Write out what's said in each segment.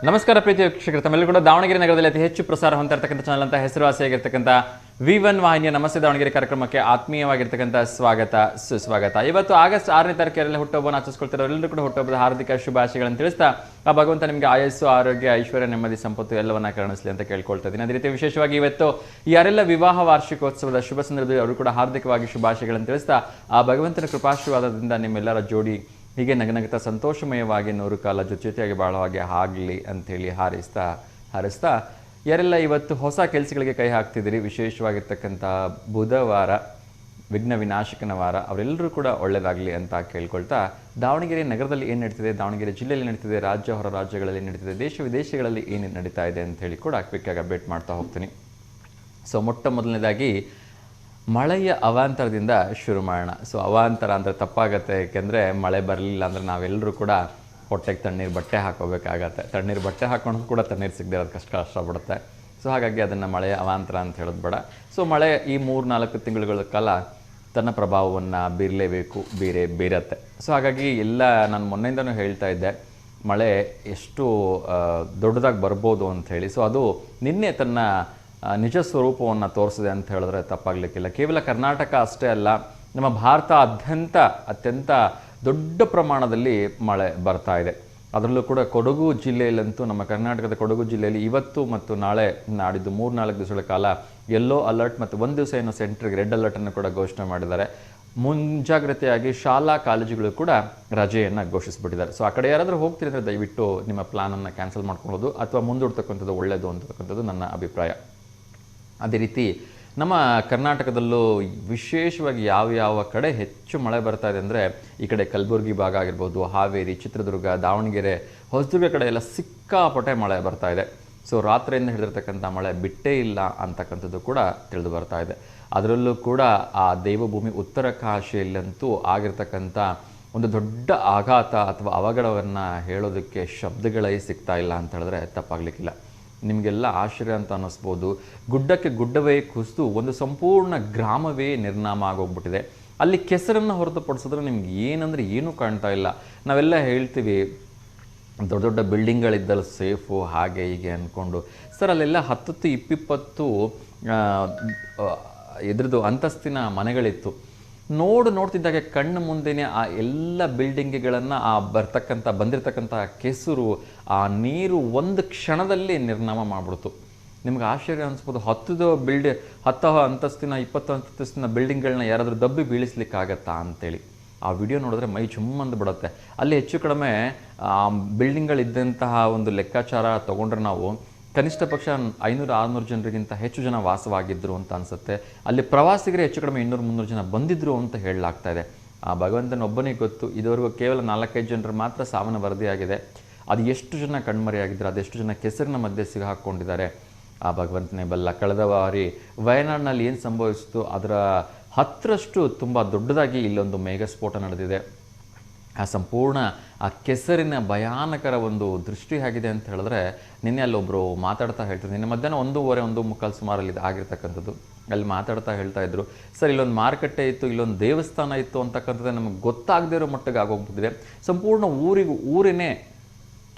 ನಮಸ್ಕಾರ ಪ್ರೀತಿ ವೀಕ್ಷಕರು, ತಮ್ಮೆಲ್ಲರೂ ಕೂಡ ದಾವಣಗೆರೆ ನಗರದಲ್ಲಿ ಅತಿ ಹೆಚ್ಚು ಪ್ರಸಾರ ಹೊಂದಿರತಕ್ಕಂಥ ಚಾನಲ್ ಅಂತ ಹೆಸರುವಾಸಿಯಾಗಿರ್ತಕ್ಕಂಥ V1 ವಾಹಿನಿಯ ನಮಸ್ತೆ ದಾವಣಗೆರೆ ಕಾರ್ಯಕ್ರಮಕ್ಕೆ ಆತ್ಮೀಯವಾಗಿರ್ತಕ್ಕಂಥ ಸ್ವಾಗತ ಸುಸ್ವಾಗತ. ಇವತ್ತು ಆಗಸ್ಟ್ 6ನೇ ತಾರೀಕರಲ್ಲಿ ಹುಟ್ಟುಹಬ್ಬವನ್ನು ಆಚರಿಸ್ಕೊಳ್ತಿರೋರೆಲ್ಲರೂ ಕೂಡ ಹುಟ್ಟುಹಬ್ಬದ ಹಾರ್ದಿಕ ಶುಭಾಶಯಗಳನ್ನು ತಿಳಿಸ್ತಾ ಆ ಭಗವಂತ ನಿಮಗೆ ಆಯಸ್ಸು, ಆರೋಗ್ಯ, ಐಶ್ವರ್ಯ, ನೆಮ್ಮದಿ, ಸಂಪತ್ತು ಎಲ್ಲವನ್ನ ಕರುಣಿಸಲಿ ಅಂತ ಕೇಳ್ಕೊಳ್ತಾ ಇದ್ದೀನಿ. ಅದೇ ರೀತಿ ವಿಶೇಷವಾಗಿ ಇವತ್ತು ಯಾರೆಲ್ಲ ವಿವಾಹ ವಾರ್ಷಿಕೋತ್ಸವದ ಶುಭ ಸಂದರ್ಭದಲ್ಲಿ ಅವರು ಕೂಡ ಹಾರ್ದಿಕವಾಗಿ ಶುಭಾಶಯಗಳನ್ನು ತಿಳಿಸ್ತಾ ಆ ಭಗವಂತನ ಕೃಪಾಶೀರ್ವಾದದಿಂದ ನಿಮ್ಮೆಲ್ಲರ ಜೋಡಿ ಹೀಗೆ ನಗನಗ್ತಾ ಸಂತೋಷಮಯವಾಗಿ 100 ಕಾಲ ಜೊತೆಯಾಗಿ ಬಾಳುವಾಗೆ ಆಗಲಿ ಅಂಥೇಳಿ ಹಾರಿಸ್ತಾ ಯಾರೆಲ್ಲ ಇವತ್ತು ಹೊಸ ಕೆಲಸಗಳಿಗೆ ಕೈ ಹಾಕ್ತಿದ್ದೀರಿ, ವಿಶೇಷವಾಗಿರ್ತಕ್ಕಂಥ ಬುಧವಾರ ವಿಘ್ನ ವಿನಾಶಕನ ವಾರ, ಅವರೆಲ್ಲರೂ ಕೂಡ ಒಳ್ಳೆಯದಾಗಲಿ ಅಂತ ಕೇಳ್ಕೊಳ್ತಾ ದಾವಣಗೆರೆ ನಗರದಲ್ಲಿ ಏನು ನಡೀತಿದೆ, ದಾವಣಗೆರೆ ಜಿಲ್ಲೆಯಲ್ಲಿ ನಡೀತಿದೆ, ರಾಜ್ಯ ಹೊರ ರಾಜ್ಯಗಳಲ್ಲಿ ಏನು ನಡೀತಿದೆ, ದೇಶ ವಿದೇಶಗಳಲ್ಲಿ ಏನೇನು ನಡೀತಾ ಇದೆ ಅಂಥೇಳಿ ಕೂಡ ಕ್ವಿಕ್ಕಾಗಿ ಅಪ್ಡೇಟ್ ಮಾಡ್ತಾ ಹೋಗ್ತೀನಿ. ಸೊ ಮೊಟ್ಟ ಮೊದಲನೇದಾಗಿ ಮಳೆಯ ಅವಾಂತರದಿಂದ ಶುರು ಮಾಡೋಣ. ಸೊ ಅವಾಂತರ ಅಂದರೆ ತಪ್ಪಾಗತ್ತೆ, ಏಕೆಂದರೆ ಮಳೆ ಬರಲಿಲ್ಲ ಅಂದರೆ ನಾವೆಲ್ಲರೂ ಕೂಡ ಹೊಟ್ಟೆಗೆ ತಣ್ಣೀರು ಬಟ್ಟೆ ಹಾಕೋಬೇಕಾಗತ್ತೆ. ತಣ್ಣೀರು ಬಟ್ಟೆ ಹಾಕೊಂಡು ಕೂಡ ತಣ್ಣೀರು ಸಿಗದೆ ಇರೋದು ಕಷ್ಟಪಡುತ್ತೆ. ಸೊ ಹಾಗಾಗಿ ಅದನ್ನು ಮಳೆಯ ಅವಾಂತರ ಅಂತ ಹೇಳೋದು ಬೇಡ. ಸೊ ಮಳೆ ಈ 3-4 ತಿಂಗಳುಗಳ ಕಾಲ ತನ್ನ ಪ್ರಭಾವವನ್ನು ಬೀರಲೇಬೇಕು, ಬೀರತ್ತೆ. ಸೊ ಹಾಗಾಗಿ ಎಲ್ಲ ನಾನು ಮೊನ್ನೆಯಿಂದನೂ ಹೇಳ್ತಾ ಇದ್ದೆ, ಮಳೆ ಎಷ್ಟು ದೊಡ್ಡದಾಗಿ ಬರ್ಬೋದು ಅಂಥೇಳಿ. ಸೊ ಅದು ನಿನ್ನೆ ತನ್ನ ನಿಜ ಸ್ವರೂಪವನ್ನು ತೋರಿಸಿದೆ ಅಂತ ಹೇಳಿದ್ರೆ ತಪ್ಪಾಗಲಿಕ್ಕಿಲ್ಲ. ಕೇವಲ ಕರ್ನಾಟಕ ಅಷ್ಟೇ ಅಲ್ಲ, ನಮ್ಮ ಭಾರತ ಅತ್ಯಂತ ದೊಡ್ಡ ಪ್ರಮಾಣದಲ್ಲಿ ಮಳೆ ಬರ್ತಾ ಇದೆ. ಅದರಲ್ಲೂ ಕೂಡ ಕೊಡಗು ಜಿಲ್ಲೆಯಲ್ಲಂತೂ, ನಮ್ಮ ಕರ್ನಾಟಕದ ಕೊಡಗು ಜಿಲ್ಲೆಯಲ್ಲಿ ಇವತ್ತು ಮತ್ತು ನಾಳೆ ನಾಡಿದ್ದು 3-4 ದಿವಸಗಳ ಕಾಲ ಯೆಲ್ಲೋ ಅಲರ್ಟ್ ಮತ್ತು ಒಂದು ದಿವಸ ಏನೋ ಸೆಂಟ್ರಿಗೆ ರೆಡ್ ಅಲರ್ಟನ್ನು ಕೂಡ ಘೋಷಣೆ ಮಾಡಿದ್ದಾರೆ. ಮುಂಜಾಗ್ರತೆಯಾಗಿ ಶಾಲಾ ಕಾಲೇಜುಗಳು ಕೂಡ ರಜೆಯನ್ನು ಘೋಷಿಸಿಬಿಟ್ಟಿದ್ದಾರೆ. ಸೊ ಆ ಕಡೆ ಯಾರಾದರೂ ಹೋಗ್ತೀರಿ ಅಂದರೆ ದಯವಿಟ್ಟು ನಿಮ್ಮ ಪ್ಲಾನನ್ನು ಕ್ಯಾನ್ಸಲ್ ಮಾಡ್ಕೊಳ್ಳೋದು ಅಥವಾ ಮುಂದೂಡ್ತಕ್ಕಂಥದ್ದು ಒಳ್ಳೆಯದು ಅಂತಕ್ಕಂಥದ್ದು ನನ್ನ ಅಭಿಪ್ರಾಯ. ಅದೇ ರೀತಿ ನಮ್ಮ ಕರ್ನಾಟಕದಲ್ಲೂ ವಿಶೇಷವಾಗಿ ಯಾವ ಕಡೆ ಹೆಚ್ಚು ಮಳೆ ಬರ್ತಾ ಇದೆ ಅಂದರೆ ಈ ಕಡೆ ಕಲಬುರಗಿ ಭಾಗ ಆಗಿರ್ಬೋದು, ಹಾವೇರಿ, ಚಿತ್ರದುರ್ಗ, ದಾವಣಗೆರೆ, ಹೊಸದುರ್ಗ ಕಡೆ ಎಲ್ಲ ಸಿಕ್ಕಾಪಟ್ಟೆ ಮಳೆ ಬರ್ತಾ ಇದೆ. ಸೊ ರಾತ್ರಿಯಿಂದ ಹಿಡಿದಿರ್ತಕ್ಕಂಥ ಮಳೆ ಬಿಟ್ಟೇ ಇಲ್ಲ ಅಂತಕ್ಕಂಥದ್ದು ಕೂಡ ತಿಳಿದು ಬರ್ತಾ ಇದೆ. ಅದರಲ್ಲೂ ಕೂಡ ಆ ದೇವಭೂಮಿ ಉತ್ತರ ಕಾಶಿಯಲ್ಲಂತೂ ಆಗಿರ್ತಕ್ಕಂಥ ಒಂದು ದೊಡ್ಡ ಆಘಾತ ಅಥವಾ ಅವಘಡವನ್ನು ಹೇಳೋದಕ್ಕೆ ಶಬ್ದಗಳೇ ಸಿಗ್ತಾ ಇಲ್ಲ ಅಂತ ಹೇಳಿದ್ರೆ ತಪ್ಪಾಗಲಿಕ್ಕಿಲ್ಲ. ನಿಮಗೆಲ್ಲ ಆಶ್ಚರ್ಯ ಅಂತ ಅನ್ನಿಸ್ಬೋದು. ಗುಡ್ಡಕ್ಕೆ ಗುಡ್ಡವೇ ಕುಸಿದು ಒಂದು ಸಂಪೂರ್ಣ ಗ್ರಾಮವೇ ನಿರ್ನಾಮ ಆಗೋಗ್ಬಿಟ್ಟಿದೆ. ಅಲ್ಲಿ ಕೆಸರನ್ನು ಹೊರತುಪಡಿಸಿದ್ರೆ ನಿಮ್ಗೆ ಏನಂದರೆ ಏನೂ ಕಾಣ್ತಾ ಇಲ್ಲ. ನಾವೆಲ್ಲ ಹೇಳ್ತೀವಿ ದೊಡ್ಡ ದೊಡ್ಡ ಬಿಲ್ಡಿಂಗ್ಗಳಿದ್ದಲ್ಲ ಸೇಫು ಹಾಗೆ ಹೀಗೆ ಅಂದ್ಕೊಂಡು. ಸರ್ ಅಲ್ಲೆಲ್ಲ 10-20 ಇದ್ರದ್ದು ಅಂತಸ್ತಿನ ಮನೆಗಳಿತ್ತು. ನೋಡ್ತಿದ್ದಾಗೆ ಕಣ್ಣು ಮುಂದೆಯೇ ಆ ಎಲ್ಲ ಬಿಲ್ಡಿಂಗ್ಗಳನ್ನು ಆ ಬಂದಿರತಕ್ಕಂಥ ಕೆಸರು, ಆ ನೀರು ಒಂದು ಕ್ಷಣದಲ್ಲಿ ನಿರ್ನಾಮ ಮಾಡಿಬಿಡ್ತು. ನಿಮ್ಗೆ ಆಶ್ಚರ್ಯ ಅನಿಸ್ಬೋದು, 10 ಅಂತಸ್ತಿನ 20 ಅಂತಸ್ತಿನ ಬಿಲ್ಡಿಂಗ್ಗಳನ್ನ ಯಾರಾದರೂ ದಬ್ಬಿ ಬೀಳಿಸ್ಲಿಕ್ಕಾಗತ್ತಾ ಅಂತೇಳಿ. ಆ ವಿಡಿಯೋ ನೋಡಿದ್ರೆ ಮೈ ಚುಮ್ಮಂದು ಬಿಡುತ್ತೆ. ಅಲ್ಲಿ ಹೆಚ್ಚು ಕಡಿಮೆ ಬಿಲ್ಡಿಂಗ್ಗಳಿದ್ದಂತಹ ಒಂದು ಲೆಕ್ಕಾಚಾರ ತೊಗೊಂಡ್ರೆ ನಾವು ಕನಿಷ್ಠ ಪಕ್ಷ 500-600 ಜನರಿಗಿಂತ ಹೆಚ್ಚು ಜನ ವಾಸವಾಗಿದ್ದರು ಅಂತ ಅನಿಸುತ್ತೆ. ಅಲ್ಲಿ ಪ್ರವಾಸಿಗರೇ ಹೆಚ್ಚು ಕಡಿಮೆ 200-300 ಜನ ಬಂದಿದ್ದರು ಅಂತ ಹೇಳಲಾಗ್ತಾ ಇದೆ. ಆ ಭಗವಂತನೊಬ್ಬನಿಗೆ ಗೊತ್ತು. ಇದುವರೆಗೂ ಕೇವಲ 4-5 ಜನರು ಮಾತ್ರ ಸಾವನ್ನ ವರದಿಯಾಗಿದೆ. ಅದು ಎಷ್ಟು ಜನ ಕಣ್ಮರೆಯಾಗಿದ್ದರು, ಅದೆಷ್ಟು ಜನ ಕೆಸರಿನ ಮಧ್ಯೆ ಸಿಗಾಕೊಂಡಿದ್ದಾರೆ ಆ ಭಗವಂತನೇ ಬಲ್ಲ. ಕಳೆದ ಬಾರಿ ವಯನಾಡಿನಲ್ಲಿ ಏನು ಸಂಭವಿಸಿತು ಅದರ 10ರಷ್ಟು ತುಂಬ ದೊಡ್ಡದಾಗಿ ಇಲ್ಲೊಂದು ಮೇಘಸ್ಫೋಟ ನಡೆದಿದೆ. ಆ ಸಂಪೂರ್ಣ ಆ ಕೆಸರಿನ ಭಯಾನಕರ ಒಂದು ದೃಷ್ಟಿ ಆಗಿದೆ ಅಂತ ಹೇಳಿದ್ರೆ, ನಿನ್ನೆ ಅಲ್ಲೊಬ್ಬರು ಮಾತಾಡ್ತಾ ಹೇಳ್ತಿದ್ರು, ನಿನ್ನೆ ಮಧ್ಯಾಹ್ನ 1:30-1:45 ಸುಮಾರಲ್ಲಿ ಆಗಿರ್ತಕ್ಕಂಥದ್ದು. ಅಲ್ಲಿ ಮಾತಾಡ್ತಾ ಹೇಳ್ತಾ ಇದ್ರು, ಸರ್ ಇಲ್ಲೊಂದು ಮಾರುಕಟ್ಟೆ ಇತ್ತು, ಇಲ್ಲೊಂದು ದೇವಸ್ಥಾನ ಇತ್ತು ಅಂತಕ್ಕಂಥದ್ದು ನಮಗೆ ಗೊತ್ತಾಗದೇ ಇರೋ ಮಟ್ಟಿಗೆ ಆಗೋಗ್ಬಿಟ್ಟಿದೆ. ಸಂಪೂರ್ಣ ಊರಿನೇ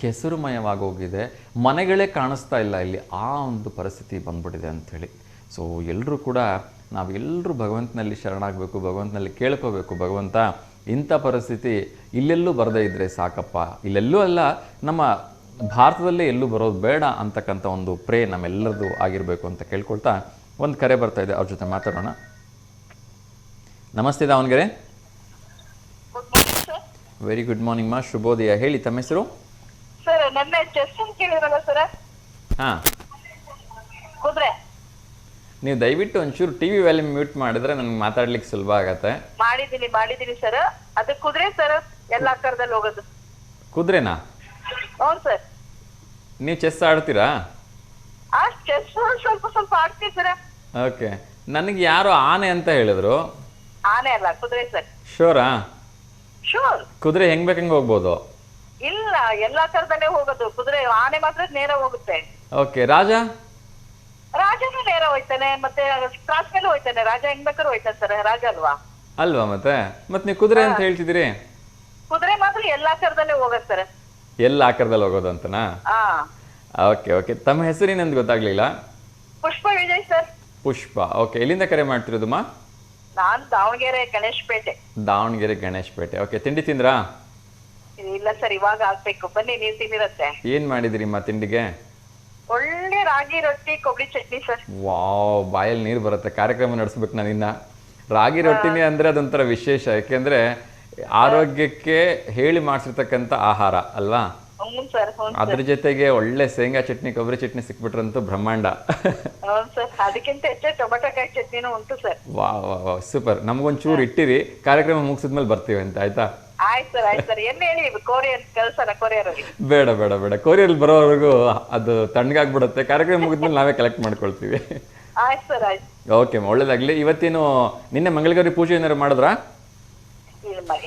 ಕೆಸರುಮಯವಾಗೋಗಿದೆ, ಮನೆಗಳೇ ಕಾಣಿಸ್ತಾ ಇಲ್ಲ ಇಲ್ಲಿ, ಆ ಒಂದು ಪರಿಸ್ಥಿತಿ ಬಂದ್ಬಿಟ್ಟಿದೆ ಅಂಥೇಳಿ. ಸೊ ಎಲ್ಲರೂ ಕೂಡ ನಾವೆಲ್ಲರೂ ಭಗವಂತನಲ್ಲಿ ಶರಣಾಗಬೇಕು, ಭಗವಂತನಲ್ಲಿ ಕೇಳ್ಕೋಬೇಕು, ಭಗವಂತ ಇಂಥ ಪರಿಸ್ಥಿತಿ ಇಲ್ಲೆಲ್ಲೂ ಬರದೇ ಇದ್ದರೆ ಸಾಕಪ್ಪ, ಇಲ್ಲೆಲ್ಲೂ ಅಲ್ಲ ನಮ್ಮ ಭಾರತದಲ್ಲೇ ಎಲ್ಲೂ ಬರೋದು ಬೇಡ ಅಂತಕ್ಕಂಥ ಒಂದು ಪ್ರೇ ನಮ್ಮೆಲ್ಲರದು ಆಗಿರಬೇಕು ಅಂತ ಕೇಳ್ಕೊಳ್ತಾ ಒಂದು ಕರೆ ಬರ್ತಾ ಇದೆ, ಅವ್ರ ಜೊತೆ ಮಾತಾಡೋಣ. ನಮಸ್ತೆ ದಾವಣಗೆರೆ. ವೆರಿ ಗುಡ್ ಮಾರ್ನಿಂಗ್ ಮಾ, ಶುಭೋದಯ. ಹೇಳಿ ತಮ್ಮ ಹೆಸರು? ಸರ್ ನನ್ನ ಚೆಸ್ಟನ್ ಕೇಳಿರಲ್ಲ ಸರ್. ಹಾಂ, ಕುದ್ರೆ ನೀವು ದಯವಿಟ್ಟು ಒಂಚೂರು ಟಿವಿ ವ್ಯಾಲ್ಯೂಮ್ ಮ್ಯೂಟ್ ಮಾಡಿದ್ರೆ ನನಗೆ ಮಾತಾಡ್ಲಿಕ್ಕೆ ಸುಲಭ ಆಗತ್ತೆ. ಮಾಡಿದೀನಿ ಸರ್. ಅದು ಕುದ್ರೆ ಸರ್, ಎಲ್ಲ ಆಕಾರದಲ್ಲಿ ಹೋಗೋದು. ಕುದ್ರೆನಾ? ಹೌದು ಸರ್. ನೀವು ಚೆಸ್ ಆಡ್ತೀರಾ? ಚೆಸ್ ಸ್ವಲ್ಪ ಆಡ್ತೀವಿ ಸರ್. ಓಕೆ, ನನಗೆ ಯಾರೋ ಆನೆ ಅಂತ ಹೇಳಿದ್ರು. ಆನೆ ಅಲ್ಲ, ಕುದ್ರೆ ಸರ್. ಶೋರಾ? ಶೋರ್. ಕುದುರೆ ಹೆಂಗ್ ಬೇಕಂಗೆ ಹೋಗ್ಬೋದು? ಇಲ್ಲ, ಎಲ್ಲಾ ಆಕಾರದಲ್ಲೇ ಹೋಗೋದು ಕುದುರೆ. ಆನೆ ಮಾತ್ರ ನೇರ ಹೋಗುತ್ತೆ. ಓಕೆ, ರಾಜ? ರಾಜನು ನೇರ ಹೋಯ್ತಾನೆ, ಮತ್ತೆ ಕ್ರಾಸ್ ಮೇಲೆ ಹೋಯ್ತಾನೆ. ರಾಜ ಹೆಂಗ್ ಬೇಕಾದ್ರೂ ಹೋಯ್ತಾನೆ ಸರ್, ರಾಜ ಅಲ್ವಾ? ಅಲ್ವಾ? ಮತ್ತೆ ನೀವು ಕುದುರೆ ಅಂತ ಹೇಳ್ತಿದ್ದೀರಿ. ಕುದುರೆ ಮಾತ್ರ ಎಲ್ಲಾ ಆಕಾರದಲ್ಲೇ ಹೋಗತ್ ಸರ್. ಎಲ್ಲ ಆಕಾರದಲ್ಲಿ ಹೋಗೋದು ಅಂತನಾ? ಓಕೆ ಓಕೆ, ತಮ್ಮ ಹೆಸರೇನೆಂದು ಗೊತ್ತಾಗ್ಲಿಲ್ಲ. ಪುಷ್ಪ ವಿಜಯ್ ಸರ್. ಪುಷ್ಪ, ಓಕೆ. ಎಲ್ಲಿಂದ ಕರೆ ಮಾಡ್ತಿರೋದಮ್ಮ? ನಾನ್ ದಾವಣಗೆರೆ ಗಣೇಶ್ ದಾವಣಗೆರೆ ಗಣೇಶ್ ಪೇಟೆ. ಓಕೆ, ತಿಂಡಿ ತಿಂದ್ರಾ? ಇಲ್ಲ ಸರ್, ಇವಾಗ ಆಗ್ಬೇಕು. ಬನ್ನಿ, ನೀವ್ ತಿನ್ನಿರತ್ತೆ. ಏನ್ ಮಾಡಿದಿರಿಮ್ಮ ತಿಂಡಿಗೆ? ಒಳ್ಳೆ ರಾಗಿ ರೊಟ್ಟಿ ಕೊಬ್ಬರಿ ಚಟ್ನಿ ಸರ್. ವಾವ್, ಬಾಯಲ್ಲಿ ನೀರು ಬರುತ್ತೆ. ಕಾರ್ಯಕ್ರಮ ನಡೆಸ್ಬೇಕು ನಾನಿನ್ನ. ರಾಗಿ ರೊಟ್ಟಿನೇ ಅಂದ್ರೆ ಅದೊಂಥರ ವಿಶೇಷ, ಯಾಕೆಂದ್ರೆ ಆರೋಗ್ಯಕ್ಕೆ ಹೇಳಿ ಮಾಡಿಸಿರ್ತಕ್ಕಂಥ ಆಹಾರ ಅಲ್ವಾ? ಹ್ಞೂ ಸರ್. ಅದ್ರ ಜೊತೆಗೆ ಒಳ್ಳೆ ಶೇಂಗಾ ಚಟ್ನಿ, ಕೊಬ್ಬರಿ ಚಟ್ನಿ ಸಿಕ್ಬಿಟ್ರಂತೂ ಬ್ರಹ್ಮಾಂಡ. ಹ್ಞೂ ಸರ್, ಅದಕ್ಕಿಂತ ಹೆಚ್ಚು ಟೊಮೆಟೊ ಕಾಯಿ ಚಟ್ನಿನೂ ಉಂಟು ಸರ್. ವಾ ವಾ ವಾ, ಸೂಪರ್. ನಮ್ಗೊಂಚೂರು ಇಟ್ಟಿರಿ, ಕಾರ್ಯಕ್ರಮ ಮುಗಿಸಿದ್ಮೇಲೆ ಬರ್ತೀವಿ ಅಂತ, ಆಯ್ತಾ? ಆಯ್ತು ಸರ್. ಏನ್ ಹೇಳಿ, ಕೊರಿಯರ್ ಕಳ್ಸೋಣ, ಕೊರಿಯರ್ ಬೇಡ ಬೇಡ ಬೇಡ, ಕೊರಿಯರ್ ಬರೋವರೆಗೂ ಅದು ತಣ್ಣಗಾಗ್ಬಿಡುತ್ತೆ. ಕಾರ್ಯಕ್ರಮ ಮುಗಿದ್ಮೇಲೆ ನಾವೇ ಕಲೆಕ್ಟ್ ಮಾಡ್ಕೊಳ್ತೀವಿ. ಆಯ್ತು ಸರ್, ಆಯ್ತು. ಓಕೆ, ಒಳ್ಳೇದಾಗ್ಲಿ. ಇವತ್ತೇನು ನಿನ್ನೆ ಮಂಗಳಗೌರಿ ಪೂಜೆ ಏನಾದ್ರು ಮಾಡಿದ್ರಾ?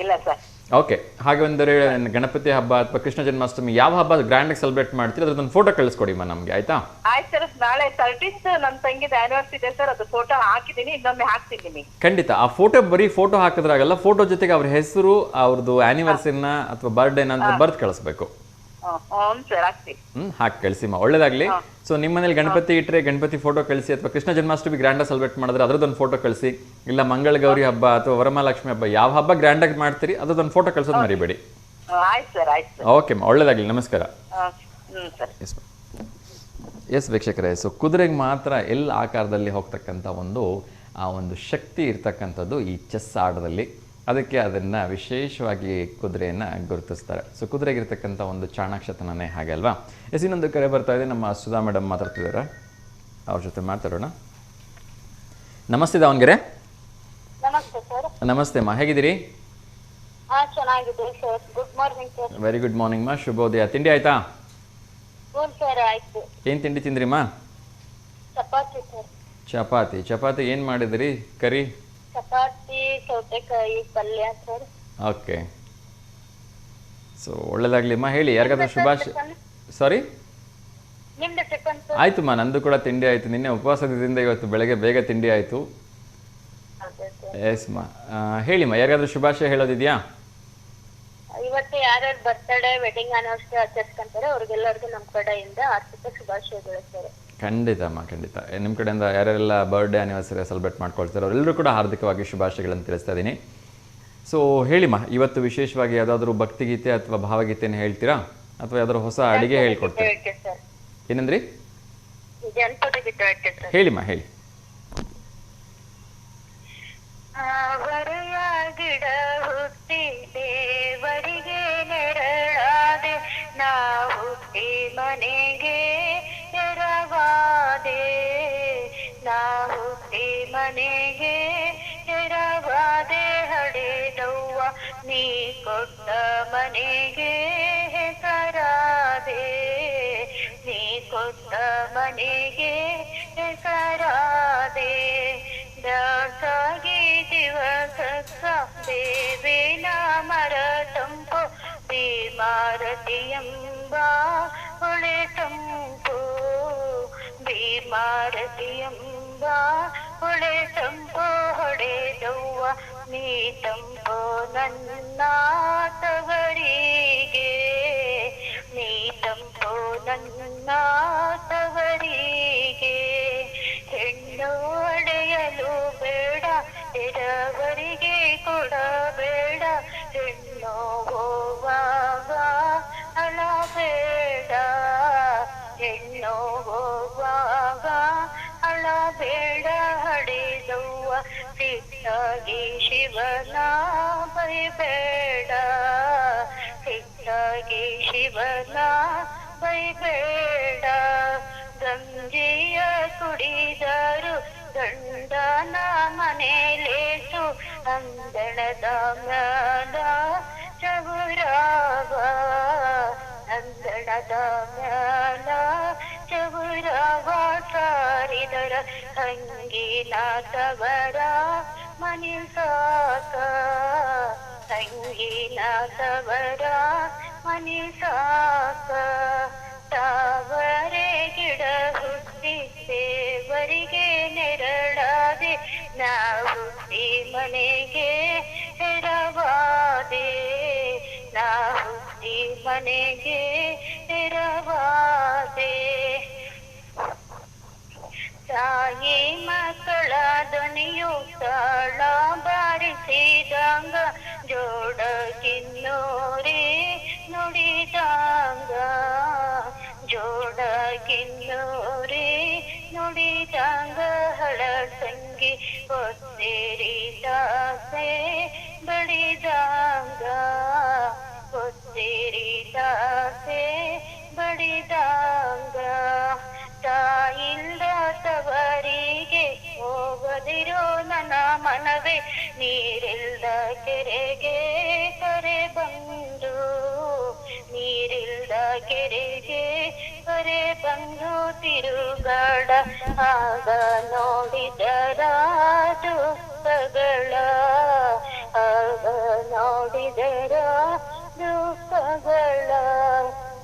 ಇಲ್ಲ ಸರ್. ಓಕೆ, ಹಾಗೆ ಒಂದರೆ ಗಣಪತಿ ಹಬ್ಬ ಅಥವಾ ಕೃಷ್ಣ ಜನ್ಮಾಷ್ಟಮಿ ಯಾವ ಹಬ್ಬ ಗ್ರ್ಯಾಂಡ್ ಆಗಿ ಸೆಲೆಬ್ರೇಟ್ ಮಾಡ್ತೀರಿ ಅದ್ರದ್ದೊಂದು ಫೋಟೋ ಕಳಿಸ್ಕೊಡಿಮ್ಮ ನಮ್ಗೆ, ಆಯ್ತಾ? ಆಯ್ತು ಸರ್. ನಾಳೆ 13th ನನ್ನ ತಂಗಿದ ಆನಿವರ್ಸರಿ ಇದೆ ಸರ್. ಅದು ಫೋಟೋ ಹಾಕಿದೀನಿ, ಇನ್ನೊಮ್ಮೆ ಹಾಕ್ತಿದ್ದೀನಿ. ಖಂಡಿತ. ಆ ಫೋಟೋ ಬರೀ ಫೋಟೋ ಹಾಕಿದ್ರಾಗಲ್ಲ, ಫೋಟೋ ಜೊತೆಗೆ ಅವ್ರ ಹೆಸರು, ಅವ್ರದ್ದು ಆನಿವರ್ಸರಿನ ಅಥವಾ ಬರ್ಡೇನ ಅಂತ ಬರ್ದು ಕಳಿಸ್ಬೇಕು. ಹ್ಞೂ ಸರ್, ಹಾಕ್ತೀನಿ. ಹಾಕಿ ಕಳಿಸಿಮ್ಮ, ಒಳ್ಳೇದಾಗ್ಲಿ. ಸೊ ನಿಮ್ಮ ಮನೇಲಿ ಗಣಪತಿ ಇಟ್ಟರೆ ಗಣಪತಿ ಫೋಟೋ ಕಳಿಸಿ, ಅಥವಾ ಕೃಷ್ಣ ಜನ್ಮಾಷ್ಟಮಿ ಗ್ರ್ಯಾಂಡ್ ಆಗಿ ಸೆಲೆಬ್ರೇಟ್ ಮಾಡಿದ್ರೆ ಅದ್ರದ್ದೊಂದು ಫೋಟೋ ಕಳಿಸಿ. ಇಲ್ಲ ಮಂಗಳಗೌರಿ ಹಬ್ಬ ಅಥವಾ ವರಮಹಾಲಕ್ಷ್ಮಿ ಹಬ್ಬ ಯಾವ ಹಬ್ಬ ಗ್ರ್ಯಾಂಡ್ ಆಗಿ ಮಾಡ್ತೀರಿ ಅದ್ರದ್ದೊಂದು ಫೋಟೋ ಕಳ್ಸೋದು ಮರಿಬೇಡಿ. ಆಯ್ತು ಸರ್, ಆಯ್ತು. ಓಕೆ, ಒಳ್ಳೇದಾಗ್ಲಿ. ನಮಸ್ಕಾರ. ಸರ್. ಎಸ್ ವೀಕ್ಷಕರೇ, ಸೊ ಕುದುರೆಗೆ ಮಾತ್ರ ಎಲ್ ಆಕಾರದಲ್ಲಿ ಹೋಗ್ತಕ್ಕಂಥ ಆ ಒಂದು ಶಕ್ತಿ ಇರ್ತಕ್ಕಂಥದ್ದು ಈ ಚೆಸ್ ಆಟದಲ್ಲಿ. ಅದಕ್ಕೆ ಅದನ್ನು ವಿಶೇಷವಾಗಿ ಕುದುರೆಯನ್ನು ಗುರುತಿಸ್ತಾರೆ. ಸೊ ಕುದುರೆಗಿರ್ತಕ್ಕಂಥ ಒಂದು ಚಾಣಾಕ್ಷತನೇ ಹಾಗೆ ಅಲ್ವಾ? ಎಸ್, ಇನ್ನೊಂದು ಕರೆ ಬರ್ತಾ ಇದೆ. ನಮ್ಮ ಸುಧಾ ಮೇಡಮ್ ಮಾತಾಡ್ತಿದ್ದಾರೆ, ಅವ್ರ ಜೊತೆ ಮಾತಾಡೋಣ. ನಮಸ್ತೆ ದಾವಣಗೆರೆ. ನಮಸ್ತೆ ಸರ್. ನಮಸ್ತೆ ಅಮ್ಮ, ಹೇಗಿದ್ದೀರಿ? ಚೆನ್ನಾಗಿದೆ sir. Good morning sir. Very good morning ಮಾ, ಶುಭೋದಯ. ತಿಂಡಿ ಆಯ್ತಾ? ಹ್ಞೂ ಸರ್, ಆಯ್ತು. ಏನು ತಿಂಡಿ ತಿಂದ್ರಿಮ್ಮ? ಚಪಾತಿ ಸರ್. ಚಪಾತಿ ಏನು ಮಾಡಿದಿರಿ? ಕರಿ? ಚಪಾತಿ, ಸೌತೆಕಾಯಿ ಪಲ್ಯ ಸರ್. Okay, so ಒಳ್ಳೇದಾಗ್ಲಿಮ್ಮ. ಹೇಳಿ, ಯಾರಿಗಾದ್ರೂ ಶುಭಾಶಯ. ಸಾರಿ, ನಿಮ್ದು ಟಿಫನ್ ಸರ್? ಆಯ್ತುಮ್ಮ, ನಂದು ಕೂಡ ತಿಂಡಿ ಆಯ್ತು. ನಿನ್ನೆ ಉಪವಾಸದಿಂದ ಇವತ್ತು ಬೆಳಗ್ಗೆ ಬೇಗ ತಿಂಡಿ ಆಯ್ತು. ಎಸ್ ಮಾ, ಹೇಳಿಮ್ಮ, ಯಾರಿಗಾದ್ರೂ ಶುಭಾಶಯ ಹೇಳೋದಿದೆಯಾ? ಇವತ್ತು ಯಾರ್ಯಾರು ಬರ್ತಡೇ, ವೆಡ್ಡಿಂಗ್ ಆನಿವರ್ಸರಿ ಆಚರಿಸ್ಕೊಂತಾರೆ ಅವ್ರಿಗೆಲ್ಲರಿಗೂ ನಮ್ಮ ಕಡೆಯಿಂದ ಆರ್ಥಿಕ ಶುಭಾಶಯಗಳು ಸರ್. ಖಂಡಿತ ಅಮ್ಮ, ಖಂಡಿತ. ನಿಮ್ಮ ಕಡೆಯಿಂದ ಯಾರೆಲ್ಲ ಬರ್ಡೇ ಆನಿವರ್ಸರಿ ಸೆಲೆಬ್ರೇಟ್ ಮಾಡ್ಕೊಳ್ತಾರೆ ಅವರೆಲ್ಲರೂ ಕೂಡ ಹಾರ್ದಿಕವಾಗಿ ಶುಭಾಶಯಗಳನ್ನು ತಿಳಿಸ್ತಾ ಇದ್ದೀನಿ. ಸೊ ಹೇಳಿಮ್ಮ, ಇವತ್ತು ವಿಶೇಷವಾಗಿ ಯಾವುದಾದ್ರೂ ಭಕ್ತಿಗೀತೆ ಅಥವಾ ಭಾವಗೀತೆಯನ್ನು ಹೇಳ್ತೀರಾ, ಅಥವಾ ಯಾವ್ದಾದ್ರು ಹೊಸ ಅಡಿಗೆ ಹೇಳ್ಕೊಡ್ತೀರಾ? ಏನಂದ್ರಿ? ಹೇಳಿಮ್ಮ, ಹೇಳಿ. ಗಿಡ ಹುಟ್ಟಿ ದೇವರಿಗೆ ನೆರಳಾದೆ, ನಾ ಹುಟ್ಟಿ ಮನೆಗೆ ಎರವಾದೆ, ನಾ ಹುಟ್ಟಿ ಮನೆಗೆ ಎರವಾದೆ, ಹಡೆದವ್ವ ನೀ ಕೊಟ್ಟ ಮನೆಗೆ ಹೆಸರಾದೆ, ನೀ ಕೊಟ್ಟ ಮನೆಗೆ ಹೆಸರಾದೆ, ದಾಸಾಗಿ ದಿವಸ ದೇವೇನ ಮರ ತಂಪು, ಭೀಮಾರತಿಯಂಬ ಹೊಳೆ ತಂಪು, ಭೀಮಾರತಿಯಂಬ ಹೊಳೆ ತಂಪು, ಹೊಡೆದವ್ವ ನೀ ತಂಪು ನನ್ನ ತವರಿಗೆ, ನೀ ತಂಪು ನನ್ನ ತವರಿಗೆ, ಹೆಣ್ಣು ಒಡೆಯಲು ಬೇಡ ಎರವರಿಗೆ ಕೊಡಬೇಡ, ಹೆಣ್ಣು ಹೋಗುವಾಗ ಅಳಬೇಡ, ಹೆಣ್ಣು ಹೋಗುವಾಗ ಅಳಬೇಡ, ಹಡೆದವ್ವ ಸಿಟ್ಟಾಗಿ ಶಿವನ ಬೈಬೇಡ, ಸಿಟ್ಟಾಗಿ ಶಿವನ ಬೈಬೇಡ, ಗಂಜಿಯ ಕುಡಿದರು ಗಂಡನ ಮನೆಲೇಸು, ಅಂದಣದ ಮ್ಯಾಲ ಚಗುರಾವ, ಅಂದಣದ ಮ್ಯಾಲ ಚಗುರಾವ, ಸಾರಿದರ ತಂಗಿನ ತವರ ಮನೆ ಸಾಕ, ತಂಗಿನ ತವರ ಮನೆ ಸಾಕ, ತಾವರೆ ಗಿಡ ಹುಟ್ಟಿ ದೇವರಿಗೆ ನೆರಳಾದೆ, ನಾ ಹುಟ್ಟಿ ಮನೆಗೆ ಎರವಾದೆ, ನಾ ಹುಟ್ಟಿ ಮನೆಗೆ ಎರವಾದೆ. ತಾಯಿ ಮಕ್ಕಳ ಧ್ವನಿಯು ತಾಳ ಬಾರಿಸಿದಂಗ ಜೋಡ ಕಿನ್ನೋರಿ ನುಡಿದಂಗ ಜೋಡ ಕಿನ್ನೋರಿ ನುಡಿದಂಗ ಹಳಸಂಗಿ ಒತ್ತೇರಿದಾಸೆ ಬಡಿದಂಗ ಒತ್ತೇರಿದಾಸೆ ಬಡಿದಂಗ ತಾಯಿಲ್ಲ ತವರಿಗೆ ಹೋಗದಿರೋ ನನ್ನ ಮನವೇ ನೀರಿಲ್ದ ಕೆರೆಗೆ ಕರೆ ಬಂದು ನೀರಿಲ್ದ ಕೆರೆಗೆ ಕರೆ ಬಂದು ತಿರುಗಾಡ ಆಗ ನೋಡಿದರ ದುಃಖಗಳ ಆಗ ನೋಡಿದರ ದುಃಖಗಳ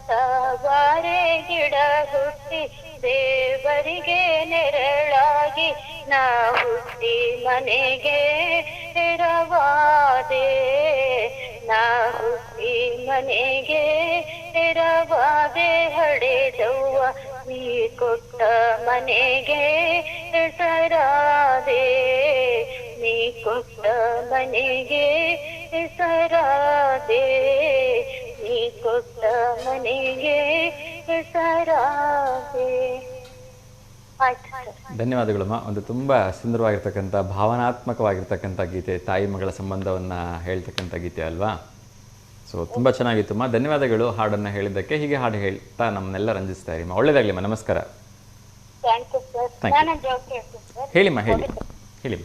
ತಾವಾರೆ ಗಿಡ ಹುಟ್ಟಿ ದೇವರಿಗೆ ನೆರಳಾಗಿ ನಾ ಹುಟ್ಟಿ ಮನೆಗೆ ಎರವಾದೆ ನಾ ಹುಟ್ಟಿ ಮನೆಗೆ ಎರವಾದೆ ಹಡೆದವ್ವ ನೀ ಕೊಟ್ಟ ಮನೆಗೆ ಹೆಸರಾದೆ ನೀ ಕೊಟ್ಟ ಮನೆಗೆ ಹೆಸರಾದೆ ನೀ ಕೊಟ್ಟ ಮನೆಗೆ ಹೆಸರಾದೆ. ಆಯ್ತು ಸರ್. ಧನ್ಯವಾದಗಳಮ್ಮ. ಒಂದು ತುಂಬ ಸುಂದರವಾಗಿರ್ತಕ್ಕಂಥ ಭಾವನಾತ್ಮಕವಾಗಿರ್ತಕ್ಕಂಥ ಗೀತೆ, ತಾಯಿ ಮಗಳ ಸಂಬಂಧವನ್ನು ಹೇಳ್ತಕ್ಕಂಥ ಗೀತೆ ಅಲ್ವಾ? ಸೊ ತುಂಬ ಚೆನ್ನಾಗಿತ್ತಮ್ಮ, ಧನ್ಯವಾದಗಳು ಹಾಡನ್ನು ಹೇಳಿದ್ದಕ್ಕೆ. ಹೀಗೆ ಹಾಡು ಹೇಳ್ತಾ ನಮ್ಮನ್ನೆಲ್ಲ ರಂಜಿಸ್ತಾ ಇರಿಮ್ಮ. ಒಳ್ಳೇದಾಗಲಿಮ್ಮ, ನಮಸ್ಕಾರ. Thank you sir. ನಾನು ಜೋಕ್ ಹೇಳ್ತೀನಿ ಸರ್. ಹೇಳಿಮ್ಮ, ಹೇಳಿ ಹೇಳಿ.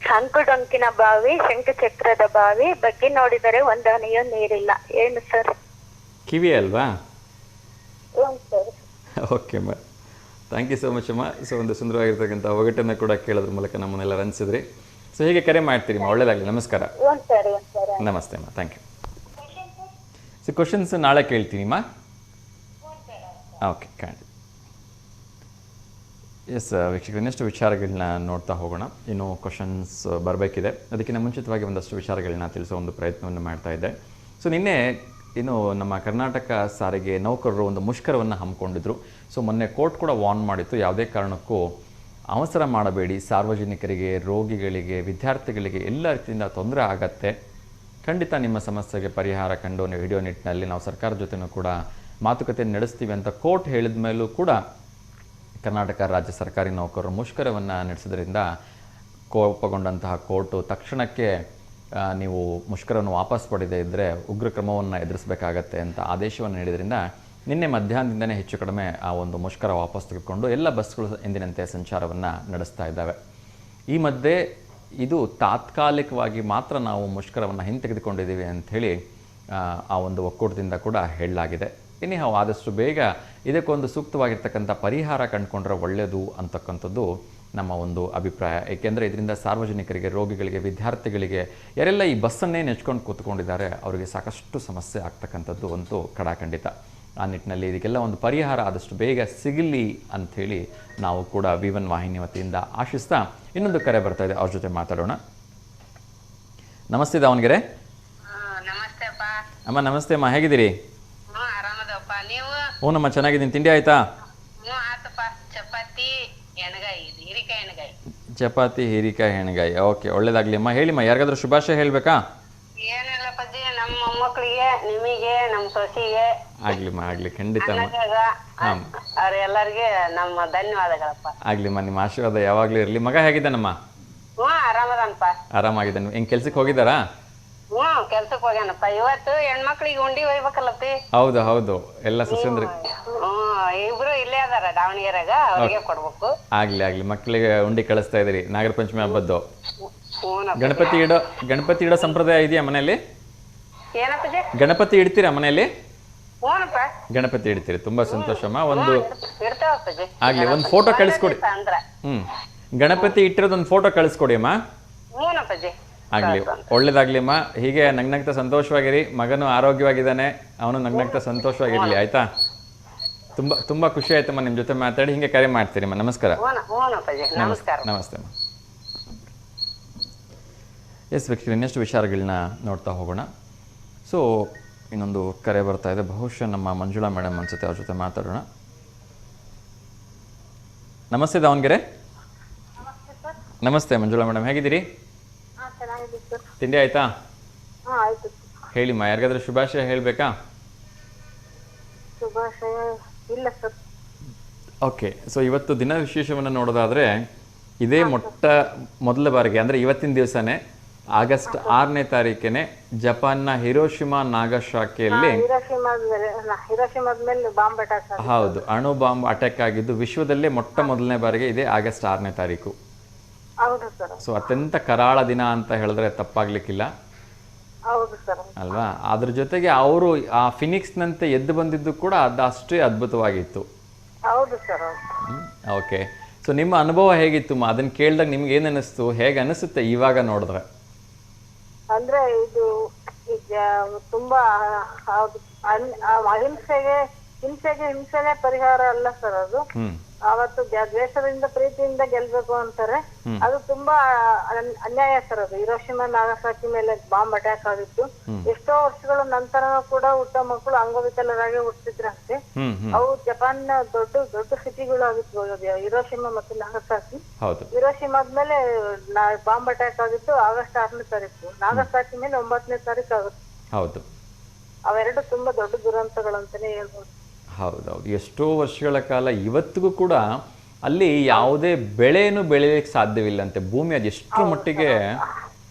ಸಂಕುಡೊಂಕಿನ ಬಾವಿ ಶಂಕು ಚಕ್ರದ ಬಾವಿ ಬಗ್ಗೆ ನೋಡಿದರೆ ಒಂದನೆಯೂ ನೀರಿಲ್ಲ. ಏನು ಸರ್? ಕಿವಿ ಅಲ್ವಾ? ಹ್ಞೂ ಸರ್. ಓಕೆ ಅಮ್ಮ, ಥ್ಯಾಂಕ್ ಯು ಸೋ ಮಚ್ ಅಮ್ಮ. ಸೊ ಒಂದು ಸುಂದರವಾಗಿರ್ತಕ್ಕಂಥ ಒಗಟನ್ನು ಕೂಡ ಕೇಳೋದ್ರ ಮೂಲಕ ನಮ್ಮನ್ನೆಲ್ಲ ರಂಜಿಸಿದ್ರಿ. ಸೊ ಹೀಗೆ ಕರೆ ಮಾಡ್ತೀರಿಮ್ಮ. ಒಳ್ಳೇದಾಗಲಿ, ನಮಸ್ಕಾರ. ಹ್ಞೂ ಸರ್, ಹ್ಞೂ ಸರ್. ನಮಸ್ತೆ ಅಮ್ಮ, ಥ್ಯಾಂಕ್ ಯು. ಸೊ ಕ್ವಶನ್ಸ್ ನಾಳೆ ಕೇಳ್ತೀನಿಮ್ಮ. ಓಕೆ, ಖಂಡಿತ. ಎಸ್ ವೀಕ್ಷಕರು, ಇನ್ನಷ್ಟು ವಿಚಾರಗಳನ್ನ ನೋಡ್ತಾ ಹೋಗೋಣ. ಇನ್ನು ಕ್ವಶನ್ಸ್ ಬರಬೇಕಿದೆ. ಅದಕ್ಕಿಂತ ಮುಂಚಿತವಾಗಿ ಒಂದಷ್ಟು ವಿಚಾರಗಳನ್ನ ತಿಳಿಸೋ ಒಂದು ಪ್ರಯತ್ನವನ್ನು ಮಾಡ್ತಾ ಇದ್ದೆ. ಸೊ ನಿನ್ನೆ ಇನ್ನು ನಮ್ಮ ಕರ್ನಾಟಕ ಸಾರಿಗೆ ನೌಕರರು ಒಂದು ಮುಷ್ಕರವನ್ನು ಹಮ್ಮಿಕೊಂಡಿದ್ರು. ಸೊ ಮೊನ್ನೆ ಕೋರ್ಟ್ ಕೂಡ ವಾರ್ನ್ ಮಾಡಿತ್ತು, ಯಾವುದೇ ಕಾರಣಕ್ಕೂ ಅವಸರ ಮಾಡಬೇಡಿ, ಸಾರ್ವಜನಿಕರಿಗೆ, ರೋಗಿಗಳಿಗೆ, ವಿದ್ಯಾರ್ಥಿಗಳಿಗೆ ಎಲ್ಲ ರೀತಿಯಿಂದ ತೊಂದರೆ ಆಗತ್ತೆ. ಖಂಡಿತ ನಿಮ್ಮ ಸಮಸ್ಯೆಗೆ ಪರಿಹಾರ ಕಂಡು ಹಿಡಿಯೋ ನಿಟ್ಟಿನಲ್ಲಿ ನಾವು ಸರ್ಕಾರದ ಜೊತೆನೂ ಕೂಡ ಮಾತುಕತೆ ನಡೆಸ್ತೀವಿ ಅಂತ ಕೋರ್ಟ್ ಹೇಳಿದ ಮೇಲೂ ಕೂಡ ಕರ್ನಾಟಕ ರಾಜ್ಯ ಸರ್ಕಾರಿ ನೌಕರರು ಮುಷ್ಕರವನ್ನು ನಡೆಸಿದ್ರಿಂದ ಕೋಪಗೊಂಡಂತಹ ಕೋರ್ಟು ತಕ್ಷಣಕ್ಕೆ ನೀವು ಮುಷ್ಕರವನ್ನು ವಾಪಸ್ ಪಡೆದೇ ಇದ್ದರೆ ಉಗ್ರ ಕ್ರಮವನ್ನು ಎದುರಿಸಬೇಕಾಗತ್ತೆ ಅಂತ ಆದೇಶವನ್ನು ನೀಡಿದ್ರಿಂದ ನಿನ್ನೆ ಮಧ್ಯಾಹ್ನದಿಂದನೇ ಹೆಚ್ಚು ಕಡಿಮೆ ಆ ಒಂದು ಮುಷ್ಕರ ವಾಪಸ್ ತೆಗೆದುಕೊಂಡು ಎಲ್ಲ ಬಸ್ಗಳು ಎಂದಿನಂತೆ ಸಂಚಾರವನ್ನು ನಡೆಸ್ತಾ ಇದ್ದಾವೆ. ಈ ಮಧ್ಯೆ ಇದು ತಾತ್ಕಾಲಿಕವಾಗಿ ಮಾತ್ರ ನಾವು ಮುಷ್ಕರವನ್ನು ಹಿಂತೆಗೆದುಕೊಂಡಿದ್ದೀವಿ ಅಂಥೇಳಿ ಆ ಒಂದು ಒಕ್ಕೂಟದಿಂದ ಕೂಡ ಹೇಳಲಾಗಿದೆ. ಇನ್ನಿಹಾವು ಆದಷ್ಟು ಬೇಗ ಇದಕ್ಕೊಂದು ಸೂಕ್ತವಾಗಿರ್ತಕ್ಕಂಥ ಪರಿಹಾರ ಕಂಡುಕೊಂಡ್ರೆ ಒಳ್ಳೆಯದು ಅಂತಕ್ಕಂಥದ್ದು ನಮ್ಮ ಒಂದು ಅಭಿಪ್ರಾಯ. ಏಕೆಂದರೆ ಇದರಿಂದ ಸಾರ್ವಜನಿಕರಿಗೆ, ರೋಗಿಗಳಿಗೆ, ವಿದ್ಯಾರ್ಥಿಗಳಿಗೆ, ಯಾರೆಲ್ಲ ಈ ಬಸ್ಸನ್ನೇ ನೆಚ್ಕೊಂಡು ಕೂತ್ಕೊಂಡಿದ್ದಾರೆ ಅವರಿಗೆ ಸಾಕಷ್ಟು ಸಮಸ್ಯೆ ಆಗ್ತಕ್ಕಂಥದ್ದು ಅಂತೂ ಖಡಾಖಂಡಿತ. ಆ ನಿಟ್ಟಿನಲ್ಲಿ ಇದಕ್ಕೆಲ್ಲ ಒಂದು ಪರಿಹಾರ ಆದಷ್ಟು ಬೇಗ ಸಿಗಲಿ ಅಂಥೇಳಿ ನಾವು ಕೂಡ V1 ವಾಹಿನಿ ವತಿಯಿಂದ ಆಶಿಸ್ತಾ ಇನ್ನೊಂದು ಕರೆ ಬರ್ತಾ ಇದೆ, ಅವ್ರ ಜೊತೆ ಮಾತಾಡೋಣ. ನಮಸ್ತೆ ದಾವಣಗೆರೆ. ನಮಸ್ತೆ ಅಪ್ಪ. ಅಮ್ಮ ನಮಸ್ತೆ ಅಮ್ಮ, ಹೇಗಿದ್ದೀರಿ? ಆರಾಮದಪ್ಪ, ನೀವು? ಹ್ಞೂ ನಮ್ಮ ಚೆನ್ನಾಗಿದ್ದೀನಿ. ತಿಂಡಿ ಆಯ್ತಾ? ಹ್ಞೂ ಆತಪ್ಪ. ಚಪಾತಿ ಎಣ್ಗಾಯಿ, ಹೀರಿಕಾಯಿ ಎಣ್ಗಾಯಿ. ಚಪಾತಿ ಹೀರಿಕಾಯಿ ಹೆಣ್ಗಾಯಿ. ಓಕೆ, ಒಳ್ಳೇದಾಗಲಿ ಅಮ್ಮ. ಹೇಳಿಮ್ಮ, ಯಾರಿಗಾದ್ರೂ ಶುಭಾಶಯ ಹೇಳಬೇಕಾ? ಏನಿಲ್ಲಪ್ಪಜ್ಜಿ, ನಮ್ಮ ಮೊಮ್ಮಕ್ಕಳಿಗೆ, ನಿಮಗೆ, ನಮ್ಮ ಸೊಸಿಗೆ ಆಗ್ಲಿಮ್ಮ, ಆಗ್ಲಿ, ಖಂಡಿತ ಅವ್ರೆಲ್ಲರಿಗೆ ನಮ್ಮ ಧನ್ಯವಾದಗಳಪ್ಪ. ಆಗ್ಲಿಮ್ಮ, ನಿಮ್ಮ ಆಶೀರ್ವಾದ ಯಾವಾಗಲೂ ಇರಲಿ. ಮಗ ಹೇಗಿದ್ದಾನಮ್ಮ? ಹ್ಞೂ ಆರಾಮದನಪ್ಪ. ಆರಾಮಾಗಿದ್ದಾನೆ. ಹೆಂಗೆ ಕೆಲ್ಸಕ್ಕೆ ಹೋಗಿದ್ದಾರಾ? ಹ್ಞೂ ಕೆಲ್ಸಕ್ಕೆ ಹೋಗ್ಯಾನಪ್ಪ. ಇವತ್ತು ಹೆಣ್ಮಕ್ಳಿಗೆ ಉಂಡಿ ಒಯ್ಬೇಕಲ್ಲಪ್ಪಿ. ಹೌದು ಹೌದು, ಎಲ್ಲ ಸಸ್ಯಂದ್ರ. ಹ್ಞೂ ಇಬ್ರು ಇಲ್ಲೇ ಅದಾರ ದಾವಣಗೆರೆಗ, ಅವ್ರಿಗೆ ಕೊಡ್ಬೇಕು. ಆಗ್ಲಿ ಆಗ್ಲಿ, ಮಕ್ಕಳಿಗೆ ಉಂಡಿ ಕಳಿಸ್ತಾ ಇದ್ದೀರಿ ನಾಗರ ಪಂಚಮಿ ಹಬ್ಬದ್ದು. ಹ್ಞೂನಪ್ಪ. ಗಣಪತಿ ಇಡೋ ಸಂಪ್ರದಾಯ ಇದೆಯಾ ಮನೆಯಲ್ಲಿ? ಏನಪ್ಪಜ್ಜಿ? ಗಣಪತಿ ಇಡ್ತೀರಾ ಮನೆಯಲ್ಲಿ? ಹ್ಞೂನಪ್ಪ. ಗಣಪತಿ ಇಡ್ತೀರಿ, ತುಂಬಾ ಸಂತೋಷಮ್ಮ. ಒಂದು ಇಡ್ತಾವಪ್ಪಜ್ಜಿ. ಆಗ್ಲಿ, ಒಂದು ಫೋಟೋ ಕಳಿಸ್ಕೊಡಿ. ಗಣಪತಿ ಇಟ್ಟಿರೋದೊಂದು ಫೋಟೋ ಕಳಿಸ್ಕೊಡಿ ಅಮ್ಮ. ಹ್ಞೂನಪ್ಪಜ್ಜಿ. ಆಗ್ಲಿ, ಒಳ್ಳೇದಾಗ್ಲಿ ಅಮ್ಮ. ಹೀಗೆ ನಗ್ನಗ್ತಾ ಸಂತೋಷವಾಗಿರಿ. ಮಗನು ಆರೋಗ್ಯವಾಗಿದ್ದಾನೆ, ಅವನು ನಗ್ನಗ್ತಾ ಸಂತೋಷವಾಗಿರ್ಲಿ, ಆಯ್ತಾ? ತುಂಬಾ ತುಂಬಾ ಖುಷಿ ಆಯ್ತಮ್ಮ ನಿಮ್ಮ ಜೊತೆ ಮಾತಾಡಿ. ಹಿಂಗೆ ಕರೆ ಮಾಡ್ತೀರಿಮ್ಮ. ನಮಸ್ಕಾರ. ನಮಸ್ತೆ ಅಮ್ಮ. ಎಸ್ ವೀಕ್ಷಕರು, ಇನ್ನಷ್ಟು ವಿಚಾರಗಳನ್ನ ನೋಡ್ತಾ ಹೋಗೋಣ. ಸೊ ಇನ್ನೊಂದು ಕರೆ ಬರ್ತಾ ಇದೆ, ಬಹುಶಃ ನಮ್ಮ ಮಂಜುಳಾ ಮೇಡಮ್ ಅನ್ಸುತ್ತೆ, ಅವ್ರ ಜೊತೆ ಮಾತಾಡೋಣ. ನಮಸ್ತೆ ದಾವಣಗೆರೆ. ನಮಸ್ತೆ ಸರ್. ನಮಸ್ತೆ ಮಂಜುಳಾ ಮೇಡಮ್, ಹೇಗಿದ್ದೀರಿ? ಹಾಂ ಚೆನ್ನಾಗಿದ್ದೀವಿ ಸರ್. ತಿಂಡಿ ಆಯ್ತಾ? ಹಾಂ ಆಯಿತು. ಹೇಳಿಮ್ಮ, ಯಾರಿಗಾದ್ರೂ ಶುಭಾಶಯ ಹೇಳಬೇಕಾ? ಶುಭಾಶಯ ಇಲ್ಲ ಸರ್. ಓಕೆ, ಸೊ ಇವತ್ತು ದಿನ ವಿಶೇಷವನ್ನು ನೋಡೋದಾದರೆ ಇದೇ ಮೊದಲ ಬಾರಿಗೆ ಅಂದರೆ ಇವತ್ತಿನ ದಿವಸನೇ ಆಗಸ್ಟ್ 6ನೇ ತಾರೀಕಿನೇ ಜಪಾನ್ನ ಹಿರೋಶಿಮಾ ನಾಗಸಾಕಿಯಲ್ಲಿ ಹಿರೋಶಿಮಾದ ಮೇಲೆ ಬಾಂಬ್ ಅಟ್ಯಾಕ್. ಹೌದು, ಅಣು ಬಾಂಬ್ ಅಟ್ಯಾಕ್ ಆಗಿದ್ದು ವಿಶ್ವದಲ್ಲೇ ಮೊದಲನೇ ಬಾರಿಗೆ ಇದೇ ಆಗಸ್ಟ್ 6ನೇ ತಾರೀಕು. ಹೌದು ಸರ್. ಸೊ ಅತ್ಯಂತ ಕರಾಳ ದಿನ ಅಂತ ಹೇಳಿದ್ರೆ ತಪ್ಪಾಗ್ಲಿಕ್ಕಿಲ್ಲ ಹೌದು ಸರ್. ಅಲ್ವಾ? ಅದ್ರ ಜೊತೆಗೆ ಅವರು ಆ ಫಿನಿಕ್ಸ್ನಂತೆ ಎದ್ದು ಬಂದಿದ್ದು ಕೂಡ ಅದು ಅಷ್ಟೇ ಅದ್ಭುತವಾಗಿತ್ತು. ಹೌದು ಸರ್. ಓಕೆ, ಸೊ ನಿಮ್ಮ ಅನುಭವ ಹೇಗಿತ್ತು? ಅದನ್ನ ಕೇಳಿದಾಗ ನಿಮ್ಗೆ ಏನು ಅನ್ನಿಸ್ತು, ಹೇಗೆ ಅನಿಸುತ್ತೆ ಇವಾಗ ನೋಡಿದ್ರೆ? ಅಂದ್ರೆ ಇದು ಈಗ ತುಂಬಾ ಹಿಂಸೆಗೆ ಪರಿಹಾರ ಅಲ್ಲ ಸರ್ ಅದು. ಅವತ್ತು ದ್ವೇಷದಿಂದ ಪ್ರೀತಿಯಿಂದ ಗೆಲ್ಬೇಕು ಅಂತಾರೆ. ಅದು ತುಂಬಾ ಅನ್ಯಾಯ ಸರ್. ಅದು ಹಿರೋಶಿಮಾ ನಾಗಸಾಕಿ ಮೇಲೆ ಬಾಂಬ್ ಅಟ್ಯಾಕ್ ಆಗಿತ್ತು. ಎಷ್ಟೋ ವರ್ಷಗಳ ನಂತರ ಕೂಡ ಹುಟ್ಟ ಮಕ್ಕಳು ಅಂಗವಿಕಲರಾಗಿ ಹುಟ್ಟಿದ್ರಂತೆ. ಅವು ಜಪಾನ್ ದೊಡ್ಡ ಸಿಟಿಗಳು ಆಗಿತ್ತು ಹಿರೋಶಿಮಾ ಮತ್ತು ನಾಗಸಾಕಿ. ಹಿರೋಶಿಮಾದ್ಮೇಲೆ ಬಾಂಬ್ ಅಟ್ಯಾಕ್ ಆಗಿತ್ತು ಆಗಸ್ಟ್ 6ನೇ ತಾರೀಕು. ನಾಗಸಾಕಿ ಮೇಲೆ 9ನೇ ತಾರೀಕು ಆಗುತ್ತೆ. ಹೌದು, ಅವೆರಡು ತುಂಬಾ ದೊಡ್ಡ ದುರಂತಗಳಂತಾನೆ ಹೇಳ್ಬೋದು. ಹೌದೌದು, ಎಷ್ಟೋ ವರ್ಷಗಳ ಕಾಲ ಇವತ್ತಿಗೂ ಕೂಡ ಅಲ್ಲಿ ಯಾವುದೇ ಬೆಳೆಯನ್ನು ಬೆಳೆಯಲಿಕ್ಕೆ ಸಾಧ್ಯವಿಲ್ಲಂತೆ. ಭೂಮಿ ಅದೆಷ್ಟರ ಮಟ್ಟಿಗೆ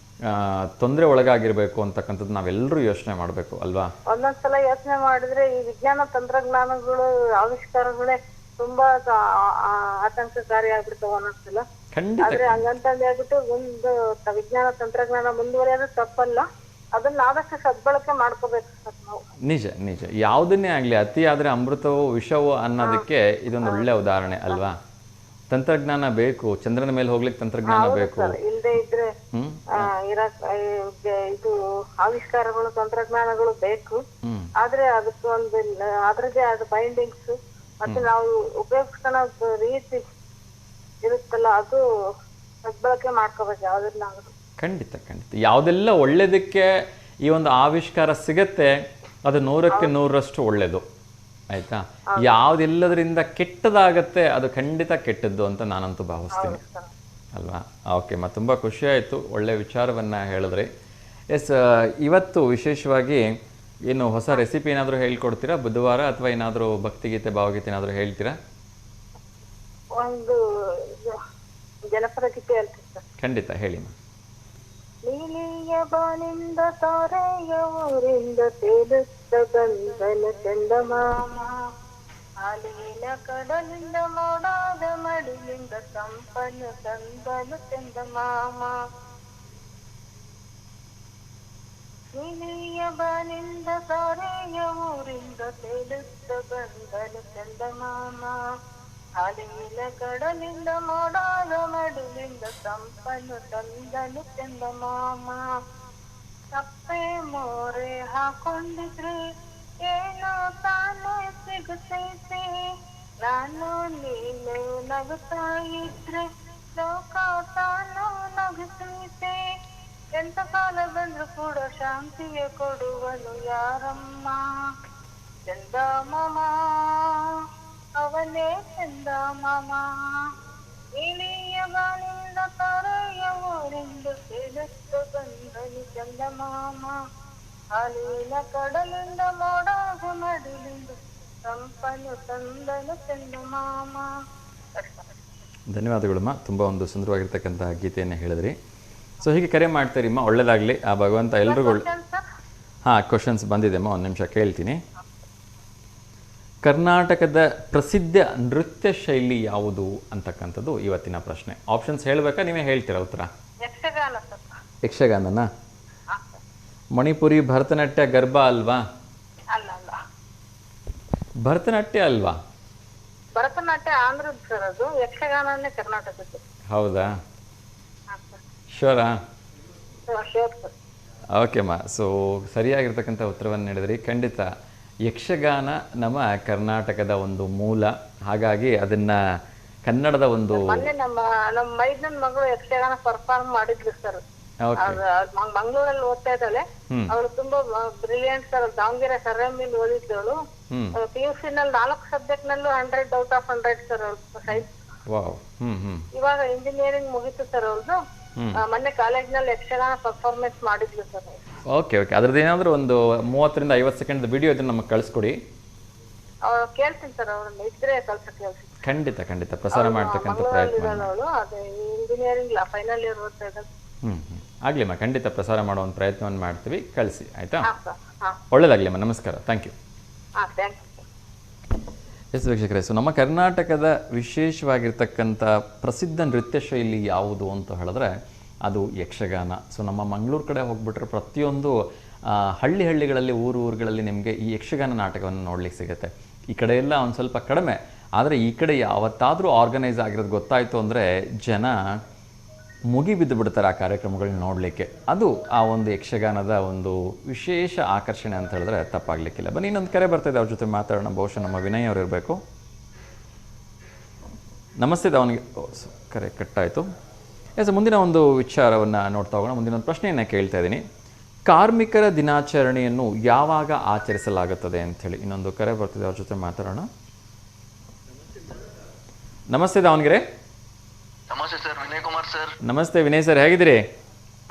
ತೊಂದರೆ ಒಳಗಾಗಿರ್ಬೇಕು ಅಂತಕ್ಕಂಥದ್ದು ನಾವೆಲ್ಲರೂ ಯೋಚನೆ ಮಾಡಬೇಕು ಅಲ್ವಾ? ಒಂದೊಂದ್ಸಲ ಯೋಚನೆ ಮಾಡಿದ್ರೆ ಈ ವಿಜ್ಞಾನ ತಂತ್ರಜ್ಞಾನಗಳು ಆವಿಷ್ಕಾರಗಳೇ ತುಂಬಾ ಆತಂಕಕಾರಿ ಆಗ್ಬಿಡ್ತಾವ ಒಂದೊಂದ್ಸಲ. ಆದ್ರೆ ಹಂಗಂತಂದು ಹೇಳ್ಬಿಟ್ಟು ಒಂದು ವಿಜ್ಞಾನ ತಂತ್ರಜ್ಞಾನ ಮುಂದುವರಿಯೋದು ತಪ್ಪಲ್ಲ. ಅದನ್ನ ಆದಷ್ಟು ಸದ್ಬಳಕೆ ಮಾಡ್ಕೋಬೇಕು ಸರ್ ನಾವು. ನಿಜ ನಿಜ, ಯಾವುದನ್ನೇ ಆಗಲಿ ಅತಿ ಆದರೆ ಅಮೃತವೋ ವಿಷವೋ ಅನ್ನೋದಕ್ಕೆ ಇದೊಂದು ಒಳ್ಳೆ ಉದಾಹರಣೆ ಅಲ್ವಾ? ತಂತ್ರಜ್ಞಾನ ಬೇಕು, ಚಂದ್ರನ ಮೇಲೆ ಹೋಗ್ಲಿಕ್ಕೆ ತಂತ್ರಜ್ಞಾನ ಬೇಕು. ಇಲ್ಲದೆ ಇದ್ರೆ ಇದು ಆವಿಷ್ಕಾರಗಳು ತಂತ್ರಜ್ಞಾನಗಳು ಬೇಕು. ಆದ್ರೆ ಅದಕ್ಕೆ ಒಂದು ಅದ್ರದ್ದೇ ಆದ ಬೈಂಡಿಂಗ್ಸ್ ಮತ್ತೆ ನಾವು ಉಪಯೋಗಿಸ್ಕೊಳ್ಳೋ ರೀತಿ ಇರುತ್ತಲ್ಲ, ಅದು ಸದ್ಬಳಕೆ ಮಾಡ್ಕೋಬೇಕು ಯಾವ್ದನ್ನಾದ್ರೂ. ಖಂಡಿತ ಖಂಡಿತ, ಯಾವುದೆಲ್ಲ ಒಳ್ಳೇದಕ್ಕೆ ಈ ಒಂದು ಆವಿಷ್ಕಾರ ಸಿಗತ್ತೆ ಅದು 100ಕ್ಕೆ 100ರಷ್ಟು ಒಳ್ಳೇದು. ಆಯ್ತಾ? ಯಾವುದೆಲ್ಲದರಿಂದ ಕೆಟ್ಟದಾಗತ್ತೆ ಅದು ಖಂಡಿತ ಕೆಟ್ಟದ್ದು ಅಂತ ನಾನಂತೂ ಭಾವಿಸ್ತೀನಿ ಅಲ್ವಾ? ಓಕೆ ಮಾ, ತುಂಬ ಖುಷಿ ಆಯಿತು, ಒಳ್ಳೆ ವಿಚಾರವನ್ನು ಹೇಳಿದ್ರಿ. ಎಸ್, ಇವತ್ತು ವಿಶೇಷವಾಗಿ ಏನು ಹೊಸ ರೆಸಿಪಿ ಏನಾದರೂ ಹೇಳ್ಕೊಡ್ತೀರಾ ಬುಧವಾರ, ಅಥವಾ ಏನಾದರೂ ಭಕ್ತಿಗೀತೆ ಭಾವಗೀತೆ ಏನಾದರೂ ಹೇಳ್ತೀರಾ? ಒಂದು ಜನಪದ ಗೀತೆ ಹೇಳ್ತೀನಿ ಸರ್. ಖಂಡಿತ ಹೇಳಿ. ನೀಲಿಯ ಬಾನಿಂದ ತಾರೆಯ ಊರಿಂದ ತೇಲುತ್ತ ಬಂದನ ಚಂದಮಾಮ, ಹಾಲಿನ ಕಡಲಿಂದ ಮೋಡಾದ ಮಡಿಲಿಂದ ಸಂಪನ್ನು ತಂದನು ಚಂದಮಾಮ. ನೀಲಿಯ ಬಾನಿಂದ ತಾರೆಯ ಊರಿಂದ ತೇಲುತ್ತ ಬಂದನು ಚಂದಮಾಮ, ಹಾಲಿನ ಕಡಲಿಂದ ಮೋಡಾದ ಮಡಿಲಿಂದ ಸಂಪನ್ನು ತಂದನು ಚಂದಮಾಮ. ತಪ್ಪೆ ಮೋರೆ ಹಾಕೊಂಡಿದ್ರೆ ಏನೋ ತಾನೇ ಸಿಗುತ್ತೈತೆ, ನಾನು ನೀನು ನಗುತ್ತಾ ಇದ್ರೆ ಲೋಕ ತಾನು ನಗುತ್ತೈತೆ. ಎಂತ ಕಾಲ ಬಂದ್ರು ಕೂಡ ಶಾಂತಿಗೆ ಕೊಡುವನು ಯಾರಮ್ಮ, ಚಂದಮಾಮ ಅವನೇ ಚಂದಮಾಮ. ನೀಲಿಯ ಬಾನಿಂದ ತಾರೆಯ ಊರಿಂದ ತೇಲುತ್ತ ಬಂದನು ಚಂದಮಾಮ, ಹಾಲಿನ ಕಡಲಿಂದ ಮೋಡಾದ ಮಡಿಲಿಂದ ಸಂಪನ್ನು ತಂದನು ಚಂದಮಾಮ. ಧನ್ಯವಾದಗಳಮ್ಮ, ತುಂಬ ಒಂದು ಸುಂದರವಾಗಿರ್ತಕ್ಕಂಥ ಗೀತೆಯನ್ನು ಹೇಳಿದ್ರಿ. ಸೊ ಹೀಗೆ ಕರೆ ಮಾಡ್ತೀರಿಮ್ಮ, ಒಳ್ಳೇದಾಗಲಿ. ಆ ಭಗವಂತ ಎಲ್ರಿಗೂ. ಹಾಂ, ಕ್ವಶನ್ಸ್ ಬಂದಿದೆಮ್ಮ, ಒಂದು ನಿಮಿಷ ಕೇಳ್ತೀನಿ. ಕರ್ನಾಟಕದ ಪ್ರಸಿದ್ಧ ನೃತ್ಯ ಶೈಲಿ ಯಾವುದು ಅಂತಕ್ಕಂಥದ್ದು ಇವತ್ತಿನ ಪ್ರಶ್ನೆ. ಆಪ್ಷನ್ಸ್ ಹೇಳಬೇಕಾ, ನೀವೇ ಹೇಳ್ತೀರಾ ಉತ್ತರ? ಯಕ್ಷಗಾನನಾ? ಮಣಿಪುರಿ, ಭರತನಾಟ್ಯ, ಗರ್ಭಾ ಅಲ್ವಾ? ಭರತನಾಟ್ಯ ಅಲ್ವಾ? ಭರತನಾಟ್ಯ ಆಂಧ್ರದ ಸರ್, ಅದು ಯಕ್ಷಗಾನನೇ ಕರ್ನಾಟಕದ್ದು. ಹೌದಾ? ಶೋರಾ? Sure sir. ಓಕೆಮ್ಮ, ಸೊ ಸರಿಯಾಗಿರ್ತಕ್ಕಂಥ ಉತ್ತರವನ್ನು ನೀಡಿದ್ರಿ. ಖಂಡಿತ ಯಕ್ಷಗಾನ ನಮ್ಮ ಕರ್ನಾಟಕದ ಒಂದು ಮೂಲ, ಹಾಗಾಗಿ ಅದನ್ನ ಕನ್ನಡದ ಒಂದು ಮೊನ್ನೆ ನಮ್ಮ ಮೈದನ ಮಗಳು ಯಕ್ಷಗಾನ ಪರ್ಫಾರ್ಮ್ ಮಾಡಿದ್ಲು ಸರ್. ಮಂಗಳೂರಲ್ಲಿ ಓದ್ತಾ ಇದ್ದಾಳೆ ಅವಳು. ತುಂಬಾ ಬ್ರಿಲಿಯಂಟ್ ಸರ್. ದಾವಣಗೆರೆ ಸರ್ ಓದಿದ್ದವಳು. PUC ನಲ್ಲಿ 4 ಸಬ್ಜೆಕ್ಟ್ ನಲ್ಲೂ 100 ಔಟ್ ಆಫ್ 100 ಸರ್. ವಾವ್. ಇವಾಗ ಇಂಜಿನಿಯರಿಂಗ್ ಮುಗೀತು ಸರ್ ಅವ್ರದ್ದು. ಮೊನ್ನೆ ಕಾಲೇಜ್ನಲ್ಲಿ ಯಕ್ಷಗಾನ ಪರ್ಫಾರ್ಮೆನ್ಸ್ ಮಾಡಿದ್ಲು ಸರ್. ಓಕೆ ಓಕೆ, ಅದ್ರದ್ದು ಏನಾದರೂ ಒಂದು 30ರಿಂದ 50 ಸೆಕೆಂಡ್ ವಿಡಿಯೋ ಇದನ್ನು ನಮಗೆ ಕಳಿಸ್ಕೊಡಿ. ಕೇಳ್ತೀನಿ ಸರ್, ಅವ್ರನ್ನ ಇದ್ರೆ ಕಳ್ಸಕ್ಕೆ ಹೇಳ್ತೀನಿ. ಖಂಡಿತ ಖಂಡಿತ ಪ್ರಸಾರ ಮಾಡ್ತಕ್ಕಂಥ ಪ್ರಯತ್ನ. ಅವಳು ಅದೇ ಇಂಜಿನಿಯರಿಂಗ್ ಫೈನಲ್ ಇಯರ್ ಓದ್ತಾ ಇದ್ದಾಳೆ. ಆಗ್ಲಿಮ್ಮ, ಖಂಡಿತ ಪ್ರಸಾರ ಮಾಡೋ ಒಂದು ಪ್ರಯತ್ನವನ್ನು ಮಾಡ್ತೀವಿ, ಕಳಿಸಿ ಆಯಿತಾ? ಹಾಂ, ಒಳ್ಳೇದಾಗ್ಲಿಮ್ಮ, ನಮಸ್ಕಾರ, thank you. Thank you. Yes ವೀಕ್ಷಕರೇ, ಸೊ ನಮ್ಮ ಕರ್ನಾಟಕದ ವಿಶೇಷವಾಗಿರ್ತಕ್ಕಂಥ ಪ್ರಸಿದ್ಧ ನೃತ್ಯ ಶೈಲಿ ಯಾವುದು ಅಂತ ಹೇಳಿದ್ರೆ ಅದು ಯಕ್ಷಗಾನ. ಸೊ ನಮ್ಮ ಮಂಗಳೂರು ಕಡೆ ಹೋಗ್ಬಿಟ್ರೆ ಪ್ರತಿಯೊಂದು ಹಳ್ಳಿಗಳಲ್ಲಿ ಊರುಗಳಲ್ಲಿ ನಿಮಗೆ ಈ ಯಕ್ಷಗಾನ ನಾಟಕವನ್ನು ನೋಡ್ಲಿಕ್ಕೆ ಸಿಗುತ್ತೆ. ಈ ಕಡೆ ಎಲ್ಲ ಒಂದು ಸ್ವಲ್ಪ ಕಡಿಮೆ, ಆದರೆ ಈ ಕಡೆ ಯಾವತ್ತಾದರೂ ಆರ್ಗನೈಸ್ ಆಗಿರೋದು ಗೊತ್ತಾಯಿತು ಅಂದರೆ ಜನ ಮುಗಿಬಿದ್ದು ಬಿಡ್ತಾರೆ ಆ ಕಾರ್ಯಕ್ರಮಗಳನ್ನ ನೋಡಲಿಕ್ಕೆ. ಅದು ಆ ಒಂದು ಯಕ್ಷಗಾನದ ಒಂದು ವಿಶೇಷ ಆಕರ್ಷಣೆ ಅಂತ ಹೇಳಿದ್ರೆ ತಪ್ಪಾಗಲಿಕ್ಕಿಲ್ಲ. ಬನ್ನಿ, ಇನ್ನೊಂದು ಕರೆ ಬರ್ತಾಯಿದೆ, ಅವ್ರ ಜೊತೆ ಮಾತಾಡೋಣ. ಬಹುಶಃ ನಮ್ಮ ವಿನಯ್ ಅವರು ಇರಬೇಕು. ನಮಸ್ತೆ. ಅವನಿಗೆ ಕರೆ ಕಟ್ಟಾಯಿತು. ಎಸ್, ಮುಂದಿನ ಒಂದು ವಿಚಾರವನ್ನು ನೋಡ್ತಾ ಹೋಗೋಣ. ಮುಂದಿನ ಒಂದು ಪ್ರಶ್ನೆಯನ್ನು ಕೇಳ್ತಾ ಇದ್ದೀನಿ. ಕಾರ್ಮಿಕರ ದಿನಾಚರಣೆಯನ್ನು ಯಾವಾಗ ಆಚರಿಸಲಾಗುತ್ತದೆ ಅಂಥೇಳಿ ಇನ್ನೊಂದು ಕರೆ ಬರ್ತಿದೆ, ಅವ್ರ ಜೊತೆ ಮಾತಾಡೋಣ. ನಮಸ್ತೆ ದಾವಣಗೆರೆ. ನಮಸ್ತೆ ಸರ್, ವಿನಯ್ ಕುಮಾರ್ ಸರ್. ನಮಸ್ತೆ ವಿನಯ್ ಸರ್, ಹೇಗಿದ್ದೀರಿ?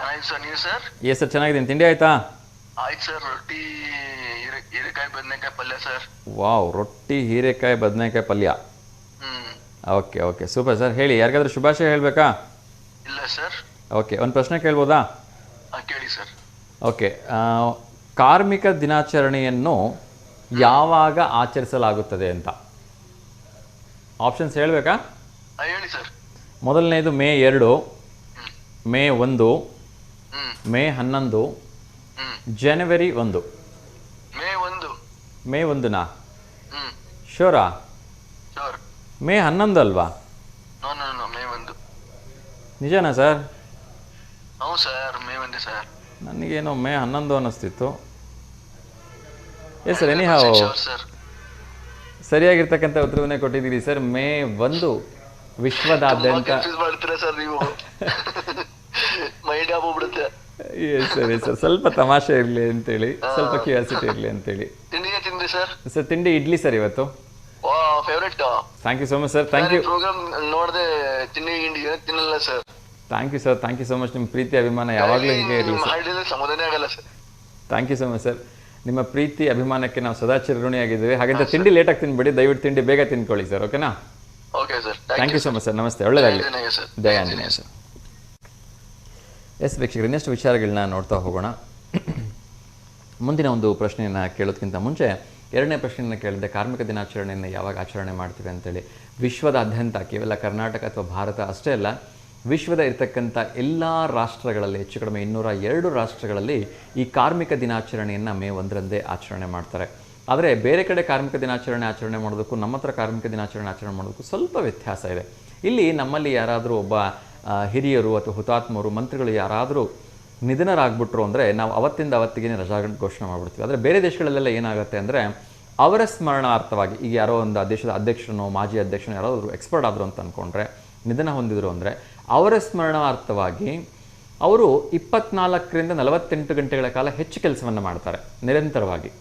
ಆಯ್ತು ಸರ್, ನೀವು ಸರ್? ಎಸ್ ಸರ್, ಚೆನ್ನಾಗಿದ್ದೀನಿ. ತಿಂಡಿ ಆಯ್ತಾ? ಆಯ್ತು ಸರ್, ರೊಟ್ಟಿ ಹೀರೆಕಾಯಿ ಬದನೆಕಾಯಿ ಪಲ್ಯ ಸರ್. ವಾವ್, ರೊಟ್ಟಿ ಹೀರೆಕಾಯಿ ಬದನೆಕಾಯಿ ಪಲ್ಯ. Okay okay, super sir. ಹೇಳಿ, ಯಾರಿಗಾದ್ರೂ ಶುಭಾಶಯ ಹೇಳಬೇಕಾ? ಇಲ್ಲ ಸರ್. ಓಕೆ, ಒಂದು ಪ್ರಶ್ನೆ ಕೇಳ್ಬೋದಾ? ಕೇಳಿ ಸರ್. ಓಕೆ, ಕಾರ್ಮಿಕ ದಿನಾಚರಣೆಯನ್ನು ಯಾವಾಗ ಆಚರಿಸಲಾಗುತ್ತದೆ ಅಂತ ಆಪ್ಷನ್ಸ್ ಹೇಳಬೇಕಾ? ಹೇಳಿ ಸರ್. ಮೊದಲನೇದು ಮೇ 2, ಮೇ 1, ಮೇ 11, ಜನವರಿ 1. ಮೇ 1. ಮೇ 1ನಾ? ಶೋರಾ? ಶೋರ್. ಮೇ 11 ಅಲ್ವಾ? No no no, May 1. ನಿಜನಾ ಸರ್? ಹೌದು ಸರ್, ಮೇ 1 ಸರ್. ನನಗೇನೋ ಮೇ 11 ಅನ್ನಿಸ್ತಿತ್ತು. Yes sir, anyhow sir, ಸರಿಯಾಗಿರ್ತಕ್ಕಂಥ ಉತ್ತರವನ್ನೇ ಕೊಟ್ಟಿದ್ದೀರಿ ಸರ್. ಮೇ 1 ವಿಶ್ವದಾದ್ಯಂತ. ಮಾಡ್ತೀರಾ ಸರ್ ನೀವು? ಮೈಂಡ್ ಆಗ್ಬಿಡುತ್ತೆ. ಸರಿ ಸರ್, ಸ್ವಲ್ಪ ತಮಾಷೆ ಇರಲಿ ಅಂತೇಳಿ, ಸ್ವಲ್ಪ ಕ್ಯೂರಿಯಾಸಿಟಿ ಇರಲಿ ಅಂತೇಳಿ. ತಿಂಡಿಗೆ ತಿಂದ್ರಿ ಸರ್? ಸರ್ ತಿಂಡಿ ಇಡ್ಲಿ ಸರ್ ಇವತ್ತು. Favourite. Thank you so much sir. Thank you. Programme ನೋಡದೆ ತಿಂಡಿ ಗಿಂಡಿ ತಿನ್ನಲ್ಲ sir. Thank you sir, thank you so much. ನಿಮ್ಮ ಪ್ರೀತಿ ಅಭಿಮಾನ ಯಾವಾಗಲೂ ಹೀಗೆ ಇರಲಿ ಸರ್. ಸಮಾಧಾನ ಆಗಲ್ಲ sir. Thank you so much sir. ನಿಮ್ಮ ಪ್ರೀತಿ ಅಭಿಮಾನಕ್ಕೆ ನಾವು ಸದಾ ಚಿರಋಣಿಯಾಗಿದ್ದೀವಿ. ಹಾಗಂತ ತಿಂಡಿ ಲೇಟಾಗಿ ತಿನ್ಬೇಡಿ, ದಯವಿಟ್ಟು ತಿಂಡಿ ಬೇಗ ತಿನ್ಕೊಳ್ಳಿ ಸರ್, ಓಕೆನಾ? Okay sir, thank you so much sir. ನಮಸ್ತೆ, ಒಳ್ಳೆಯದಾಗಲಿ. ಜಯ ಜಯ ಆಂಜನೇಯ ಸರ್. ಎಸ್ ವೀಕ್ಷಕರು, ಇನ್ನಷ್ಟು ವಿಚಾರಗಳನ್ನ ನೋಡ್ತಾ ಹೋಗೋಣ. ಮುಂದಿನ ಒಂದು ಪ್ರಶ್ನೆಯನ್ನು ಕೇಳೋದಕ್ಕಿಂತ ಮುಂಚೆ ಎರಡನೇ ಪ್ರಶ್ನೆಯನ್ನು ಕೇಳಿದೆ, ಕಾರ್ಮಿಕ ದಿನಾಚರಣೆಯನ್ನು ಯಾವಾಗ ಆಚರಣೆ ಮಾಡ್ತೀವಿ ಅಂತೇಳಿ. ವಿಶ್ವದಾದ್ಯಂತ, ಕೇವಲ ಕರ್ನಾಟಕ ಅಥವಾ ಭಾರತ ಅಷ್ಟೇ ಅಲ್ಲ, ವಿಶ್ವದ ಇರತಕ್ಕಂಥ ಎಲ್ಲ ರಾಷ್ಟ್ರಗಳಲ್ಲಿ, ಹೆಚ್ಚು ಕಡಿಮೆ 202 ರಾಷ್ಟ್ರಗಳಲ್ಲಿ ಈ ಕಾರ್ಮಿಕ ದಿನಾಚರಣೆಯನ್ನು ಮೇ 1ರಂದೇ ಆಚರಣೆ ಮಾಡ್ತಾರೆ. ಆದರೆ ಬೇರೆ ಕಡೆ ಕಾರ್ಮಿಕ ದಿನಾಚರಣೆ ಆಚರಣೆ ಮಾಡೋದಕ್ಕೂ ನಮ್ಮ ಹತ್ರ ಕಾರ್ಮಿಕ ದಿನಾಚರಣೆ ಆಚರಣೆ ಮಾಡೋದಕ್ಕೂ ಸ್ವಲ್ಪ ವ್ಯತ್ಯಾಸ ಇದೆ. ಇಲ್ಲಿ ನಮ್ಮಲ್ಲಿ ಯಾರಾದರೂ ಒಬ್ಬ ಹಿರಿಯರು ಅಥವಾ ಹುತಾತ್ಮರು, ಮಂತ್ರಿಗಳು ಯಾರಾದರೂ ನಿಧನರಾಗ್ಬಿಟ್ರು ಅಂದರೆ ನಾವು ಅವತ್ತಿಂದ ಅವತ್ತಿಗೆ ರಜಾ ಘೋಷಣೆ ಮಾಡಿಬಿಡ್ತೀವಿ. ಆದರೆ ಬೇರೆ ದೇಶಗಳಲ್ಲೆಲ್ಲ ಏನಾಗುತ್ತೆ ಅಂದರೆ ಅವರ ಸ್ಮರಣಾರ್ಥವಾಗಿ, ಈಗ ಯಾರೋ ಒಂದು ದೇಶದ ಅಧ್ಯಕ್ಷನೋ ಮಾಜಿ ಅಧ್ಯಕ್ಷನೋ ಯಾರಾದರೂ ಎಕ್ಸ್ಪರ್ಟ್ ಆದರು ಅಂತ ಅಂದ್ಕೊಂಡ್ರೆ, ನಿಧನ ಹೊಂದಿದ್ರು ಅಂದರೆ ಅವರ ಸ್ಮರಣಾರ್ಥವಾಗಿ ಅವರು 24ರಿಂದ 48 ಗಂಟೆಗಳ ಕಾಲ ಹೆಚ್ಚು ಕೆಲಸವನ್ನು ಮಾಡ್ತಾರೆ ನಿರಂತರವಾಗಿ.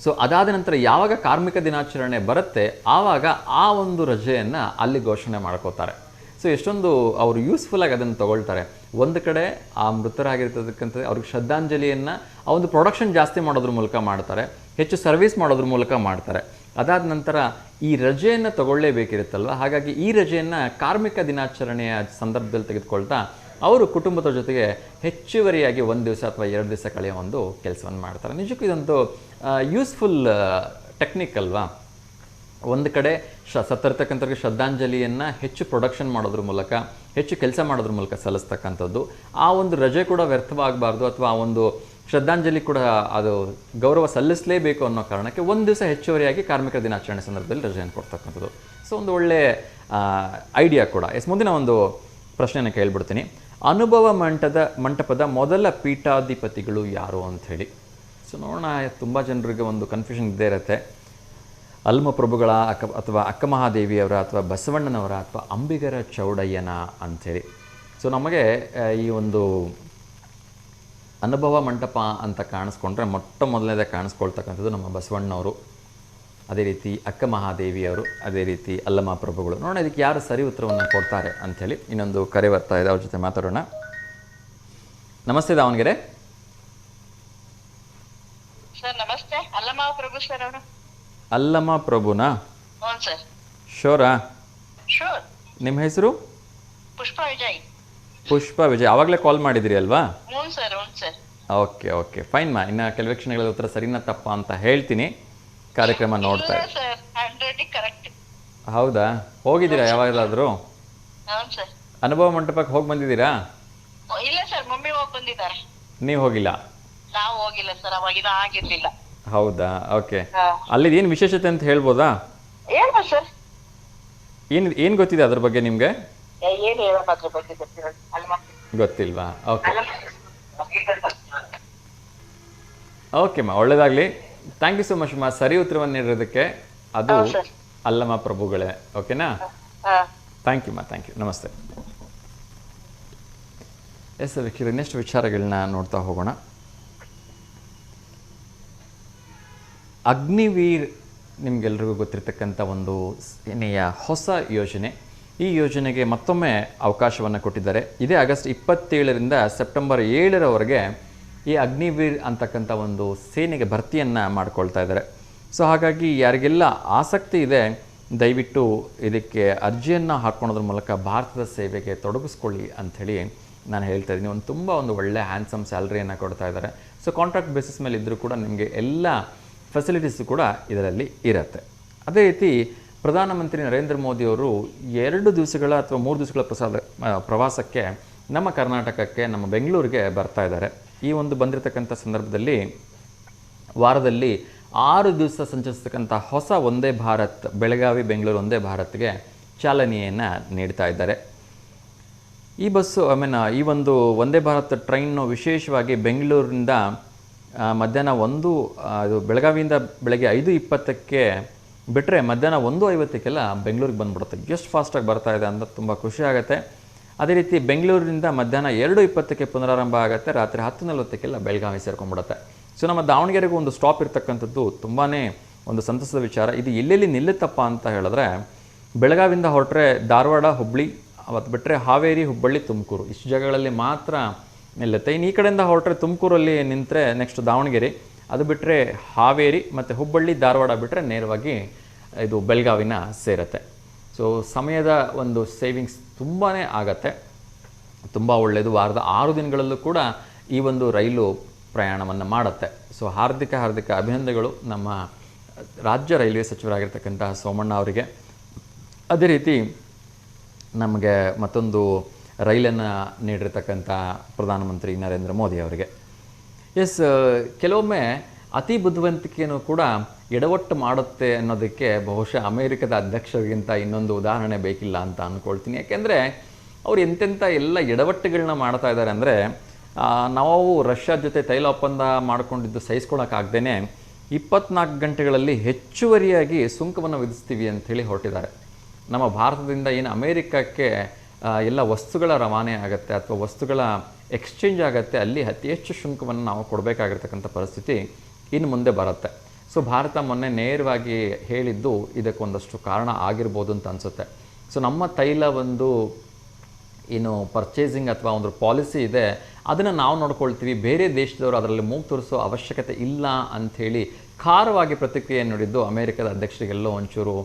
ಸೊ ಅದಾದ ನಂತರ ಯಾವಾಗ ಕಾರ್ಮಿಕ ದಿನಾಚರಣೆ ಬರುತ್ತೆ ಆವಾಗ ಆ ಒಂದು ರಜೆಯನ್ನು ಅಲ್ಲಿ ಘೋಷಣೆ ಮಾಡ್ಕೋತಾರೆ. ಸೊ ಎಷ್ಟೊಂದು ಅವರು ಯೂಸ್ಫುಲ್ಲಾಗಿ ಅದನ್ನು ತೊಗೊಳ್ತಾರೆ. ಒಂದು ಕಡೆ ಆ ಮೃತರಾಗಿರ್ತಕ್ಕಂಥ ಅವ್ರಿಗೆ ಶ್ರದ್ಧಾಂಜಲಿಯನ್ನು ಆ ಒಂದು ಪ್ರೊಡಕ್ಷನ್ ಜಾಸ್ತಿ ಮಾಡೋದ್ರ ಮೂಲಕ ಮಾಡ್ತಾರೆ, ಹೆಚ್ಚು ಸರ್ವಿಸ್ ಮಾಡೋದ್ರ ಮೂಲಕ ಮಾಡ್ತಾರೆ. ಅದಾದ ನಂತರ ಈ ರಜೆಯನ್ನು ತಗೊಳ್ಳೇಬೇಕಿರುತ್ತಲ್ವ, ಹಾಗಾಗಿ ಈ ರಜೆಯನ್ನು ಕಾರ್ಮಿಕ ದಿನಾಚರಣೆಯ ಸಂದರ್ಭದಲ್ಲಿ ತೆಗೆದುಕೊಳ್ತಾ ಅವರು ಕುಟುಂಬದ ಜೊತೆಗೆ ಹೆಚ್ಚುವರಿಯಾಗಿ 1 ದಿವಸ ಅಥವಾ 2 ದಿವಸ ಕಳೆಯೋ ಒಂದು ಕೆಲಸವನ್ನು ಮಾಡ್ತಾರೆ. ನಿಜಕ್ಕೂ ಇದೊಂದು ಯೂಸ್ಫುಲ್ ಟೆಕ್ನಿಕ್ ಅಲ್ವಾ? ಒಂದು ಕಡೆ ಸತ್ತಿರ್ತಕ್ಕಂಥವ್ರಿಗೆ ಶ್ರದ್ಧಾಂಜಲಿಯನ್ನು ಹೆಚ್ಚು ಪ್ರೊಡಕ್ಷನ್ ಮಾಡೋದ್ರ ಮೂಲಕ, ಹೆಚ್ಚು ಕೆಲಸ ಮಾಡೋದ್ರ ಮೂಲಕ ಸಲ್ಲಿಸ್ತಕ್ಕಂಥದ್ದು. ಆ ಒಂದು ರಜೆ ಕೂಡ ವ್ಯರ್ಥವಾಗಬಾರ್ದು, ಅಥವಾ ಆ ಒಂದು ಶ್ರದ್ಧಾಂಜಲಿ ಕೂಡ ಅದು ಗೌರವ ಸಲ್ಲಿಸಲೇಬೇಕು ಅನ್ನೋ ಕಾರಣಕ್ಕೆ 1 ದಿವಸ ಹೆಚ್ಚುವರಿಯಾಗಿ ಕಾರ್ಮಿಕ ದಿನಾಚರಣೆ ಸಂದರ್ಭದಲ್ಲಿ ರಜೆಯನ್ನು ಕೊಡ್ತಕ್ಕಂಥದ್ದು. ಸೊ ಒಂದು ಒಳ್ಳೆಯ ಐಡಿಯಾ ಕೂಡ. ಮುಂದಿನ ಒಂದು ಪ್ರಶ್ನೆಯನ್ನು ಕೇಳ್ಬಿಡ್ತೀನಿ. ಅನುಭವ ಮಂಟಪದ ಮೊದಲ ಪೀಠಾಧಿಪತಿಗಳು ಯಾರು ಅಂಥೇಳಿ. ಸೊ ನೋಡೋಣ, ತುಂಬ ಜನರಿಗೆ ಒಂದು ಕನ್ಫ್ಯೂಷನ್ ಇದ್ದೇ ಇರುತ್ತೆ. ಅಲ್ಮಪ್ರಭುಗಳ ಅಥವಾ ಅಕ್ಕಮಹಾದೇವಿಯವರ ಅಥವಾ ಬಸವಣ್ಣನವರ ಅಥವಾ ಅಂಬಿಗರ ಚೌಡಯ್ಯನ ಅಂಥೇಳಿ. ಸೊ ನಮಗೆ ಈ ಒಂದು ಅನುಭವ ಮಂಟಪ ಅಂತ ಕಾಣಿಸ್ಕೊಂಡ್ರೆ ಮೊದಲನೇದೇ ಕಾಣಿಸ್ಕೊಳ್ತಕ್ಕಂಥದ್ದು ನಮ್ಮ ಬಸವಣ್ಣವರು. ಅದೇ ರೀತಿ ಅಕ್ಕ ಮಹಾದೇವಿಯವರು, ಅದೇ ರೀತಿ ಅಲ್ಲಮ ಪ್ರಭುಗಳು. ನೋಡೋಣ ಇದಕ್ಕೆ ಯಾರು ಸರಿ ಉತ್ತರವನ್ನು ಕೊಡ್ತಾರೆ ಅಂಥೇಳಿ. ಇನ್ನೊಂದು ಕರೆ ಬರ್ತಾ ಇದೆ, ಅವ್ರ ಜೊತೆ ಮಾತಾಡೋಣ. ನಮಸ್ತೆ ದಾವಣಗೆರೆ. ಸರ್ ನಮಸ್ತೆ, ಅಲ್ಲಮ ಪ್ರಭು ಸರ್ ಅವರು. ಅಲ್ಲಮ ಪ್ರಭುನಾ? ಹ್ಞೂ ಸರ್. ಶೋರಾ? ಶೂರ್. ನಿಮ್ಮ ಹೆಸರು? ಪುಷ್ಪ ವಿಜಯ್. ಪುಷ್ಪ ವಿಜಯ್. ಆವಾಗಲೇ ಕಾಲ್ ಮಾಡಿದಿರಿ ಅಲ್ವಾ? ಹ್ಞೂ ಸರ್, ಹ್ಞೂ ಸರ್. ಓಕೆ ಫೈನ್ ಮಾ. ಇನ್ನು ಕೆಲವೇ ಕ್ಷಣಗಳಲ್ಲಿ ಉತ್ತರ ಸರಿನಾ ತಪ್ಪ ಅಂತ ಹೇಳ್ತೀನಿ. ಕಾರ್ಯಕ್ರಮ ನೋಡ್ತಾ ಇಲ್ಲ ಸರ್, 100 ಕರೆಕ್ಟ್. ಹೌದಾ? ಹೋಗಿದ್ದೀರಾ ಯಾವಾಗಲಾದರೂ? ಹ್ಞೂ ಸರ್. ಅನುಭವ ಮಂಟಪಕ್ಕೆ ಹೋಗಿ ಬಂದಿದ್ದೀರಾ? ಇಲ್ಲ ಸರ್, ಮಮ್ಮಿ ಹೋಗಿ ಬಂದಿದ್ದಾರೆ. ನೀವು ಹೋಗಿಲ್ಲ? ನಾವು ಹೋಗಿಲ್ಲ ಸರ್, ಅವಾಗಿನ ಆಗಿರ್ಲಿಲ್ಲ. ಹೌದಾ? ಓಕೆ. ಅಲ್ಲಿದು ಏನು ವಿಶೇಷತೆ ಅಂತ ಹೇಳ್ಬೋದಾ? ಹೇಳ್ಬೋದು ಸರ್. ಏನು ಗೊತ್ತಿದೆ ಅದ್ರ ಬಗ್ಗೆ ನಿಮಗೆ? ಏನು ಹೇಳೋದು ಅದ್ರ ಬಗ್ಗೆ ಗೊತ್ತಿಲ್ಲ. ಗೊತ್ತಿಲ್ವಾ? ಓಕೆ ಮಾ, ಒಳ್ಳೇದಾಗಲಿ. ಥ್ಯಾಂಕ್ ಯು ಸೊ ಮಚ್ ಮಾ, ಸರಿ ಉತ್ತರವನ್ನು ನೀಡಿರೋದಕ್ಕೆ. ಅದು ಅಲ್ಲಮ ಪ್ರಭುಗಳೇ. ಓಕೆನಾ? ಥ್ಯಾಂಕ್ ಯು ಮಾ, ಥ್ಯಾಂಕ್ ಯು. ನಮಸ್ತೆ. ಎಸ್ ವೀಕ್ಷಕರು, ಇನ್ನಷ್ಟು ವಿಚಾರಗಳನ್ನ ನೋಡ್ತಾ ಹೋಗೋಣ. ಅಗ್ನಿವೀರ್ ನಿಮಗೆಲ್ರಿಗೂ ಗೊತ್ತಿರತಕ್ಕಂಥ ಒಂದು ಸೇನೆಯ ಹೊಸ ಯೋಜನೆ. ಈ ಯೋಜನೆಗೆ ಮತ್ತೊಮ್ಮೆ ಅವಕಾಶವನ್ನು ಕೊಟ್ಟಿದ್ದಾರೆ. ಇದೇ ಆಗಸ್ಟ್ 27ರಿಂದ ಸೆಪ್ಟೆಂಬರ್ 7ರವರೆಗೆ ಈ ಅಗ್ನಿವೀರ್ ಅಂತಕ್ಕಂಥ ಒಂದು ಸೇನೆಗೆ ಭರ್ತಿಯನ್ನು ಮಾಡ್ಕೊಳ್ತಾ ಇದ್ದಾರೆ. ಸೊ ಹಾಗಾಗಿ ಯಾರಿಗೆಲ್ಲ ಆಸಕ್ತಿ ಇದೆ, ದಯವಿಟ್ಟು ಇದಕ್ಕೆ ಅರ್ಜಿಯನ್ನು ಹಾಕ್ಕೊಳೋದ್ರ ಮೂಲಕ ಭಾರತದ ಸೇವೆಗೆ ತೊಡಗಿಸ್ಕೊಳ್ಳಿ ಅಂಥೇಳಿ ನಾನು ಹೇಳ್ತಾ ಇದ್ದೀನಿ. ಒಂದು ಒಳ್ಳೆ ಹ್ಯಾಂಡ್ಸಮ್ ಸ್ಯಾಲ್ರಿಯನ್ನು ಕೊಡ್ತಾ ಇದ್ದಾರೆ. ಸೊ ಕಾಂಟ್ರಾಕ್ಟ್ ಬೇಸಿಸ್ ಮೇಲೆ ಇದ್ದರೂ ಕೂಡ ನಿಮಗೆ ಎಲ್ಲ ಫೆಸಿಲಿಟೀಸು ಕೂಡ ಇದರಲ್ಲಿ ಇರುತ್ತೆ. ಅದೇ ರೀತಿ ಪ್ರಧಾನಮಂತ್ರಿ ನರೇಂದ್ರ ಮೋದಿಯವರು 2 ದಿವಸಗಳ ಅಥವಾ 3 ದಿವಸಗಳ ಪ್ರವಾಸಕ್ಕೆ ನಮ್ಮ ಕರ್ನಾಟಕಕ್ಕೆ, ನಮ್ಮ ಬೆಂಗಳೂರಿಗೆ ಬರ್ತಾ ಇದ್ದಾರೆ. ಈ ಒಂದು ಬಂದಿರತಕ್ಕಂಥ ಸಂದರ್ಭದಲ್ಲಿ ವಾರದಲ್ಲಿ 6 ದಿವಸ ಸಂಚರಿಸ್ತಕ್ಕಂಥ ಹೊಸ ವಂದೇ ಭಾರತ್, ಬೆಳಗಾವಿ ಬೆಂಗಳೂರು ವಂದೇ ಭಾರತ್ಗೆ ಚಾಲನೆಯನ್ನು ನೀಡ್ತಾ ಇದ್ದಾರೆ. ಈ ಬಸ್ಸು ಈ ಒಂದು ವಂದೇ ಭಾರತ್ ಟ್ರೈನ್ನು ವಿಶೇಷವಾಗಿ ಬೆಂಗಳೂರಿನಿಂದ ಮಧ್ಯಾಹ್ನ ಇದು ಬೆಳಗಾವಿಯಿಂದ ಬೆಳಗ್ಗೆ 5:20ಕ್ಕೆ ಬಿಟ್ಟರೆ ಮಧ್ಯಾಹ್ನ 1:50ಕ್ಕೆಲ್ಲ ಬೆಂಗಳೂರಿಗೆ ಬಂದುಬಿಡುತ್ತೆ. ಎಷ್ಟು ಫಾಸ್ಟಾಗಿ ಬರ್ತಾ ಇದೆ ಅಂತ ತುಂಬ ಖುಷಿ ಆಗುತ್ತೆ. ಅದೇ ರೀತಿ ಬೆಂಗಳೂರಿನಿಂದ ಮಧ್ಯಾಹ್ನ 2:20ಕ್ಕೆ ಪುನರಾರಂಭ ಆಗುತ್ತೆ, ರಾತ್ರಿ 10:40ಕ್ಕೆಲ್ಲ ಬೆಳಗಾವಿ ಸೇರ್ಕೊಂಡ್ಬಿಡುತ್ತೆ. ಸೊ ನಮ್ಮ ದಾವಣಗೆರೆಗೂ ಒಂದು ಸ್ಟಾಪ್ ಇರ್ತಕ್ಕಂಥದ್ದು ತುಂಬಾ ಒಂದು ಸಂತಸದ ವಿಚಾರ. ಇದು ಎಲ್ಲೆಲ್ಲಿ ನಿಲ್ಲುತ್ತಪ್ಪ ಅಂತ ಹೇಳಿದ್ರೆ, ಬೆಳಗಾವಿಯಿಂದ ಹೊರಟ್ರೆ ಧಾರವಾಡ, ಹುಬ್ಬಳ್ಳಿ, ಅವತ್ತು ಬಿಟ್ಟರೆ ಹಾವೇರಿ, ಹುಬ್ಬಳ್ಳಿ, ತುಮಕೂರು, ಇಷ್ಟು ಜಾಗಗಳಲ್ಲಿ ಮಾತ್ರ ನಿಲ್ಲುತ್ತೆ. ಇನ್ನು ಈ ಕಡೆಯಿಂದ ಹೊರಟ್ರೆ ತುಮಕೂರಲ್ಲಿ ನಿಂತರೆ ನೆಕ್ಸ್ಟ್ ದಾವಣಗೆರೆ, ಅದು ಬಿಟ್ಟರೆ ಹಾವೇರಿ ಮತ್ತು ಹುಬ್ಬಳ್ಳಿ, ಧಾರವಾಡ ಬಿಟ್ಟರೆ ನೇರವಾಗಿ ಇದು ಬೆಳಗಾವಿನ ಸೇರುತ್ತೆ. ಸೊ ಸಮಯದ ಒಂದು ಸೇವಿಂಗ್ಸ್ ತುಂಬಾ ಆಗತ್ತೆ, ತುಂಬ ಒಳ್ಳೆಯದು. ವಾರದ 6 ದಿನಗಳಲ್ಲೂ ಕೂಡ ಈ ಒಂದು ರೈಲು ಪ್ರಯಾಣವನ್ನು ಮಾಡುತ್ತೆ. ಸೊ ಹಾರ್ದಿಕ ಅಭಿನಂದನೆಗಳು ನಮ್ಮ ರಾಜ್ಯ ರೈಲ್ವೆ ಸಚಿವರಾಗಿರ್ತಕ್ಕಂಥ ಸೋಮಣ್ಣ ಅವರಿಗೆ. ಅದೇ ರೀತಿ ನಮಗೆ ಮತ್ತೊಂದು ರೈಲನ್ನು ನೀಡಿರ್ತಕ್ಕಂಥ ಪ್ರಧಾನಮಂತ್ರಿ ನರೇಂದ್ರ ಮೋದಿ ಅವರಿಗೆ. ಎಸ್, ಕೆಲವೊಮ್ಮೆ ಅತಿ ಬುದ್ಧಿವಂತಿಕೆಯನ್ನು ಕೂಡ ಎಡವಟ್ಟು ಮಾಡುತ್ತೆ ಅನ್ನೋದಕ್ಕೆ ಬಹುಶಃ ಅಮೇರಿಕದ ಅಧ್ಯಕ್ಷರಿಗಿಂತ ಇನ್ನೊಂದು ಉದಾಹರಣೆ ಬೇಕಿಲ್ಲ ಅಂತ ಅಂದ್ಕೊಳ್ತೀನಿ. ಯಾಕೆಂದರೆ ಅವ್ರು ಎಂತೆಂಥ ಎಲ್ಲ ಎಡವಟ್ಟುಗಳನ್ನ ಮಾಡ್ತಾ ಇದ್ದಾರೆ ಅಂದರೆ, ನಾವು ರಷ್ಯಾ ಜೊತೆ ತೈಲ ಒಪ್ಪಂದ ಮಾಡಿಕೊಂಡಿದ್ದು ಸಹಿಸ್ಕೊಳಕ್ಕಾಗ್ದೇ 24 ಗಂಟೆಗಳಲ್ಲಿ ಹೆಚ್ಚುವರಿಯಾಗಿ ಸುಂಕವನ್ನು ವಿಧಿಸ್ತೀವಿ ಅಂಥೇಳಿ ಹೊರಟಿದ್ದಾರೆ. ನಮ್ಮ ಭಾರತದಿಂದ ಏನು ಅಮೇರಿಕಕ್ಕೆ ಎಲ್ಲ ವಸ್ತುಗಳ ರವಾನೆ ಆಗುತ್ತೆ ಅಥವಾ ವಸ್ತುಗಳ ಎಕ್ಸ್ಚೇಂಜ್ ಆಗುತ್ತೆ, ಅಲ್ಲಿ ಅತಿ ಹೆಚ್ಚು ಶುಲ್ಕವನ್ನು ನಾವು ಕೊಡಬೇಕಾಗಿರ್ತಕ್ಕಂಥ ಪರಿಸ್ಥಿತಿ ಇನ್ನು ಮುಂದೆ ಬರುತ್ತೆ. ಸೊ ಭಾರತ ಮೊನ್ನೆ ನೇರವಾಗಿ ಹೇಳಿದ್ದು ಇದಕ್ಕೊಂದಷ್ಟು ಕಾರಣ ಆಗಿರ್ಬೋದು ಅಂತ ಅನಿಸುತ್ತೆ. ಸೊ ನಮ್ಮ ತೈಲ ಒಂದು ಏನು ಪರ್ಚೇಸಿಂಗ್ ಅಥವಾ ಒಂದು ಪಾಲಿಸಿ ಇದೆ, ಅದನ್ನು ನಾವು ನೋಡ್ಕೊಳ್ತೀವಿ, ಬೇರೆ ದೇಶದವರು ಅದರಲ್ಲಿ ಮೂಗು ತೋರಿಸೋ ಅವಶ್ಯಕತೆ ಇಲ್ಲ ಅಂಥೇಳಿ ಖಾರವಾಗಿ ಪ್ರತಿಕ್ರಿಯೆ ನೀಡಿದ್ದು ಅಮೇರಿಕದ ಅಧ್ಯಕ್ಷರಿಗೆಲ್ಲೋ ಒಂಚೂರು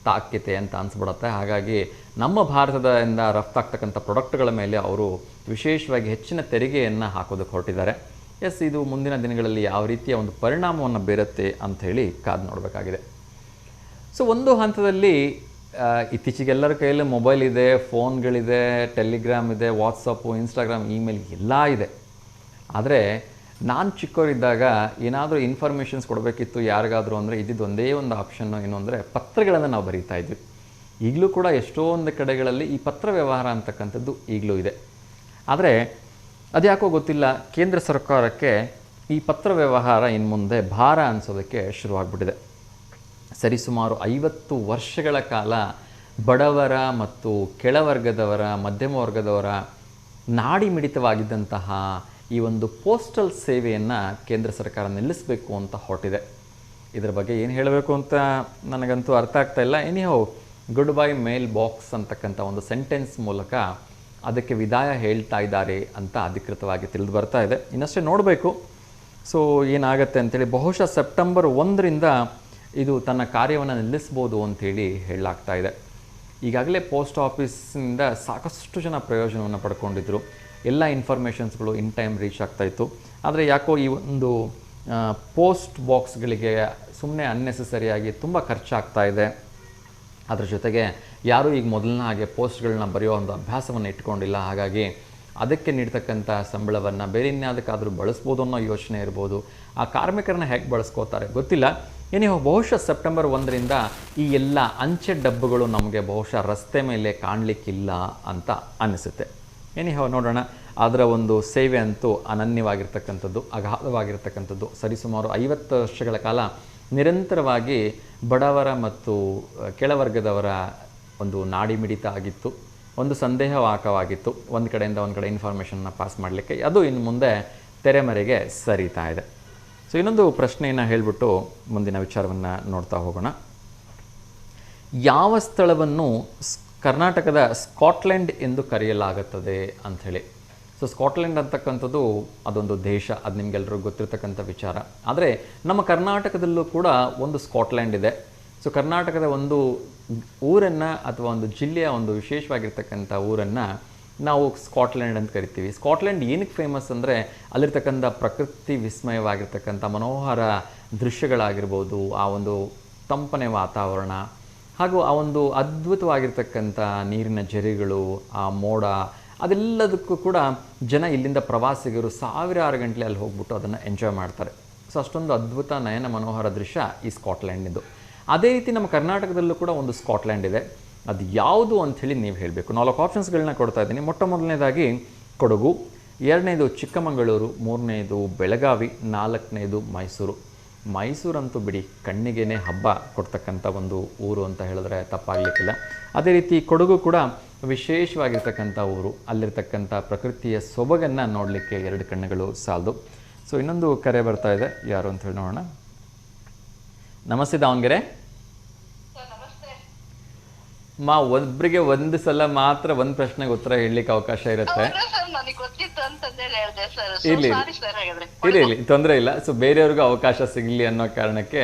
ತಾಕ್ಯತೆ ಅಂತ ಅನಿಸ್ಬಿಡುತ್ತೆ. ಹಾಗಾಗಿ ನಮ್ಮ ಭಾರತದಿಂದ ರಫ್ತಾಗ್ತಕ್ಕಂಥ ಪ್ರಾಡಕ್ಟ್ಗಳ ಮೇಲೆ ಅವರು ವಿಶೇಷವಾಗಿ ಹೆಚ್ಚಿನ ತೆರಿಗೆಯನ್ನು ಹಾಕೋದಕ್ಕೆ ಹೊರಟಿದ್ದಾರೆ. ಎಸ್, ಇದು ಮುಂದಿನ ದಿನಗಳಲ್ಲಿ ಯಾವ ರೀತಿಯ ಒಂದು ಪರಿಣಾಮವನ್ನು ಬೀರುತ್ತೆ ಅಂಥೇಳಿ ಕಾದು ನೋಡಬೇಕಾಗಿದೆ. ಸೊ ಒಂದು ಹಂತದಲ್ಲಿ ಇತ್ತೀಚೆಗೆಲ್ಲರ ಕೈಯಲ್ಲಿ ಮೊಬೈಲ್ ಇದೆ, ಫೋನ್ಗಳಿದೆ, ಟೆಲಿಗ್ರಾಮ್ ಇದೆ, ವಾಟ್ಸಪ್ಪು, ಇನ್ಸ್ಟಾಗ್ರಾಮ್, ಇಮೇಲ್ ಎಲ್ಲ ಇದೆ. ಆದರೆ ನಾನು ಚಿಕ್ಕವರಿದ್ದಾಗ ಏನಾದರೂ ಇನ್ಫಾರ್ಮೇಷನ್ಸ್ ಕೊಡಬೇಕಿತ್ತು ಯಾರಿಗಾದರೂ ಅಂದರೆ ಇದ್ದಿದ್ದು ಒಂದೇ ಒಂದು ಆಪ್ಷನ್ನು ಏನು ಅಂದರೆ ಪತ್ರಗಳನ್ನು ನಾವು ಬರೀತಾ ಇದ್ವಿ. ಈಗಲೂ ಕೂಡ ಎಷ್ಟೊಂದು ಕಡೆಗಳಲ್ಲಿ ಈ ಪತ್ರ ವ್ಯವಹಾರ ಅಂತಕ್ಕಂಥದ್ದು ಈಗಲೂ ಇದೆ. ಆದರೆ ಅದ್ಯಾಕೋ ಗೊತ್ತಿಲ್ಲ, ಕೇಂದ್ರ ಸರ್ಕಾರಕ್ಕೆ ಈ ಪತ್ರ ವ್ಯವಹಾರ ಇನ್ನು ಮುಂದೆ ಭಾರ ಅನಿಸೋದಕ್ಕೆ ಶುರುವಾಗ್ಬಿಟ್ಟಿದೆ. ಸರಿಸುಮಾರು 50 ವರ್ಷಗಳ ಕಾಲ ಬಡವರ ಮತ್ತು ಕೆಳವರ್ಗದವರ, ಮಧ್ಯಮ ವರ್ಗದವರ ನಾಡಿ ಮಿಡಿತವಾಗಿದ್ದಂತಹ ಈ ಒಂದು ಪೋಸ್ಟಲ್ ಸೇವೆಯನ್ನು ಕೇಂದ್ರ ಸರ್ಕಾರ ನಿಲ್ಲಿಸಬೇಕು ಅಂತ ಹೊರಟಿದೆ. ಇದ್ರ ಬಗ್ಗೆ ಏನು ಹೇಳಬೇಕು ಅಂತ ನನಗಂತೂ ಅರ್ಥ ಆಗ್ತಾ ಇಲ್ಲ. ಎನಿಹೌ ಗುಡ್ ಬೈ ಮೇಲ್ ಬಾಕ್ಸ್ ಅಂತಕ್ಕಂಥ ಒಂದು ಸೆಂಟೆನ್ಸ್ ಮೂಲಕ ಅದಕ್ಕೆ ವಿದಾಯ ಹೇಳ್ತಾ ಇದ್ದಾರೆ ಅಂತ ಅಧಿಕೃತವಾಗಿ ತಿಳಿದು ಬರ್ತಾ ಇದೆ. ಇನ್ನಷ್ಟೇ ನೋಡಬೇಕು ಸೊ ಏನಾಗುತ್ತೆ ಅಂಥೇಳಿ. ಬಹುಶಃ ಸೆಪ್ಟೆಂಬರ್ 1ರಿಂದ ಇದು ತನ್ನ ಕಾರ್ಯವನ್ನು ನಿಲ್ಲಿಸ್ಬೋದು ಅಂಥೇಳಿ ಹೇಳಲಾಗ್ತಾ ಇದೆ. ಈಗಾಗಲೇ ಪೋಸ್ಟ್ ಆಫೀಸಿಂದ ಸಾಕಷ್ಟು ಜನ ಪ್ರಯೋಜನವನ್ನು ಪಡ್ಕೊಂಡಿದ್ರು. ಎಲ್ಲ ಇನ್ಫಾರ್ಮೇಷನ್ಸ್ಗಳು ಇನ್ ಟೈಮ್ ರೀಚ್ ಆಗ್ತಾಯಿತ್ತು. ಆದರೆ ಯಾಕೋ ಈ ಒಂದು ಪೋಸ್ಟ್ ಬಾಕ್ಸ್ಗಳಿಗೆ ಸುಮ್ಮನೆ ಅನ್ನೆಸೆಸರಿಯಾಗಿ ತುಂಬ ಖರ್ಚಾಗ್ತಾ ಇದೆ. ಅದ್ರ ಜೊತೆಗೆ ಯಾರೂ ಈಗ ಮೊದಲನ ಹಾಗೆ ಪೋಸ್ಟ್ಗಳನ್ನ ಬರೆಯೋ ಒಂದು ಅಭ್ಯಾಸವನ್ನು ಇಟ್ಕೊಂಡಿಲ್ಲ. ಹಾಗಾಗಿ ಅದಕ್ಕೆ ನೀಡ್ತಕ್ಕಂಥ ಸಂಬಳವನ್ನು ಬೇರೆ ಇನ್ಯಾವುದಕ್ಕಾದರೂ ಬಳಸ್ಬೋದು ಅನ್ನೋ ಯೋಚನೆ ಇರ್ಬೋದು. ಆ ಕಾರ್ಮಿಕರನ್ನ ಹೇಗೆ ಬಳಸ್ಕೋತಾರೆ ಗೊತ್ತಿಲ್ಲ. ಏನೇ ಬಹುಶಃ ಸೆಪ್ಟೆಂಬರ್ 1ರಿಂದ ಈ ಎಲ್ಲ ಅಂಚೆ ಡಬ್ಬಗಳು ನಮಗೆ ಬಹುಶಃ ರಸ್ತೆ ಮೇಲೆ ಕಾಣಲಿಕ್ಕಿಲ್ಲ ಅಂತ ಅನಿಸುತ್ತೆ. ಏನಿಹೋ ನೋಡೋಣ. ಅದರ ಒಂದು ಸೇವೆ ಅಂತೂ ಅನನ್ಯವಾಗಿರ್ತಕ್ಕಂಥದ್ದು, ಅಗಾಧವಾಗಿರ್ತಕ್ಕಂಥದ್ದು. ಸರಿಸುಮಾರು 50 ವರ್ಷಗಳ ಕಾಲ ನಿರಂತರವಾಗಿ ಬಡವರ ಮತ್ತು ಕೆಳವರ್ಗದವರ ಒಂದು ನಾಡಿ ಮಿಡಿತ ಆಗಿತ್ತು. ಒಂದು ಸಂದೇಹವಾಹಕವಾಗಿತ್ತು. ಒಂದು ಕಡೆಯಿಂದ ಒಂದು ಕಡೆ ಇನ್ಫಾರ್ಮೇಷನ್ನ ಪಾಸ್ ಮಾಡಲಿಕ್ಕೆ. ಅದು ಇನ್ನು ಮುಂದೆ ತೆರೆಮರೆಗೆ ಸರಿತಾ ಇದೆ. ಸೊ ಇನ್ನೊಂದು ಪ್ರಶ್ನೆಯನ್ನು ಹೇಳಿಬಿಟ್ಟು ಮುಂದಿನ ವಿಚಾರವನ್ನು ನೋಡ್ತಾ ಹೋಗೋಣ. ಯಾವ ಸ್ಥಳವನ್ನು ಕರ್ನಾಟಕದ ಸ್ಕಾಟ್ಲೆಂಡ್ ಎಂದು ಕರೆಯಲಾಗುತ್ತದೆ ಅಂಥೇಳಿ. ಸೊ ಸ್ಕಾಟ್ಲೆಂಡ್ ಅಂತಕ್ಕಂಥದ್ದು ಅದೊಂದು ದೇಶ, ಅದು ನಿಮಗೆಲ್ಲರಿಗೂ ಗೊತ್ತಿರ್ತಕ್ಕಂಥ ವಿಚಾರ. ಆದರೆ ನಮ್ಮ ಕರ್ನಾಟಕದಲ್ಲೂ ಕೂಡ ಒಂದು ಸ್ಕಾಟ್ಲೆಂಡ್ ಇದೆ. ಸೊ ಕರ್ನಾಟಕದ ಒಂದು ಊರನ್ನು ಅಥವಾ ಒಂದು ಜಿಲ್ಲೆಯ ಒಂದು ವಿಶೇಷವಾಗಿರ್ತಕ್ಕಂಥ ಊರನ್ನು ನಾವು ಸ್ಕಾಟ್ಲೆಂಡ್ ಅಂತ ಕರಿತೀವಿ. ಸ್ಕಾಟ್ಲೆಂಡ್ ಏನಕ್ಕೆ ಫೇಮಸ್ ಅಂದರೆ ಅಲ್ಲಿರ್ತಕ್ಕಂಥ ಪ್ರಕೃತಿ ವಿಸ್ಮಯವಾಗಿರ್ತಕ್ಕಂಥ ಮನೋಹರ ದೃಶ್ಯಗಳಾಗಿರ್ಬೋದು, ಆ ಒಂದು ತಂಪನೆ ವಾತಾವರಣ, ಹಾಗೂ ಆ ಒಂದು ಅದ್ಭುತವಾಗಿರ್ತಕ್ಕಂಥ ನೀರಿನ ಝರಿಗಳು, ಆ ಮೋಡ, ಅದೆಲ್ಲದಕ್ಕೂ ಕೂಡ ಜನ ಇಲ್ಲಿಂದ ಪ್ರವಾಸಿಗರು ಸಾವಿರಾರು ಗಂಟಲೆ ಅಲ್ಲಿ ಹೋಗ್ಬಿಟ್ಟು ಅದನ್ನು ಎಂಜಾಯ್ ಮಾಡ್ತಾರೆ. ಸೊ ಅಷ್ಟೊಂದು ಅದ್ಭುತ ನಯನ ಮನೋಹರ ದೃಶ್ಯ ಈ ಸ್ಕಾಟ್ಲೆಂಡಿದ್ದು. ಅದೇ ರೀತಿ ನಮ್ಮ ಕರ್ನಾಟಕದಲ್ಲೂ ಕೂಡ ಒಂದು ಸ್ಕಾಟ್ಲೆಂಡ್ ಇದೆ. ಅದು ಯಾವುದು ಅಂಥೇಳಿ ನೀವು ಹೇಳಬೇಕು. 4 ಆಪ್ಷನ್ಸ್ಗಳನ್ನ ಕೊಡ್ತಾ ಇದ್ದೀನಿ. ಮೊದಲನೇದಾಗಿ ಕೊಡಗು, 2ನೇದು ಚಿಕ್ಕಮಗಳೂರು, 3ನೇದು ಬೆಳಗಾವಿ, 4ನೇದು ಮೈಸೂರು. ಮೈಸೂರಂತೂ ಬಿಡಿ ಕಣ್ಣಿಗೇನೆ ಹಬ್ಬ ಕೊಡ್ತಕ್ಕಂಥ ಒಂದು ಊರು ಅಂತ ಹೇಳಿದ್ರೆ ತಪ್ಪಾಗಲಿಕ್ಕಿಲ್ಲ. ಅದೇ ರೀತಿ ಕೊಡಗು ಕೂಡ ವಿಶೇಷವಾಗಿರ್ತಕ್ಕಂಥ ಊರು. ಅಲ್ಲಿರ್ತಕ್ಕಂಥ ಪ್ರಕೃತಿಯ ಸೊಬಗನ್ನು ನೋಡಲಿಕ್ಕೆ 2 ಕಣ್ಣುಗಳು ಸಾಲದು. ಸೊ ಇನ್ನೊಂದು ಕರೆ ಬರ್ತಾ ಇದೆ, ಯಾರು ಅಂತ ಹೇಳಿ ನೋಡೋಣ. ನಮಸ್ತೆ ದಾವಣಗೆರೆ. ಒಬ್ಬರಿಗೆ ಒಂದು ಸಲ ಮಾತ್ರ ಒಂದು ಪ್ರಶ್ನೆಗೆ ಉತ್ತರ ಹೇಳಲಿಕ್ಕೆ ಅವಕಾಶ ಇರುತ್ತೆ. ಇರಲಿ ತೊಂದರೆ ಇಲ್ಲ. ಸೊ ಬೇರೆಯವ್ರಿಗೂ ಅವಕಾಶ ಸಿಗಲಿ ಅನ್ನೋ ಕಾರಣಕ್ಕೆ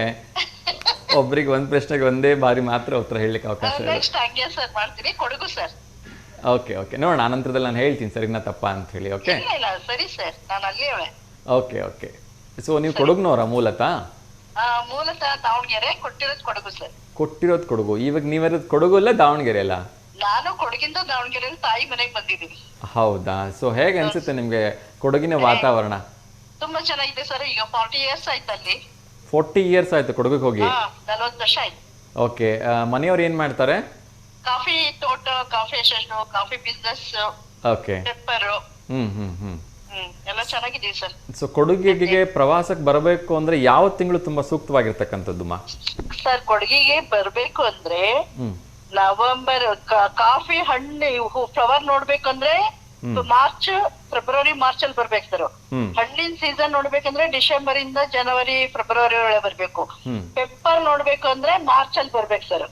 ಒಬ್ಬರಿಗೆ ಒಂದು ಪ್ರಶ್ನೆಗೆ ಒಂದೇ ಬಾರಿ ಮಾತ್ರ ಉತ್ತರ ಹೇಳಲಿಕ್ಕೆ ಅವಕಾಶ ಇದೆ. ಓಕೆ ಓಕೆ ನೋಡೋಣ. ಆನಂತರದಲ್ಲಿ ನಾನು ಹೇಳ್ತೀನಿ ಸರಿನಾ ತಪ್ಪಾ ಅಂತ ಹೇಳಿ. Okay okay okay. ಸೊ ನೀವು ಕೊಡಗುನವರ ಮೂಲತಃ? ದಾವಣಗೆರೆ, ಕೊಟ್ಟಿರೋದು ಕೊಡಗು ಸರ್. ಕೊಟ್ಟಿರೋದು ಕೊಡಗು. ಇವಾಗ ನೀವಿರೋದು ಕೊಡಗು ಅಲ್ಲ ದಾವಣಗೆರೆ ಅಲ್ಲ? ನಾನು ಕೊಡಗಿಂದ ದಾವಣಗೆರೆ ತಾಯಿ ಮನೆಗೆ ಬಂದಿದ್ದೀನಿ. ಹೌದಾ? ಸೊ ಹೇಗೆ ಅನ್ಸುತ್ತೆ ನಿಮ್ಗೆ ಕೊಡಗಿನ ವಾತಾವರಣ? ತುಂಬಾ ಚೆನ್ನಾಗಿದೆ ಸರ್. ಈಗ 40 ಇಯರ್ಸ್ ಆಯ್ತು ಅಲ್ಲಿ. 40 ಇಯರ್ಸ್ ಆಯ್ತು ಕೊಡಗಿಗೆ ಹೋಗಿ? 40 ವರ್ಷ ಆಯ್ತು. ಓಕೆ. ಮನೆಯವ್ರು ಏನ್ ಮಾಡ್ತಾರೆ? ಕಾಫಿ ತೋಟ, coffee estate, coffee business, okay. Pepper, ಎಲ್ಲ ಚೆನ್ನಾಗಿದೆ ಸರ್. ಸೊ ಕೊಡಗಿಗೆ ಪ್ರವಾಸಕ್ಕೆ ಬರಬೇಕು ಅಂದ್ರೆ ಯಾವ ತಿಂಗಳು ತುಂಬಾ ಸೂಕ್ತವಾಗಿರ್ತಕ್ಕಂಥದ್ದು ಸರ್? ಕೊಡಗಿಗೆ ಬರ್ಬೇಕು ಅಂದ್ರೆ ನವೆಂಬರ್. ಕಾಫಿ ಹಣ್ಣು ಫ್ಲವರ್ ನೋಡ್ಬೇಕಂದ್ರೆ ಮಾರ್ಚ್, ಫೆಬ್ರವರಿ, ಮಾರ್ಚ್ ಅಲ್ಲಿ ಬರ್ಬೇಕು ಸರ್. ಹಣ್ಣಿನ ಸೀಸನ್ ನೋಡ್ಬೇಕಂದ್ರೆ ಡಿಸೆಂಬರ್ ಇಂದ ಜನವರಿ, ಫೆಬ್ರವರಿ ಒಳಗೆ ಬರ್ಬೇಕು. ಪೆಪ್ಪರ್ ನೋಡ್ಬೇಕು ಅಂದ್ರೆ ಮಾರ್ಚ್ ಅಲ್ಲಿ ಬರ್ಬೇಕು ಸರ್.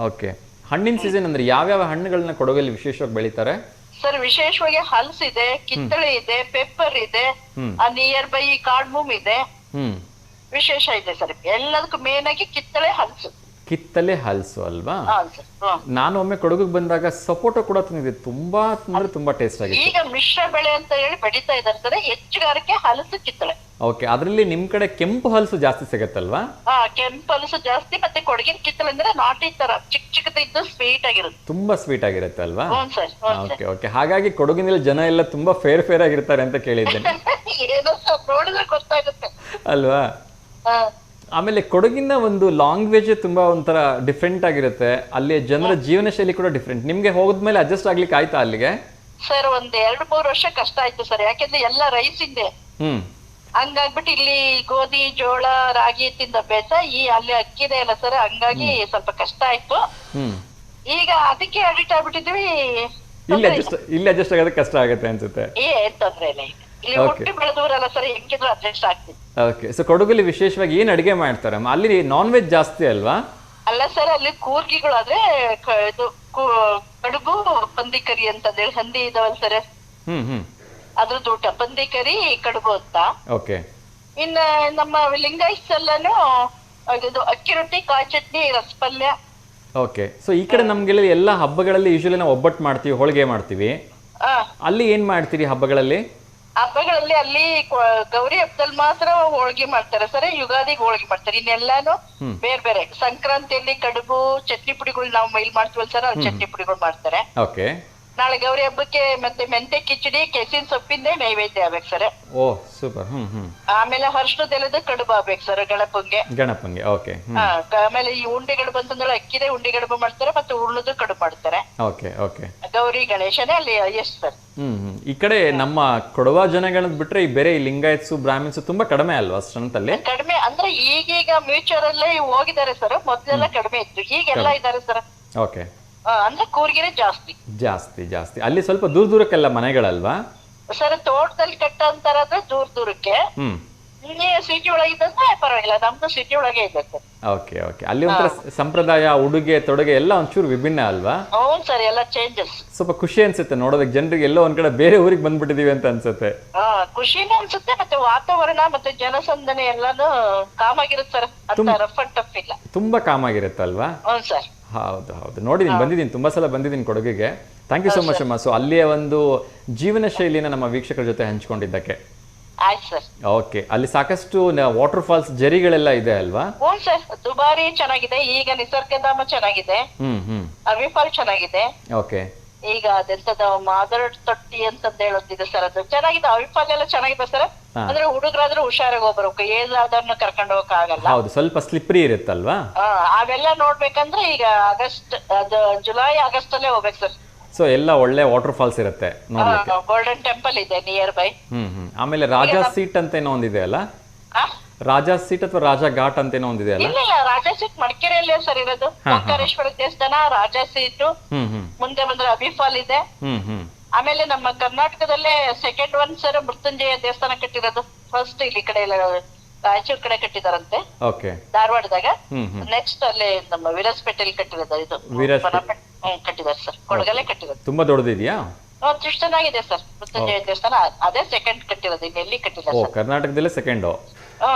ಓಕೆ. ಹಣ್ಣಿನ ಸೀಸನ್ ಅಂದ್ರೆ ಯಾವ್ಯಾವ ಹಣ್ಣುಗಳನ್ನ ಕೊಡಗಲ್ಲಿ ವಿಶೇಷವಾಗಿ ಬೆಳಿತಾರೆ ಸರ್? ವಿಶೇಷವಾಗಿ ಹಲ್ಸ್ ಇದೆ, ಕಿತ್ತಳೆ ಇದೆ, ಪೆಪ್ಪರ್ ಇದೆ, ನಿಯರ್ ಬೈ ಕಾರ್ಡ್ಮೂಮ್ ಇದೆ. ವಿಶೇಷ ಇದೆ ಸರ್. ಎಲ್ಲದಕ್ಕೂ ಮೇನ್ ಆಗಿ ಕಿತ್ತಳೆ, ಹಲ್ಸು. ಕಿತ್ತಳೆ ಹಲ್ಸು ಅಲ್ವಾ? ನಾನು ಒಮ್ಮೆ ಕೊಡಗಿಗೆ ಬಂದಾಗ ಸಪೋಟ ಕೂಡ ತಿಂದಿದ್ದೆ. ತುಂಬಾ ಅಂದ್ರೆ ತುಂಬಾ ಟೇಸ್ಟ್ ಆಗಿದೆ. ಈಗ ಮಿಶ್ರ ಬೆಳೆ ಅಂತ ಹೇಳಿ ಬೆಳೀತಾ ಇದ್ದಾರೆ ಸರ್. ಹೆಚ್ಚುಗಾರಿಕೆ ಹಲಸು, ಕಿತ್ತಳೆ. ಓಕೆ. ಅದ್ರಲ್ಲಿ ನಿಮ್ ಕಡೆ ಕೆಂಪು ಹಲಸು ಜಾಸ್ತಿ ಸಿಗತ್ತಲ್ವಾ? ಕೆಂಪು ಹಲಸು ಜಾಸ್ತಿ. ಮತ್ತೆ ಕೊಡಗಿನ ಕಿತ್ತಳೆ ಅಂದ್ರೆ ನಾಟಿ ತರ ಚಿಕ್ಕ ಚಿಕ್ಕದಿದ್ದು ಸ್ವೀಟ್ ಆಗಿರುತ್ತೆ. ತುಂಬಾ ಸ್ವೀಟ್ ಆಗಿರುತ್ತೆ ಅಲ್ವಾ? Okay okay. ಹಾಗಾಗಿ ಕೊಡಗಿನಲ್ಲಿ ಜನ ಎಲ್ಲ ತುಂಬಾ ಫೇರ್ ಆಗಿರ್ತಾರೆ ಅಂತ ಕೇಳಿದ್ದೇನೆ. ಏನೋ ನೋಡಿದ್ರೆ ಗೊತ್ತಾಗುತ್ತೆ ಅಲ್ವಾ? ಆಮೇಲೆ ಕೊಡಗಿನ ಒಂದು ಲ್ಯಾಂಗ್ವೇಜ್ ತುಂಬಾ ಒಂಥರ ಡಿಫ್ರೆಂಟ್ ಆಗಿರುತ್ತೆ. ಅಲ್ಲಿ ಜನರ ಜೀವನ ಶೈಲಿ ಕೂಡ ಡಿಫ್ರೆಂಟ್. ನಿಮ್ಗೆ ಹೋದ್ಮೇಲೆ ಅಡ್ಜಸ್ಟ್ ಆಗ್ಲಿಕ್ಕೆ ಆಯ್ತಾ ಅಲ್ಲಿಗೆ? ಸರ್ 1-2-3 ವರ್ಷ ಕಷ್ಟ ಆಯ್ತು ಸರ್. ಯಾಕೆಂದ್ರೆ ಎಲ್ಲ ರೈಸ್ ಇದೆ. ಹಂಗಾಗ್ಬಿಟ್ಟು ಇಲ್ಲಿ ಗೋಧಿ, ಜೋಳ, ರಾಗಿ ತಿಂದ ಅಭ್ಯಾಸ. ಅಲ್ಲಿ ಅಕ್ಕಿದೆ ಅಲ್ಲ ಸರ್, ಹಂಗಾಗಿ ಸ್ವಲ್ಪ ಕಷ್ಟ ಆಯ್ತು. ಈಗ ಅದಕ್ಕೆ ಅಡಿಕ್ಟ್ ಆಗ್ಬಿಟ್ಟಿದ್ವಿ. ಇಲ್ಲಿ ಅಡ್ಜಸ್ಟ್ ಆಗೋದಕ್ಕೆ ಕಷ್ಟ ಆಗುತ್ತೆ ಅನ್ಸುತ್ತೆ. ಏನ್ ತೊಂದ್ರೆ ಇಲ್ಲ. ಇಲ್ಲಿ ಹುಟ್ಟಿ ಬೆಳೆದವರಲ್ಲ ಸರ್, ಹೆಂಗಿದ್ರು ಅಡ್ಜಸ್ಟ್ ಆಗ್ತೀನಿ. ಓಕೆ, ಸೊ ಕೊಡಗಲ್ಲಿ ವಿಶೇಷವಾಗಿ ಏನು ಅಡುಗೆ ಮಾಡ್ತಾರೆ ಅಲ್ಲಿ? ನಾನ್ ವೆಜ್ ಜಾಸ್ತಿ ಅಲ್ವಾ? ಅಲ್ಲ ಸರ್, ಅಲ್ಲಿ ಕೂರ್ಗಿಗಳಾದ್ರೆ ಇದು ಕಡುಬು ಪಂದಿ ಕರಿ ಅಂತಂದೇಳಿ ಹಂದಿ ಇದಾವಲ್ಲ ಸರ್, ಅದ್ರದ್ದು ಊಟ ಪಂದಿ ಕರಿ ಕಡುಬು ಅಂತ. ಓಕೆ. ಇನ್ನ ನಮ್ಮ ಲಿಂಗಾಯತ್ಸ್ ಎಲ್ಲಾನು ಇದು ಅಕ್ಕಿ ರೊಟ್ಟಿ, ಕಾಯಿ ಚಟ್ನಿ, ರಸಪಲ್ಯ. ಓಕೆ, ಸೊ ಈ ಕಡೆ ನಮ್ಗೆಲ್ಲ ಎಲ್ಲ ಹಬ್ಬಗಳಲ್ಲಿ ಯೂಶಲಿ ನಾವು ಒಬ್ಬಟ್ಟು ಮಾಡ್ತೀವಿ, ಹೋಳಿಗೆ ಮಾಡ್ತೀವಿ. ಅಲ್ಲಿ ಏನ್ ಮಾಡ್ತೀರಿ ಹಬ್ಬಗಳಲ್ಲಿ? ಹಬ್ಬಗಳಲ್ಲಿ ಅಲ್ಲಿ ಗೌರಿ ಹಬ್ಬದಲ್ಲಿ ಮಾತ್ರ ಹೋಳಿಗೆ ಮಾಡ್ತಾರೆ ಸರ್, ಯುಗಾದಿಗೆ ಹೋಳಿಗೆ ಮಾಡ್ತಾರೆ. ಇನ್ನೆಲ್ಲಾನು ಬೇರೆ ಬೇರೆ. ಸಂಕ್ರಾಂತಿಯಲ್ಲಿ ಕಡುಬು ಚಟ್ನಿ ಪುಡಿಗಳು ನಾವು ಇಲ್ಲಿ ಮಾಡ್ತೀವಲ್ಲ ಸರ್, ಅಲ್ಲಿ ಚಟ್ನಿ ಪುಡಿಗಳು ಮಾಡ್ತಾರೆ. ಓಕೆ. ನಾಳೆ ಗೌರಿ ಹಬ್ಬಕ್ಕೆ ಮತ್ತೆ ಮೆಂತೆ ಕಿಚಡಿ, ಕೆಸಿನ ಸೊಪ್ಪಿಂದ ನೈವೇದ್ಯ ಆಗ್ಬೇಕು ಸರ್. ಓ ಸೂಪರ್. ಆಮೇಲೆ ಹರ್ಷದೆಲೆದು ಕಡುಬು ಆಗ್ಬೇಕು ಸರ್ ಗಣಪಂಗೆ. ಓಕೆ. ಆಮೇಲೆ ಈ ಉಂಡೆಗಳು ಬಂತಂದ್ರೆ ಅಕ್ಕಿದೆ ಉಂಡೆ ಕಡುಬು ಮಾಡ್ತಾರೆ, ಮತ್ತೆ ಉರುಳದು ಕಡುಬು ಮಾಡ್ತಾರೆ. Okay okay. ಗೌರಿ ಗಣೇಶನೇ ಅಲ್ಲಿ ಎಷ್ಟ್ ಸರ್. ಈ ಕಡೆ ನಮ್ಮ ಕೊಡವ ಜನಗಳನ್ನ ಬಿಟ್ರೆ ಈ ಬೇರೆ ಈ ಲಿಂಗಾಯತ್ಸು ಬ್ರಾಹ್ಮಿನ್ಸು ತುಂಬಾ ಕಡಿಮೆ ಅಲ್ವಾ ಸ್ಟ್ರೆಂತಲ್ಲಿ? ಕಡಿಮೆ ಅಂದ್ರೆ ಈಗೀಗ ಮ್ಯೂಚರ್ ಅಲ್ಲೇ ಹೋಗಿದ್ದಾರೆ ಸರ್, ಮೊದ್ಲೆಲ್ಲ ಕಡಿಮೆ ಇತ್ತು, ಈಗೆಲ್ಲ ಇದ್ದಾರೆ ಸರ್. ಓಕೆ. ಅಂದ್ರೆ ಕೂರ್ಗಿನೇ ಜಾಸ್ತಿ ಅಲ್ಲಿ ಸ್ವಲ್ಪ ದೂರಕ್ಕೆಲ್ಲ ಮನೆಗಳಲ್ವಾ ಸರ್? ತೋಟದಲ್ಲಿ ಕಟ್ಟಂತಾರಾದ್ರೆ ದೂರಕ್ಕೆ, ಸಿಟಿ ಒಳಗಿದ್ದಂದ್ರೆ ಪರವಾಗಿಲ್ಲ, ನಮ್ದು ಸಿಟಿ ಒಳಗೆ ಇದೆ ಸರ್. Okay okay. ಅಲ್ಲಿ ಒಂಥರ ಸಂಪ್ರದಾಯ, ಉಡುಗೆ ತೊಡುಗೆ ಎಲ್ಲ ಒಂಚೂರು ವಿಭಿನ್ನ ಅಲ್ವಾ? ಹೌದು ಸರ್, ಎಲ್ಲ ಚೇಂಜಸ್. ಸ್ವಲ್ಪ ಖುಷಿ ಅನ್ಸುತ್ತೆ ನೋಡೋದಕ್ಕೆ, ಜನರಿಗೆ ಎಲ್ಲೋ ಒಂದ್ ಕಡೆ ಬೇರೆ ಊರಿಗೆ ಬಂದ್ಬಿಟ್ಟಿದೀವಿ ಅಂತ ಅನ್ಸುತ್ತೆ. ಖುಷಿನೂ ಅನ್ಸುತ್ತೆ, ಮತ್ತೆ ವಾತಾವರಣ ಮತ್ತೆ ಜನಸಂದಣಿ ಎಲ್ಲಾನು ಕಾಮ್ ಆಗಿರುತ್ತೆ ಸರ್, ಅಂತ ರಫ್ ಅಂಡ್ ಟಫ್ ಇಲ್ಲ, ತುಂಬಾ ಕಾಮ್ ಆಗಿರುತ್ತಲ್ವಾ? ಹೌದು ಸರ್. ಹೌದು ನೋಡಿದೀನಿ, ಬಂದಿದ್ದೀನಿ, ತುಂಬಾ ಸಲ ಬಂದಿದ್ದೀನಿ ಕೊಡಗಿಗೆ. ಥ್ಯಾಂಕ್ ಯು ಸೋ ಮಚ್ ಅಮ್ಮ. ಸೊ ಅಲ್ಲಿಯ ಒಂದು ಜೀವನ ಶೈಲಿನ ನಮ್ಮ ವೀಕ್ಷಕರ ಜೊತೆ ಹಂಚ್ಕೊಂಡಿದ್ದಕ್ಕೆ. ಆಯ್ತು ಸರ್. ಓಕೆ. ಅಲ್ಲಿ ಸಾಕಷ್ಟು ವಾಟರ್ ಫಾಲ್ಸ್, ಜರಿಗಳೆಲ್ಲ ಇದೆ ಅಲ್ವಾ? ಹ್ಞೂ ಸರ್, ದುಬಾರಿ ಚೆನ್ನಾಗಿದೆ, ಈಗ ನಿಸರ್ಗಧಾಮ ಚೆನ್ನಾಗಿದೆ, ಅರ್ವಿ ಫಾಲ್ ಚೆನ್ನಾಗಿದೆ. ಓಕೆ. ಈಗ ಅದೆಂತದ ಮಾದರ್ ತೊಟ್ಟಿ ಅಂತಂದ ಹೇಳೋದಿದೆ ಸರ್, ಅದು ಚೆನ್ನಾಗಿದೆ. ಅರ್ವಿ ಫಾಲ್ ಎಲ್ಲ ಚೆನ್ನಾಗಿದೆ ಸರ್, ಅಂದ್ರೆ ಹುಡುಗರಾದ್ರೂ ಹುಷಾರಾಗಿ ಹೋಗ್ಬರ್ಬೇಕು, ಏನಾದ್ರನ್ನ ಕರ್ಕೊಂಡು ಹೋಗಕ್ ಆಗಲ್ಲ. ಹೌದು, ಸ್ವಲ್ಪ ಸ್ಲಿಪ್ರಿ ಇರುತ್ತಲ್ವಾ? ಅವೆಲ್ಲ ನೋಡ್ಬೇಕಂದ್ರೆ ಈಗ ಅದು ಜುಲೈ ಆಗಸ್ಟ್ ಅಲ್ಲೇ ಹೋಗ್ಬೇಕು ಸರ್. ಸೊ ಎಲ್ಲ ಒಳ್ಳೆ ವಾಟರ್ ಫಾಲ್ಸ್ ಇರುತ್ತೆ ನೋಡ್ಲಿಕ್ಕೆ. ಗೋಲ್ಡನ್ ಟೆಂಪಲ್ ಇದೆ ನಿಯರ್ ಬೈ. ಆಮೇಲೆ ರಾಜಾ ಸೀಟ್ ಅಂತ ಏನೋ ಒಂದಿದೆ ಅಲ್ಲ? ರಾಜಾ ಸೀಟ್ ಅಥವಾ ರಾಜಾ ಘಾಟ್ ಅಂತ ಏನೋ ಒಂದಿದೆ ಅಲ್ಲ? ಇಲ್ಲ, ರಾಜಾ ಸೀಟ್ ಮಡಿಕೇರಿಯಲ್ಲೇ ಸರ್ ಇರೋದು. ಓಂಕಾರೇಶ್ವರ ದೇವಸ್ಥಾನ, ರಾಜಾ ಸೀಟು, ಮುಂದೆ ಬಂದ್ರೆ ಅಬಿ ಫಾಲ್ ಇದೆ. ಆಮೇಲೆ ನಮ್ಮ ಕರ್ನಾಟಕದಲ್ಲೇ ಸೆಕೆಂಡ್ ಒನ್ ಸರ್ ಮೃತ್ಯುಂಜಯ ದೇವಸ್ಥಾನ ಕಟ್ಟಿರೋದು. ಫಸ್ಟ್ ಇಲ್ಲಿ ಕಡೆ ಎಲ್ಲ ರಾಯಚೂರ್ ಕಡೆ ಕಟ್ಟಿದಾರಂತೆ, ಧಾರವಾಡದಾಗ. ನೆಕ್ಸ್ಟ್ ಅಲ್ಲಿ ನಮ್ಮ ವಿರಾಜಪೇಟೆಯಲ್ಲಿ ಕಟ್ಟಿರೋದು, ಇದು ಕಟ್ಟಿದಾರೆ ಸರ್, ಕೊಡಗಲ್ಲೇ ಕಟ್ಟಿರೋದು. ತುಂಬಾ ದೊಡ್ಡದಿದೆಯಾ? ಅಷ್ಟು ಚೆನ್ನಾಗಿದೆ ಸರ್ ಮೃತ್ಯುಂಜಯ ದೇವಸ್ಥಾನ, ಅದೇ ಸೆಕೆಂಡ್ ಕಟ್ಟಿರೋದು, ಇನ್ನೆಲ್ಲಿ ಕಟ್ಟಿಲ್ಲ. ಕರ್ನಾಟಕದಲ್ಲೇ ಸೆಕೆಂಡ್.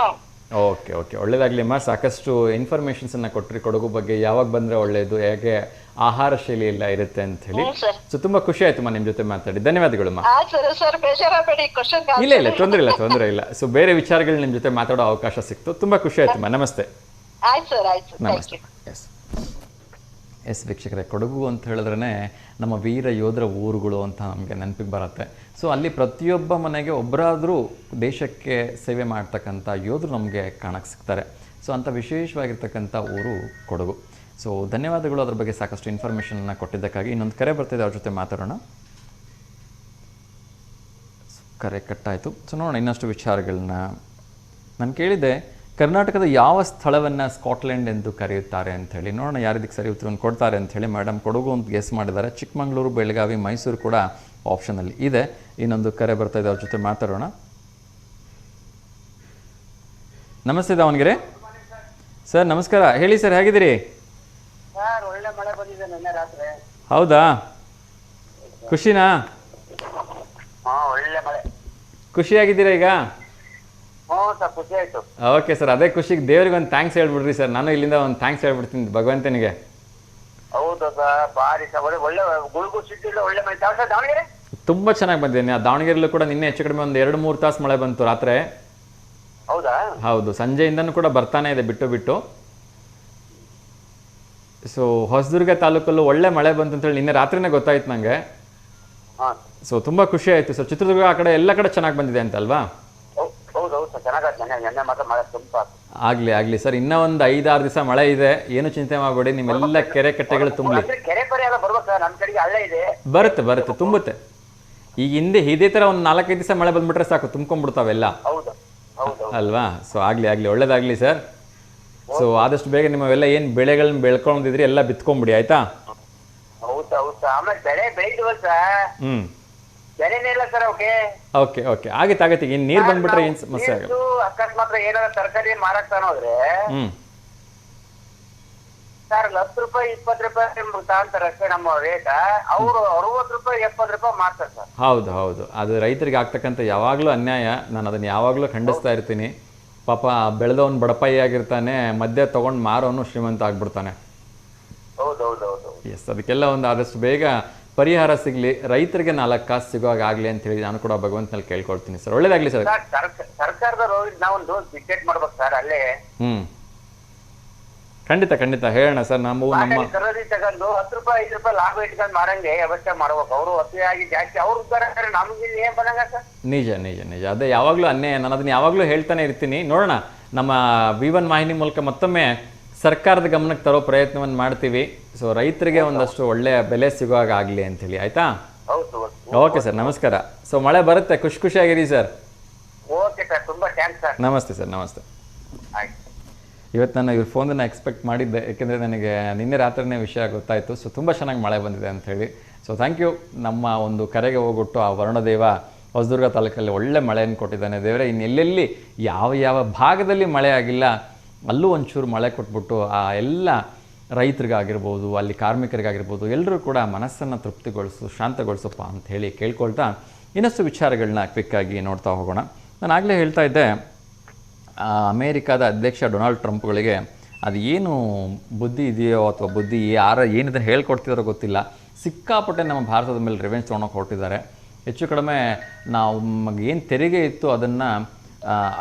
ಓಕೆ ಓಕೆ, ಒಳ್ಳೇದಾಗ್ಲಿ ಅಮ್ಮ. ಸಾಕಷ್ಟು ಇನ್ಫಾರ್ಮೇಶನ್ಸ್ ಅನ್ನ ಕೊಟ್ರಿ ಕೊಡಗು ಬಗ್ಗೆ, ಯಾವಾಗ ಬಂದ್ರೆ ಒಳ್ಳೇದು, ಹೇಗೆ ಆಹಾರ ಶೈಲಿ ಎಲ್ಲ ಇರುತ್ತೆ ಅಂತ ಹೇಳಿ. ಸೊ ತುಂಬಾ ಖುಷಿ ಆಯ್ತು ನಿಮ್ ಜೊತೆ ಮಾತಾಡಿ. ಧನ್ಯವಾದಗಳು. ಇಲ್ಲ ತೊಂದರೆ ಇಲ್ಲ. ಸೊ ಬೇರೆ ವಿಚಾರಗಳು ನಿಮ್ ಜೊತೆ ಮಾತಾಡೋ ಅವಕಾಶ ಸಿಕ್ತು, ತುಂಬಾ ಖುಷಿ ಆಯ್ತು. ನಮಸ್ತೆ. ನಮಸ್ತೆ. ಎಸ್ ವೀಕ್ಷಕರೇ, ಕೊಡಗು ಅಂತ ಹೇಳಿದ್ರೇ ನಮ್ಮ ವೀರ ಯೋಧರ ಊರುಗಳು ಅಂತ ನಮಗೆ ನೆನಪಿಗೆ ಬರುತ್ತೆ. ಸೊ ಅಲ್ಲಿ ಪ್ರತಿಯೊಬ್ಬ ಮನೆಗೆ ಒಬ್ಬರಾದರೂ ದೇಶಕ್ಕೆ ಸೇವೆ ಮಾಡ್ತಕ್ಕಂಥ ಯೋಧರು ನಮಗೆ ಕಾಣಕ್ಕೆ ಸಿಗ್ತಾರೆ. ಸೊ ಅಂಥ ವಿಶೇಷವಾಗಿರ್ತಕ್ಕಂಥ ಊರು ಕೊಡಗು. ಸೊ ಧನ್ಯವಾದಗಳು ಅದ್ರ ಬಗ್ಗೆ ಸಾಕಷ್ಟು ಇನ್ಫಾರ್ಮೇಷನನ್ನು ಕೊಟ್ಟಿದ್ದಕ್ಕಾಗಿ. ಇನ್ನೊಂದು ಕರೆ ಬರ್ತಿದೆ, ಅವ್ರ ಜೊತೆ ಮಾತಾಡೋಣ. ಕರೆ ಕಟ್ಟಾಯಿತು. ಸೊ ನೋಡೋಣ ಇನ್ನಷ್ಟು ವಿಚಾರಗಳನ್ನ. ನಾನು ಕೇಳಿದೆ ಕರ್ನಾಟಕದ ಯಾವ ಸ್ಥಳವನ್ನು ಸ್ಕಾಟ್ಲೆಂಡ್ ಎಂದು ಕರೆಯುತ್ತಾರೆ ಅಂಥೇಳಿ. ನೋಡೋಣ ಯಾರಿದಕ್ಕೆ ಸರಿ ಉತ್ತರವನ್ನು ಕೊಡ್ತಾರೆ ಅಂಥೇಳಿ. ಮೇಡಮ್ ಕೊಡಗು ಅಂತ ಗೆಸ್ ಮಾಡಿದ್ದಾರೆ. ಚಿಕ್ಕಮಗಳೂರು, ಬೆಳಗಾವಿ, ಮೈಸೂರು ಕೂಡ ಆಪ್ಷನಲ್ಲಿ ಇದೆ. ಇನ್ನೊಂದು ಕರೆ ಬರ್ತಾ ಇದೆ, ಅವ್ರ ಜೊತೆ ಮಾತಾಡೋಣ. ನಮಸ್ತೆ ದಾವಣಗೆರೆ ಸರ್. ನಮಸ್ಕಾರ, ಹೇಳಿ ಸರ್, ಹೇಗಿದ್ದೀರಿ? ಹೌದಾ, ಖುಷಿನಾ? ಖುಷಿಯಾಗಿದ್ದೀರಾ ಈಗ? ಓಕೆ ಸರ್, ಅದೇ ಖುಷಿಗೆ ದೇವ್ರಿಗೆ ಒಂದು ಥ್ಯಾಂಕ್ಸ್ ಹೇಳ್ಬಿಡ್ರಿ ಸರ್. ನಾನು ಇಲ್ಲಿಂದ ಒಂದು ಥ್ಯಾಂಕ್ಸ್ ಹೇಳ್ಬಿಡ್ತೀನಿ ಭಗವಂತನಿಗೆ. ತುಂಬಾ ಚೆನ್ನಾಗಿ ಬಂದಿದ್ದೀನಿ. ದಾವಣಗೆರೆಲ್ಲೂ ಕೂಡ ನಿನ್ನೆ ಹೆಚ್ಚು ಕಡಿಮೆ ಒಂದು 2-3 ತಾಸು ಮಳೆ ಬಂತು ರಾತ್ರಿ. ಹೌದು, ಸಂಜೆಯಿಂದನೂ ಕೂಡ ಬರ್ತಾನೆ ಇದೆ ಬಿಟ್ಟು. ಸೊ ಹೊಸದುರ್ಗ ತಾಲೂಕಲ್ಲೂ ಒಳ್ಳೆ ಮಳೆ ಬಂತು ಅಂತೇಳಿ ನಿನ್ನೆ ರಾತ್ರಿನೇ ಗೊತ್ತಾಯ್ತು ನನಗೆ. ಸೊ ತುಂಬಾ ಖುಷಿ ಆಯ್ತು ಸರ್. ಚಿತ್ರದುರ್ಗ ಆ ಕಡೆ ಎಲ್ಲ ಕಡೆ ಚೆನ್ನಾಗಿ ಬಂದಿದೆ ಅಂತ ಅಲ್ವಾ? ಆಗ್ಲಿ ಸರ್, ಇನ್ನೂ ಒಂದು 5-6 ದಿವಸ ಮಳೆ ಇದೆ, ಏನು ಚಿಂತೆ ಮಾಡಬೇಡಿ. ನಿಮ್ಮೆಲ್ಲ ಕೆರೆ ಕಟ್ಟೆಗಳು ತುಂಬಲಿ. ಬರುತ್ತೆ ತುಂಬುತ್ತೆ. ಈಗ ಹಿಂದೆ ಇದೇ ತರ ಒಂದು 4-5 ದಿವಸ ಮಳೆ ಬಂದ್ಬಿಟ್ರೆ ಸಾಕು, ತುಂಬ್ಕೊಂಡ್ಬಿಡ್ತಾವೆಲ್ಲ ಅಲ್ವಾ? ಸೊ ಆಗ್ಲಿ ಒಳ್ಳೇದಾಗ್ಲಿ ಸರ್. ಸೊ ಆದಷ್ಟು ಬೇಗ ನಿಮ್ಮವೆಲ್ಲ ಏನ್ ಬೆಳೆಗಳನ್ನ ಬೆಳ್ಕೊಂಡಿದ್ರಿ ಎಲ್ಲ ಬಿತ್ಕೊಂಡ್ಬಿಡಿ, ಆಯ್ತಾ? ಬೆಲೆನೇ ಇಲ್ಲ ಸರ್ ಅವಕ್ಕೆ. ಓಕೆ ಓಕೆ ಆಗತ್ತೆ ಈಗ ನೀರು ಬಂದ್ಬಿಟ್ರೆ ಏನು ಸಮಸ್ಯೆ ಆಗಲ್ಲ. ಅಕಸ್ಮಾತ್ ಏನಾರ ತರಕಾರಿ ಮಾರಾಕ್ತಾನ ಹೋದ್ರೆ ಸರ್ 10 ರೂಪಾಯಿ 20 ರೂಪಾಯಿ ತಗೊಂತಾರೆ ಅಷ್ಟೇ ನಮ್ಮ ರೇಟ್. ಅವರು 60 ರೂಪಾಯಿ 70 ರೂಪಾಯಿ ಮಾಡ್ತಾರೆ ಸರ್. ಹೌದು ಅದು ರೈತರಿಗೆ ಆಗ್ತಕ್ಕಂಥ ಯಾವಾಗಲೂ ಅನ್ಯಾಯ. ನಾನು ಅದನ್ನು ಯಾವಾಗಲೂ ಖಂಡಿಸ್ತಾ ಇರ್ತೀನಿ. ಪಾಪ ಬೆಳೆದವನು ಬಡಪಾಯಿ ಆಗಿರ್ತಾನೆ, ಮಧ್ಯೆ ತೊಗೊಂಡು ಮಾರೋನು ಶ್ರೀಮಂತ ಆಗ್ಬಿಡ್ತಾನೆ. ಎಸ್, ಅದಕ್ಕೆಲ್ಲ ಒಂದು ಆದಷ್ಟು ಬೇಗ ಪರಿಹಾರ ಸಿಗಲಿ, ರೈತರಿಗೆ 4 ಕಾಸು ಸಿಗೋವಾಗ ಆಗಲಿ ಅಂತ ಹೇಳಿ ನಾನು ಕೂಡ ಭಗವಂತನಲ್ಲಿ ಕೇಳ್ಕೊಳ್ತೀನಿ ಸರ್. ಒಳ್ಳೇದಾಗಲಿ ಸರ್. ಸರ್ಕಾರದವರು ನಾವೊಂದು ಬಿಜೆಟ್ ಮಾಡ್ಬೇಕು ಸರ್ ಅಲ್ಲೇ. ಖಂಡಿತ ಹೇಳೋಣ ಸರ್. ನಮ್ಮ ತರದಿ ತಗೊಂಡು 10 ರೂಪಾಯಿ 5 ರೂಪಾಯಿ ಲಾಭ ಇಟ್ಕೊಂಡು ಮಾರಂಗೆ ವ್ಯವಸ್ಥೆ ಮಾಡ್ಬೇಕು. ಅವರು ಅತಿಯಾಗಿ ಜಾಸ್ತಿ ಅವ್ರು ನಮ್ಗೆ ಏನ್ ಬಂದಂಗ ಸರ್. ನಿಜ ಅದೇ ಯಾವಾಗಲೂ ಅನ್ಯಾಯ. ನಾನು ಅದನ್ನ ಯಾವಾಗಲೂ ಹೇಳ್ತಾನೆ ಇರ್ತೀನಿ. ನೋಡೋಣ, ನಮ್ಮ V1 ವಾಹಿನಿ ಮೂಲಕ ಮತ್ತೊಮ್ಮೆ ಸರ್ಕಾರದ ಗಮನಕ್ಕೆ ತರೋ ಪ್ರಯತ್ನವನ್ನು ಮಾಡ್ತೀವಿ. ಸೊ ರೈತರಿಗೆ ಒಂದಷ್ಟು ಒಳ್ಳೆಯ ಬೆಲೆ ಸಿಗುವಾಗ ಆಗಲಿ ಅಂಥೇಳಿ, ಆಯ್ತಾ? ಓಕೆ ಸರ್, ನಮಸ್ಕಾರ. ಸೊ ಮಳೆ ಬರುತ್ತೆ, ಖುಷಿಯಾಗಿರಿ ಸರ್. ಓಕೆ ಸರ್, ತುಂಬಾ ಥ್ಯಾಂಕ್ಸ್ ಸರ್. ನಮಸ್ತೆ ಸರ್. ನಮಸ್ತೆ. ಇವತ್ತು ನಾನು ಇವ್ರ ಫೋನನ್ನು ಎಕ್ಸ್ಪೆಕ್ಟ್ ಮಾಡಿದ್ದೆ, ಯಾಕೆಂದರೆ ನನಗೆ ನಿನ್ನೆ ರಾತ್ರಿನೇ ವಿಷಯ ಗೊತ್ತಾಯಿತು. ಸೊ ತುಂಬ ಚೆನ್ನಾಗಿ ಮಳೆ ಬಂದಿದೆ ಅಂಥೇಳಿ. So thank you. ನಮ್ಮ ಒಂದು ಕರೆಗೆ ಹೋಗ್ಬಿಟ್ಟು ಆ ವರುಣದೇವ ಹೊಸದುರ್ಗ ತಾಲೂಕಲ್ಲಿ ಒಳ್ಳೆ ಮಳೆಯನ್ನು ಕೊಟ್ಟಿದ್ದಾನೆ. ದೇವರೇ, ಇನ್ನೆಲ್ಲೆಲ್ಲಿ ಯಾವ ಭಾಗದಲ್ಲಿ ಮಳೆ ಆಗಿಲ್ಲ ಅಲ್ಲೂ ಒಂಚೂರು ಮಳೆ ಕೊಟ್ಬಿಟ್ಟು ಆ ಎಲ್ಲ ರೈತರಿಗಾಗಿರ್ಬೋದು, ಅಲ್ಲಿ ಕಾರ್ಮಿಕರಿಗಾಗಿರ್ಬೋದು, ಎಲ್ಲರೂ ಕೂಡ ಮನಸ್ಸನ್ನು ತೃಪ್ತಿಗೊಳಿಸು, ಶಾಂತಗೊಳಿಸಪ್ಪ ಅಂಥೇಳಿ ಕೇಳ್ಕೊಳ್ತಾ ಇನ್ನಷ್ಟು ವಿಚಾರಗಳನ್ನ ಕ್ವಿಕ್ಕಾಗಿ ನೋಡ್ತಾ ಹೋಗೋಣ. ನಾನು ಆಗಲೇ ಹೇಳ್ತಾ ಇದ್ದೆ, ಅಮೇರಿಕಾದ ಅಧ್ಯಕ್ಷ ಡೊನಾಲ್ಡ್ ಟ್ರಂಪ್ಗಳಿಗೆ ಅದು ಏನು ಬುದ್ಧಿ ಇದೆಯೋ ಅಥವಾ ಬುದ್ಧಿ ಏನಿದೆ ಹೇಳ್ಕೊಡ್ತಿದಾರೋ ಗೊತ್ತಿಲ್ಲ, ಸಿಕ್ಕಾಪಟ್ಟೆ ನಮ್ಮ ಭಾರತದ ಮೇಲೆ ರಿವೆಂಜ್ ತೊಗೊಳಕ್ಕೆ ಹೊರಟಿದ್ದಾರೆ. ಹೆಚ್ಚು ಕಡಿಮೆ ನಾವು ಏನು ತೆರಿಗೆ ಇತ್ತು ಅದನ್ನು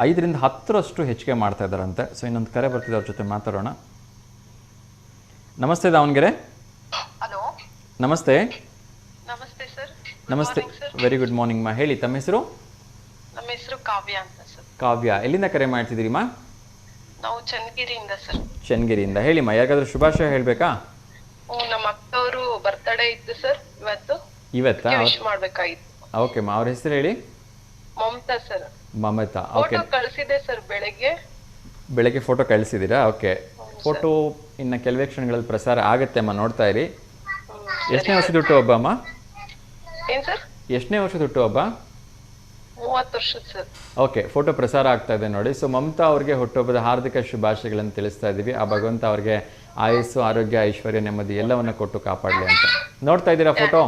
5ರಿಂದ 10ರಷ್ಟು ಹೆಚ್ಚಿಗೆ ಮಾಡ್ತಾ ಇದ್ದಾರಂತೆ. ಸೊ ಇನ್ನೊಂದು ಕರೆ ಬರ್ತಿದೆ, ಅವ್ರ ಜೊತೆ ಮಾತಾಡೋಣ. ನಮಸ್ತೆ ದಾವಣಗೆರೆ. ನಮಸ್ತೆ ಸರ್. ನಮಸ್ತೆ, ವೆರಿ ಗುಡ್ ಮಾರ್ನಿಂಗ್ ಮಾ. ಹೇಳಿ, ತಮ್ಮ ಹೆಸರು? ನಮ್ಮ ಹೆಸರು ಕಾವ್ಯ ಅಂತ ಸರ್. ಕಾವ್ಯ, ಎಲ್ಲಿಂದ ಕರೆ ಮಾಡ್ತಿದ್ದೀರಿ ಮಾ? ನಾವು ಚನ್ನಗಿರಿಯಿಂದ ಸರ್. ಚನ್ನಗಿರಿಯಿಂದ. ಹೇಳಿ ಮಾ, ಯಾರಿಗಾದ್ರೂ ಶುಭಾಶಯ ಹೇಳಬೇಕಾ? ನಮ್ಮ ಅಕ್ಕವರು ಬರ್ತ್ಡೇ ಇತ್ತು ಸರ್ ಇವತ್ತಾ? ವಿಶ್ ಮಾಡಬೇಕಾಗಿತ್ತು. ಓಕೆ ಮಾ, ಅವ್ರ ಹೆಸರು ಹೇಳಿ. ಮಮತಾ ಸರ್. ಮಮತಾ. ಓಕೆ, ಕಳಿಸಿದೆ ಸರ್ ಬೆಳಗ್ಗೆ ಫೋಟೋ ಕಳಿಸಿದ್ದೀರಾ? ಓಕೆ, ಫೋಟೋ ಇನ್ನು ಕೆಲವೇ ಕ್ಷಣಗಳಲ್ಲಿ ಪ್ರಸಾರ ಆಗುತ್ತೆ ಅಮ್ಮ, ನೋಡ್ತಾ ಇರಿ. ಎಷ್ಟನೇ ವರ್ಷದ ಹುಟ್ಟುಹಬ್ಬ ಅಮ್ಮ? ಏನ್ ಸರ್? ಎಷ್ಟನೇ ವರ್ಷದ ಹುಟ್ಟುಹಬ್ಬ? 30 ವರ್ಷದ ಸರ್. ಓಕೆ, ಫೋಟೋ ಪ್ರಸಾರ ಆಗ್ತಾ ಇದೆ ನೋಡಿ. ಸೊ ಮಮತಾ ಅವ್ರಿಗೆ ಹುಟ್ಟುಹಬ್ಬದ ಹಾರ್ದಿಕ ಶುಭಾಶಯಗಳನ್ನು ತಿಳಿಸ್ತಾ ಇದ್ದೀವಿ. ಆ ಭಗವಂತ ಅವ್ರಿಗೆ ಆಯಸ್ಸು, ಆರೋಗ್ಯ, ಐಶ್ವರ್ಯ, ನೆಮ್ಮದಿ ಎಲ್ಲವನ್ನ ಕೊಟ್ಟು ಕಾಪಾಡಲಿ ಅಂತ. ನೋಡ್ತಾ ಇದ್ದೀರಾ ಫೋಟೋ?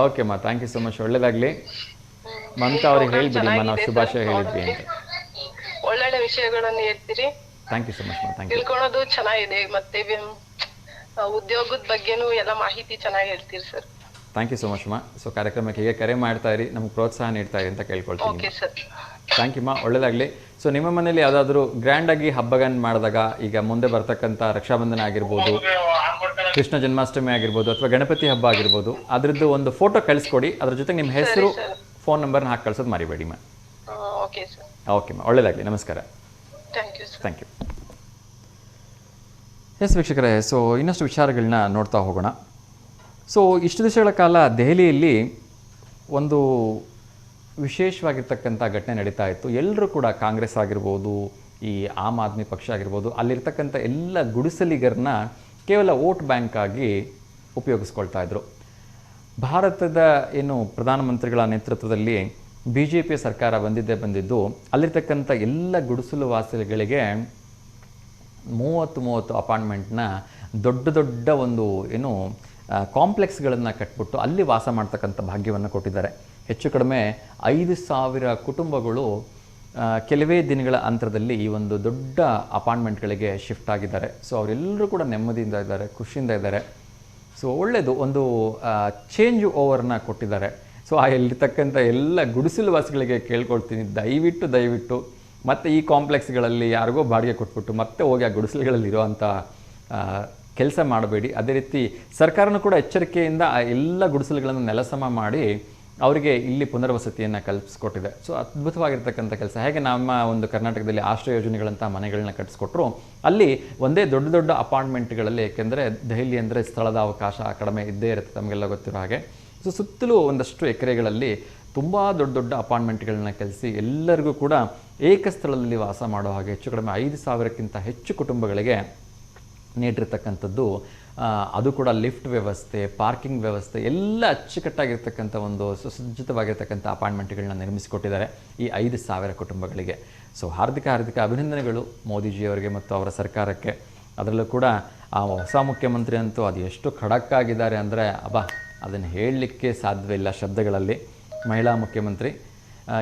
ಓಕೆ ಮಾ, ಥ್ಯಾಂಕ್ ಯು ಸೊ ಮಚ್. ಒಳ್ಳೇದಾಗ್ಲಿ. ಮಮತಾ ಅವ್ರಿಗೆ ಹೇಳ್ಬಿಡಿ ನಾವು ಶುಭಾಶಯ ಹೇಳಿದ್ವಿ ಅಂತ. ಒಳ್ಳೊಳ್ಳೆ ವಿಷಯಗಳನ್ನು ಹೇಳ್ತೀರಿ. ಥ್ಯಾಂಕ್ ಯು ಸೊ ಮಚ್ ಮಾ. Thank you. ತಿಳ್ಕೊಳ್ಳೋದು ಚೆನ್ನಾಗಿದೆ, ಮತ್ತೆ ಉದ್ಯೋಗದ ಬಗ್ಗೆನೂ ಎಲ್ಲ ಮಾಹಿತಿ ಚೆನ್ನಾಗಿ ಹೇಳ್ತೀರಿ sir. Thank you so much ಮಾ. ಸೊ ಕಾರ್ಯಕ್ರಮಕ್ಕೆ ಹೀಗೆ ಕರೆ ಮಾಡ್ತಾ ಇರಿ, ನಮ್ಗೆ ಪ್ರೋತ್ಸಾಹ ನೀಡ್ತಾ ಇರಿ ಅಂತ ಕೇಳ್ಕೊಳ್ತೀನಿ. Okay sir. ಥ್ಯಾಂಕ್ ಯು ಮಾ, ಒಳ್ಳೇದಾಗಲಿ. ಸೊ ನಿಮ್ಮ ಮನೇಲಿ ಯಾವುದಾದ್ರೂ ಗ್ರ್ಯಾಂಡಾಗಿ ಹಬ್ಬಗಳನ್ನು ಮಾಡಿದಾಗ, ಈಗ ಮುಂದೆ ಬರ್ತಕ್ಕಂಥ ರಕ್ಷಾಬಂಧನ ಆಗಿರ್ಬೋದು, ಕೃಷ್ಣ ಜನ್ಮಾಷ್ಟಮಿ ಆಗಿರ್ಬೋದು, ಅಥವಾ ಗಣಪತಿ ಹಬ್ಬ ಆಗಿರ್ಬೋದು, ಅದರದ್ದು ಒಂದು ಫೋಟೋ ಕಳಿಸ್ಕೊಡಿ. ಅದ್ರ ಜೊತೆಗೆ ನಿಮ್ಮ ಹೆಸರು, ಫೋನ್ ನಂಬರ್ನ ಹಾಕಿ ಕಳ್ಸೋದು ಮರಿಬೇಡಿ ಮಾ. Okay sir. ಓಕೆ ಮಾ, ಒಳ್ಳೇದಾಗಲಿ. ನಮಸ್ಕಾರ. Thank you sir. Thank you. Yes ವೀಕ್ಷಕರೇ, ಸೊ ಇನ್ನಷ್ಟು ವಿಚಾರಗಳನ್ನ ನೋಡ್ತಾ ಹೋಗೋಣ. ಸೊ ಇಷ್ಟು ದಿವಸಗಳ ಕಾಲ ದೆಹಲಿಯಲ್ಲಿ ಒಂದು ವಿಶೇಷವಾಗಿರ್ತಕ್ಕಂಥ ಘಟನೆ ನಡೀತಾ ಇತ್ತು. ಎಲ್ಲರೂ ಕೂಡ ಕಾಂಗ್ರೆಸ್ ಆಗಿರ್ಬೋದು, ಈ ಆಮ್ ಆದ್ಮಿ ಪಕ್ಷ ಆಗಿರ್ಬೋದು, ಅಲ್ಲಿರ್ತಕ್ಕಂಥ ಎಲ್ಲ ಗುಡಿಸಲಿಗರನ್ನ ಕೇವಲ ವೋಟ್ ಬ್ಯಾಂಕ್ ಆಗಿ ಉಪಯೋಗಿಸ್ಕೊಳ್ತಾ ಇದ್ರು. ಭಾರತದ ಏನು ಪ್ರಧಾನಮಂತ್ರಿಗಳ ನೇತೃತ್ವದಲ್ಲಿ BJP ಸರ್ಕಾರ ಬಂದಿದ್ದು, ಅಲ್ಲಿರ್ತಕ್ಕಂಥ ಎಲ್ಲ ಗುಡಿಸಲು ವಾಸಿಗಳಿಗೆ 30 ಅಪಾರ್ಟ್ಮೆಂಟ್ನ ದೊಡ್ಡ ಒಂದು ಏನು ಕಾಂಪ್ಲೆಕ್ಸ್ಗಳನ್ನು ಕಟ್ಬಿಟ್ಟು ಅಲ್ಲಿ ವಾಸ ಮಾಡ್ತಕ್ಕಂಥ ಭಾಗ್ಯವನ್ನು ಕೊಟ್ಟಿದ್ದಾರೆ. ಹೆಚ್ಚು ಕಡಿಮೆ 5,000 ಕುಟುಂಬಗಳು ಕೆಲವೇ ದಿನಗಳ ಅಂತರದಲ್ಲಿ ಈ ಒಂದು ದೊಡ್ಡ ಅಪಾರ್ಟ್ಮೆಂಟ್ಗಳಿಗೆ ಶಿಫ್ಟ್ ಆಗಿದ್ದಾರೆ. ಸೊ ಅವರೆಲ್ಲರೂ ಕೂಡ ನೆಮ್ಮದಿಯಿಂದ ಇದ್ದಾರೆ, ಖುಷಿಯಿಂದ ಇದ್ದಾರೆ. ಸೊ ಒಳ್ಳೆಯದು, ಒಂದು ಚೇಂಜ್ ಓವರ್ನ ಕೊಟ್ಟಿದ್ದಾರೆ. ಸೊ ಅಲ್ಲಿರ್ತಕ್ಕಂಥ ಎಲ್ಲ ಗುಡಿಸಲು ವಾಸಿಗಳಿಗೆ ಕೇಳ್ಕೊಳ್ತೀನಿ, ದಯವಿಟ್ಟು ಮತ್ತೆ ಈ ಕಾಂಪ್ಲೆಕ್ಸ್ಗಳಲ್ಲಿ ಯಾರಿಗೋ ಬಾಡಿಗೆ ಕೊಟ್ಬಿಟ್ಟು ಮತ್ತೆ ಹೋಗಿ ಆ ಗುಡಿಸಲುಗಳಲ್ಲಿ ಇರೋವಂಥ ಕೆಲಸ ಮಾಡಬೇಡಿ. ಅದೇ ರೀತಿ ಸರ್ಕಾರನೂ ಕೂಡ ಎಚ್ಚರಿಕೆಯಿಂದ ಆ ಎಲ್ಲ ಗುಡಿಸಲುಗಳನ್ನು ನೆಲಸಮ ಮಾಡಿ ಅವರಿಗೆ ಇಲ್ಲಿ ಪುನರ್ವಸತಿಯನ್ನು ಕಲ್ಪಿಸ್ಕೊಟ್ಟಿದೆ. ಸೊ ಅದ್ಭುತವಾಗಿರ್ತಕ್ಕಂಥ ಕೆಲಸ. ಹೇಗೆ ನಮ್ಮ ಒಂದು ಕರ್ನಾಟಕದಲ್ಲಿ ಆಶ್ರಯ ಯೋಜನೆಗಳಂಥ ಮನೆಗಳನ್ನ ಕಟ್ಟಿಸ್ಕೊಟ್ರು, ಅಲ್ಲಿ ಒಂದೇ ದೊಡ್ಡ ಅಪಾರ್ಟ್ಮೆಂಟ್ಗಳಲ್ಲಿ, ಏಕೆಂದರೆ ದೆಹಲಿ ಅಂದರೆ ಸ್ಥಳದ ಅವಕಾಶ ಕಡಿಮೆ ಇದ್ದೇ ಇರುತ್ತೆ, ತಮಗೆಲ್ಲ ಗೊತ್ತಿರೋ ಹಾಗೆ. ಸೊ ಸುತ್ತಲೂ ಒಂದಷ್ಟು ಎಕರೆಗಳಲ್ಲಿ ತುಂಬ ದೊಡ್ಡ ಅಪಾರ್ಟ್ಮೆಂಟ್ಗಳನ್ನ ಕಲಿಸಿ ಎಲ್ಲರಿಗೂ ಕೂಡ ಏಕಸ್ಥಳದಲ್ಲಿ ವಾಸ ಮಾಡೋ ಹಾಗೆ ಹೆಚ್ಚು ಕಡಿಮೆ 5,000ಕ್ಕಿಂತ ಹೆಚ್ಚು ಕುಟುಂಬಗಳಿಗೆ ನೀಡಿರ್ತಕ್ಕಂಥದ್ದು ಅದು ಕೂಡ ಲಿಫ್ಟ್ ವ್ಯವಸ್ಥೆ, ಪಾರ್ಕಿಂಗ್ ವ್ಯವಸ್ಥೆ ಎಲ್ಲ ಅಚ್ಚುಕಟ್ಟಾಗಿರ್ತಕ್ಕಂಥ ಒಂದು ಸುಸಜ್ಜಿತವಾಗಿರ್ತಕ್ಕಂಥ ಅಪಾರ್ಟ್ಮೆಂಟ್ಗಳನ್ನ ನಿರ್ಮಿಸಿಕೊಟ್ಟಿದ್ದಾರೆ ಈ 5,000 ಕುಟುಂಬಗಳಿಗೆ. ಸೊ ಹಾರ್ದಿಕ ಅಭಿನಂದನೆಗಳು ಮೋದಿಜಿಯವರಿಗೆ ಮತ್ತು ಅವರ ಸರ್ಕಾರಕ್ಕೆ. ಅದರಲ್ಲೂ ಕೂಡ ಆ ಹೊಸ ಮುಖ್ಯಮಂತ್ರಿ ಅಂತೂ ಅದು ಎಷ್ಟು ಖಡಕ್ ಆಗಿದ್ದಾರೆ ಅಂದರೆ ಅದನ್ನು ಹೇಳಲಿಕ್ಕೆ ಸಾಧ್ಯವಿಲ್ಲ ಶಬ್ದಗಳಲ್ಲಿ. ಮಹಿಳಾ ಮುಖ್ಯಮಂತ್ರಿ.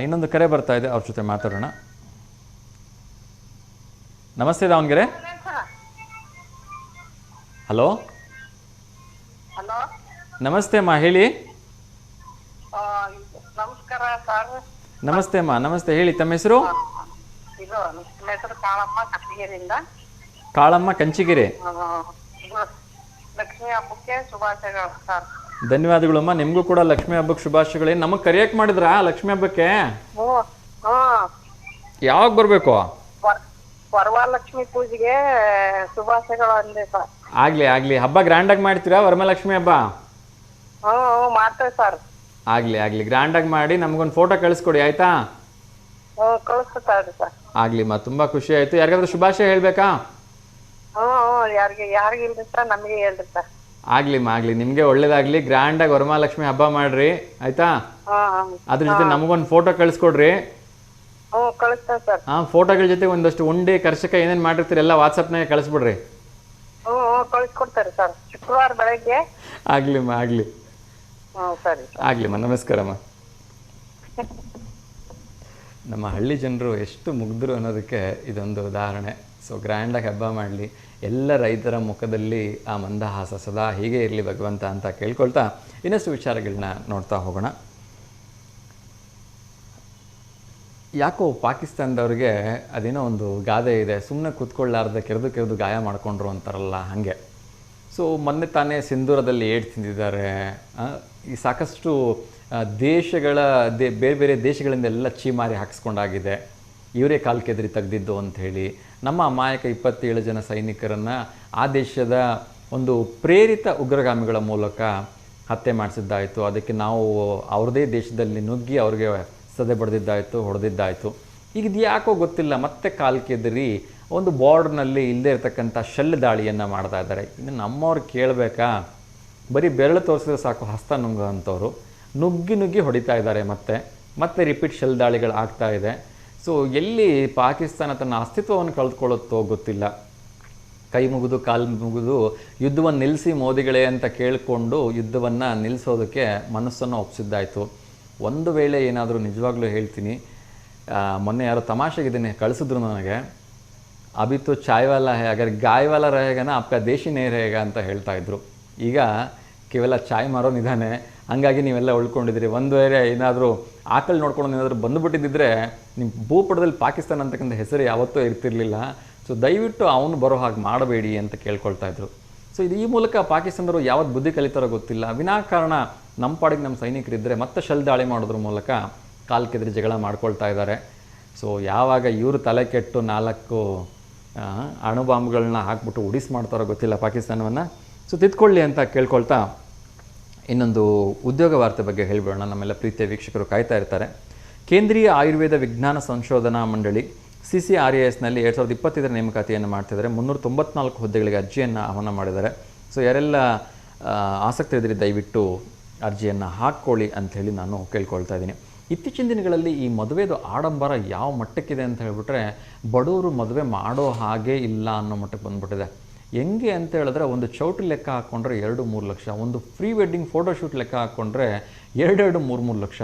ಇನ್ನೊಂದು ಕರೆ ಬರ್ತಾ ಇದೆ, ಅವ್ರ ಜೊತೆ ಮಾತಾಡೋಣ. ನಮಸ್ತೆ ದಾವಣಗೆರೆ. ಹಲೋ ಹಲೋ, ನಮಸ್ತೆ ಅಮ್ಮ, ಹೇಳಿ. ನಮಸ್ಕಾರ ಸರ್. ನಮಸ್ತೆ ಅಮ್ಮ, ನಮಸ್ತೆ, ಹೇಳಿ. ತಮ್ಮ ಹೆಸರು? ಇದು ನಮ್ಮ ಹೆಸರು ಕಾಳಮ್ಮ, ಕಟ್ಟಿಗೆರೆಯಿಂದ. ಕಾಳಮ್ಮ, ಕಂಚಿಗೆರೆ. ಲಕ್ಷ್ಮಿ ಹಬ್ಬಕ್ಕೆ ಶುಭಾಶಯಗಳು ಸರ್. ಧನ್ಯವಾದಗಳಮ್ಮ, ನಿಮಗೂ ಕೂಡ ಲಕ್ಷ್ಮೀ ಹಬ್ಬಕ್ಕೆ ಶುಭಾಶಯಗಳೇನು. ನಮಗೆ ಕರಿಯಕ್ಕೆ ಮಾಡಿದ್ರಾ ಲಕ್ಷ್ಮೀ ಹಬ್ಬಕ್ಕೆ? ಯಾವಾಗ ಬರಬೇಕು? ವರಮಹಾಲಕ್ಷ್ಮಿ ಪೂಜೆಗೆ ಶುಭಾಶಯಗಳು ಅಂದೆ ಸರ್. ಆಗ್ಲಿ. ಹಬ್ಬ ಗ್ರ್ಯಾಂಡಾಗಿ ಮಾಡ್ತೀರಾ ವರಮಹಾಲಕ್ಷ್ಮಿ ಹಬ್ಬ? ಮಾಡ್ತೇವೆ ಸರ್. ಆಗ್ಲಿ ಗ್ರ್ಯಾಂಡಾಗಿ ಮಾಡಿ ನಮಗೊಂದು ಫೋಟೋ ಕಳಿಸ್ಕೊಡಿ, ಆಯ್ತಾ? ಕಳಿಸ್ತಾರೆ ಸರ್. ಆಗ್ಲಿಮ್ಮ, ತುಂಬಾ ಖುಷಿ ಆಯ್ತು. ಯಾರಿಗಾದ್ರೂ ಶುಭಾಶಯ ಹೇಳ್ಬೇಕಾ? ಯಾರಿಗೆ ಇಲ್ರಿ ಸರ್, ನಮಗೆ ಹೇಳ್ರಿ ಸರ್. ಆಗ್ಲಿಮ್ಮ, ನಿಮ್ಗೆ ಒಳ್ಳೇದಾಗ್ಲಿ. ಗ್ರ್ಯಾಂಡಾಗಿ ವರಮಹಾಲಕ್ಷ್ಮಿ ಹಬ್ಬ ಮಾಡ್ರಿ, ಆಯ್ತಾ? ಅದ್ರ ಜೊತೆ ನಮಗೊಂದು ಫೋಟೋ ಕಳಿಸ್ಕೊಡ್ರಿ. ಕಳಿಸ್ತೇವೆ ಸರ್. ಫೋಟೋಗಳ ಜೊತೆ ಒಂದಷ್ಟು ಉಂಡೆ ಕರ್ಷಕ ಏನೇನ್ ಮಾಡಿರ್ತೀರಿ ಎಲ್ಲ ವಾಟ್ಸಪ್ನಾಗೆ ಕಳಿಸ್ಬಿಡ್ರಿ. ಕಳಿಸ್ಕೊಡ್ತಾರೆ ಸರ್, ಶುಕ್ರವಾರ ಬೆಳಗ್ಗೆ. ಆಗ್ಲಿಮ್ಮ. ಸರಿ. ಆಗ್ಲಿಮ್ಮ, ನಮಸ್ಕಾರಮ್ಮ. ನಮ್ಮ ಹಳ್ಳಿ ಜನರು ಎಷ್ಟು ಮುಗ್ಧರು ಅನ್ನೋದಕ್ಕೆ ಇದೊಂದು ಉದಾಹರಣೆ. ಸೊ ಗ್ರ್ಯಾಂಡಾಗಿ ಹಬ್ಬ ಮಾಡಲಿ, ಎಲ್ಲ ರೈತರ ಮುಖದಲ್ಲಿ ಆ ಮಂದಹಾಸ ಸದಾ ಹೀಗೆ ಇರಲಿ ಭಗವಂತ ಅಂತ ಕೇಳ್ಕೊಳ್ತಾ ಇನ್ನಷ್ಟು ವಿಚಾರಗಳನ್ನ ನೋಡ್ತಾ ಹೋಗೋಣ. ಯಾಕೋ ಪಾಕಿಸ್ತಾನದವ್ರಿಗೆ ಅದೇನೋ ಒಂದು ಗಾದೆ ಇದೆ, ಸುಮ್ಮನೆ ಕೂತ್ಕೊಳ್ಳಾರ್ದೆ ಕೆರೆದು ಗಾಯ ಮಾಡಿಕೊಂಡ್ರು ಅಂತಾರಲ್ಲ, ಹಾಗೆ. ಸೊ ಮೊನ್ನೆ ತಾನೇ ಸಿಂಧೂರದಲ್ಲಿ ಏಡ್ ತಿಂದಿದ್ದಾರೆ. ಈ ಸಾಕಷ್ಟು ದೇಶಗಳ ಬೇರೆ ದೇಶಗಳಿಂದ ಎಲ್ಲ ಚೀಮಾರಿ ಹಾಕಿಸ್ಕೊಂಡಾಗಿದೆ. ಇವರೇ ಕಾಲು ಕೆದರಿ ತೆಗೆದಿದ್ದು ಅಂಥೇಳಿ ನಮ್ಮ ಅಮಾಯಕ 27 ಜನ ಸೈನಿಕರನ್ನು ಆ ದೇಶದ ಒಂದು ಪ್ರೇರಿತ ಉಗ್ರಗಾಮಿಗಳ ಮೂಲಕ ಹತ್ಯೆ ಮಾಡಿಸಿದ್ದಾಯಿತು. ಅದಕ್ಕೆ ನಾವು ಅವ್ರದೇ ದೇಶದಲ್ಲಿ ನುಗ್ಗಿ ಅವ್ರಿಗೆ ಸದೆ ಬಡ್ದಿದ್ದಾಯಿತು, ಹೊಡೆದಿದ್ದಾಯಿತು. ಈಗ ಇದು ಯಾಕೋ ಗೊತ್ತಿಲ್ಲ, ಮತ್ತೆ ಕಾಲು ಕೆದರಿ ಒಂದು ಬಾರ್ಡ್ರ್ನಲ್ಲಿ ಇಲ್ಲದೇ ಇರತಕ್ಕಂಥ ಶೆಲ್ ದಾಳಿಯನ್ನು ಮಾಡ್ತಾ ಇದ್ದಾರೆ. ಇನ್ನು ನಮ್ಮವ್ರು ಕೇಳಬೇಕಾ? ಬರೀ ಬೆರಳು ತೋರಿಸಿದ್ರೆ ಸಾಕು ಹಸ್ತ ನುಂಗೋಂಥವ್ರು ನುಗ್ಗಿ ಹೊಡಿತಾ ಇದ್ದಾರೆ. ಮತ್ತೆ ರಿಪೀಟ್ ಶೆಲ್ ದಾಳಿಗಳು ಆಗ್ತಾ ಇದೆ. ಸೊ ಎಲ್ಲಿ ಪಾಕಿಸ್ತಾನ ತನ್ನ ಅಸ್ತಿತ್ವವನ್ನು ಕಳೆದುಕೊಳ್ಳುತ್ತೋ ಗೊತ್ತಿಲ್ಲ. ಕೈ ಮುಗಿದು ಕಾಲು ಮುಗಿದು ಯುದ್ಧವನ್ನು ನಿಲ್ಲಿಸಿ ಮೋದಿಗಳೇ ಅಂತ ಕೇಳಿಕೊಂಡು ಯುದ್ಧವನ್ನು ನಿಲ್ಲಿಸೋದಕ್ಕೆ ಮನಸ್ಸನ್ನು ಒಪ್ಪಿಸಿದ್ದಾಯಿತು. ಒಂದು ವೇಳೆ ಏನಾದರೂ ನಿಜವಾಗ್ಲೂ ಹೇಳ್ತೀನಿ, ಮೊನ್ನೆ ಯಾರೋ ತಮಾಷೆಗಿದ್ದೀನಿ ಕಳಿಸಿದ್ರು ನನಗೆ, ಅಭಿ ತೋ ಚಾಯ್ ವಾಲಾ ಹೇ, ಅಗರ್ ಗಾಯ್ ವಾಲಾ रहेगा ना आपका देश ही नहीं रहेगा ಅಂತ ಹೇಳ್ತಾ ಇದ್ರು. ಈಗ ಕೇವಲ ಚಾಯ್ ಮಾರೋನಿದ್ದಾನೆ, ಹಂಗಾಗಿ ನೀವೆಲ್ಲ ಉಳ್ಕೊಂಡಿದ್ದೀರಿ. ಒಂದು ವೇಳೆ ಏನಾದರೂ ಆಕಳು ನೋಡ್ಕೊಂಡು ಏನಾದರೂ ಬಂದುಬಿಟ್ಟಿದ್ದಿದ್ರೆ ನಿಮ್ಮ ಭೂಪಟದಲ್ಲಿ ಪಾಕಿಸ್ತಾನ ಅಂತಕ್ಕಂಥ ಹೆಸರು ಯಾವತ್ತೂ ಇರ್ತಿರ್ಲಿಲ್ಲ. ಸೊ ದಯವಿಟ್ಟು ಅವನು ಬರೋ ಹಾಗೆ ಮಾಡಬೇಡಿ ಅಂತ ಕೇಳ್ಕೊಳ್ತಾ ಇದ್ರು. ಸೊ ಈ ಮೂಲಕ ಪಾಕಿಸ್ತಾನದವರು ಯಾವತ್ತು ಬುದ್ಧಿ ಕಲಿತಾರೋ ಗೊತ್ತಿಲ್ಲ, ವಿನಾಕಾರಣ ನಮ್ಮ ಪಾಡಿಗೆ ನಮ್ಮ ಸೈನಿಕರಿದ್ದರೆ ಮತ್ತೆ ಶೆಲ್ ದಾಳಿ ಮಾಡೋದ್ರ ಮೂಲಕ ಕಾಲು ಕೆದರಿ ಜಗಳ ಮಾಡ್ಕೊಳ್ತಾ ಇದ್ದಾರೆ. ಸೊ ಯಾವಾಗ ಇವರು ತಲೆ ಕೆಟ್ಟು 4 ಅಣುಬಾಂಬ್ಗಳನ್ನ ಹಾಕ್ಬಿಟ್ಟು ಉಡಿಸ್ ಮಾಡ್ತಾರೋ ಗೊತ್ತಿಲ್ಲ ಪಾಕಿಸ್ತಾನವನ್ನು. ಸೊ ತಿದ್ಕೊಳ್ಳಿ ಅಂತ ಕೇಳ್ಕೊಳ್ತಾ ಇನ್ನೊಂದು ಉದ್ಯೋಗ ವಾರ್ತೆ ಬಗ್ಗೆ ಹೇಳಿಬಿಡೋಣ. ನಮ್ಮೆಲ್ಲ ಪ್ರೀತಿಯ ವೀಕ್ಷಕರು ಕಾಯ್ತಾ ಇರ್ತಾರೆ. ಕೇಂದ್ರೀಯ ಆಯುರ್ವೇದ ವಿಜ್ಞಾನ ಸಂಶೋಧನಾ ಮಂಡಳಿ CCRASನಲ್ಲಿ 2025 ನೇಮಕಾತಿಯನ್ನು ಮಾಡ್ತಿದ್ದಾರೆ. 394 ಹುದ್ದೆಗಳಿಗೆ ಅರ್ಜಿಯನ್ನು ಆಹ್ವಾನ ಮಾಡಿದ್ದಾರೆ. ಸೊ ಯಾರೆಲ್ಲ ಆಸಕ್ತಿ ಇದ್ದರೆ ದಯವಿಟ್ಟು ಅರ್ಜಿಯನ್ನು ಹಾಕ್ಕೊಳ್ಳಿ ಅಂಥೇಳಿ ನಾನು ಕೇಳ್ಕೊಳ್ತಾ ಇದ್ದೀನಿ. ಇತ್ತೀಚಿನ ದಿನಗಳಲ್ಲಿ ಈ ಮದುವೆದು ಆಡಂಬರ ಯಾವ ಮಟ್ಟಕ್ಕಿದೆ ಅಂತ ಹೇಳಿಬಿಟ್ರೆ, ಬಡವರು ಮದುವೆ ಮಾಡೋ ಹಾಗೆ ಇಲ್ಲ ಅನ್ನೋ ಮಟ್ಟಕ್ಕೆ ಬಂದುಬಿಟ್ಟಿದೆ. ಹೆಂಗೆ ಅಂತ ಹೇಳಿದ್ರೆ, ಒಂದು ಚೌಟ್ರಿ ಲೆಕ್ಕ ಹಾಕ್ಕೊಂಡ್ರೆ 2-3 ಲಕ್ಷ, ಒಂದು ಪ್ರೀ ವೆಡ್ಡಿಂಗ್ ಫೋಟೋಶೂಟ್ ಲೆಕ್ಕ ಹಾಕ್ಕೊಂಡ್ರೆ 2-3 ಲಕ್ಷ.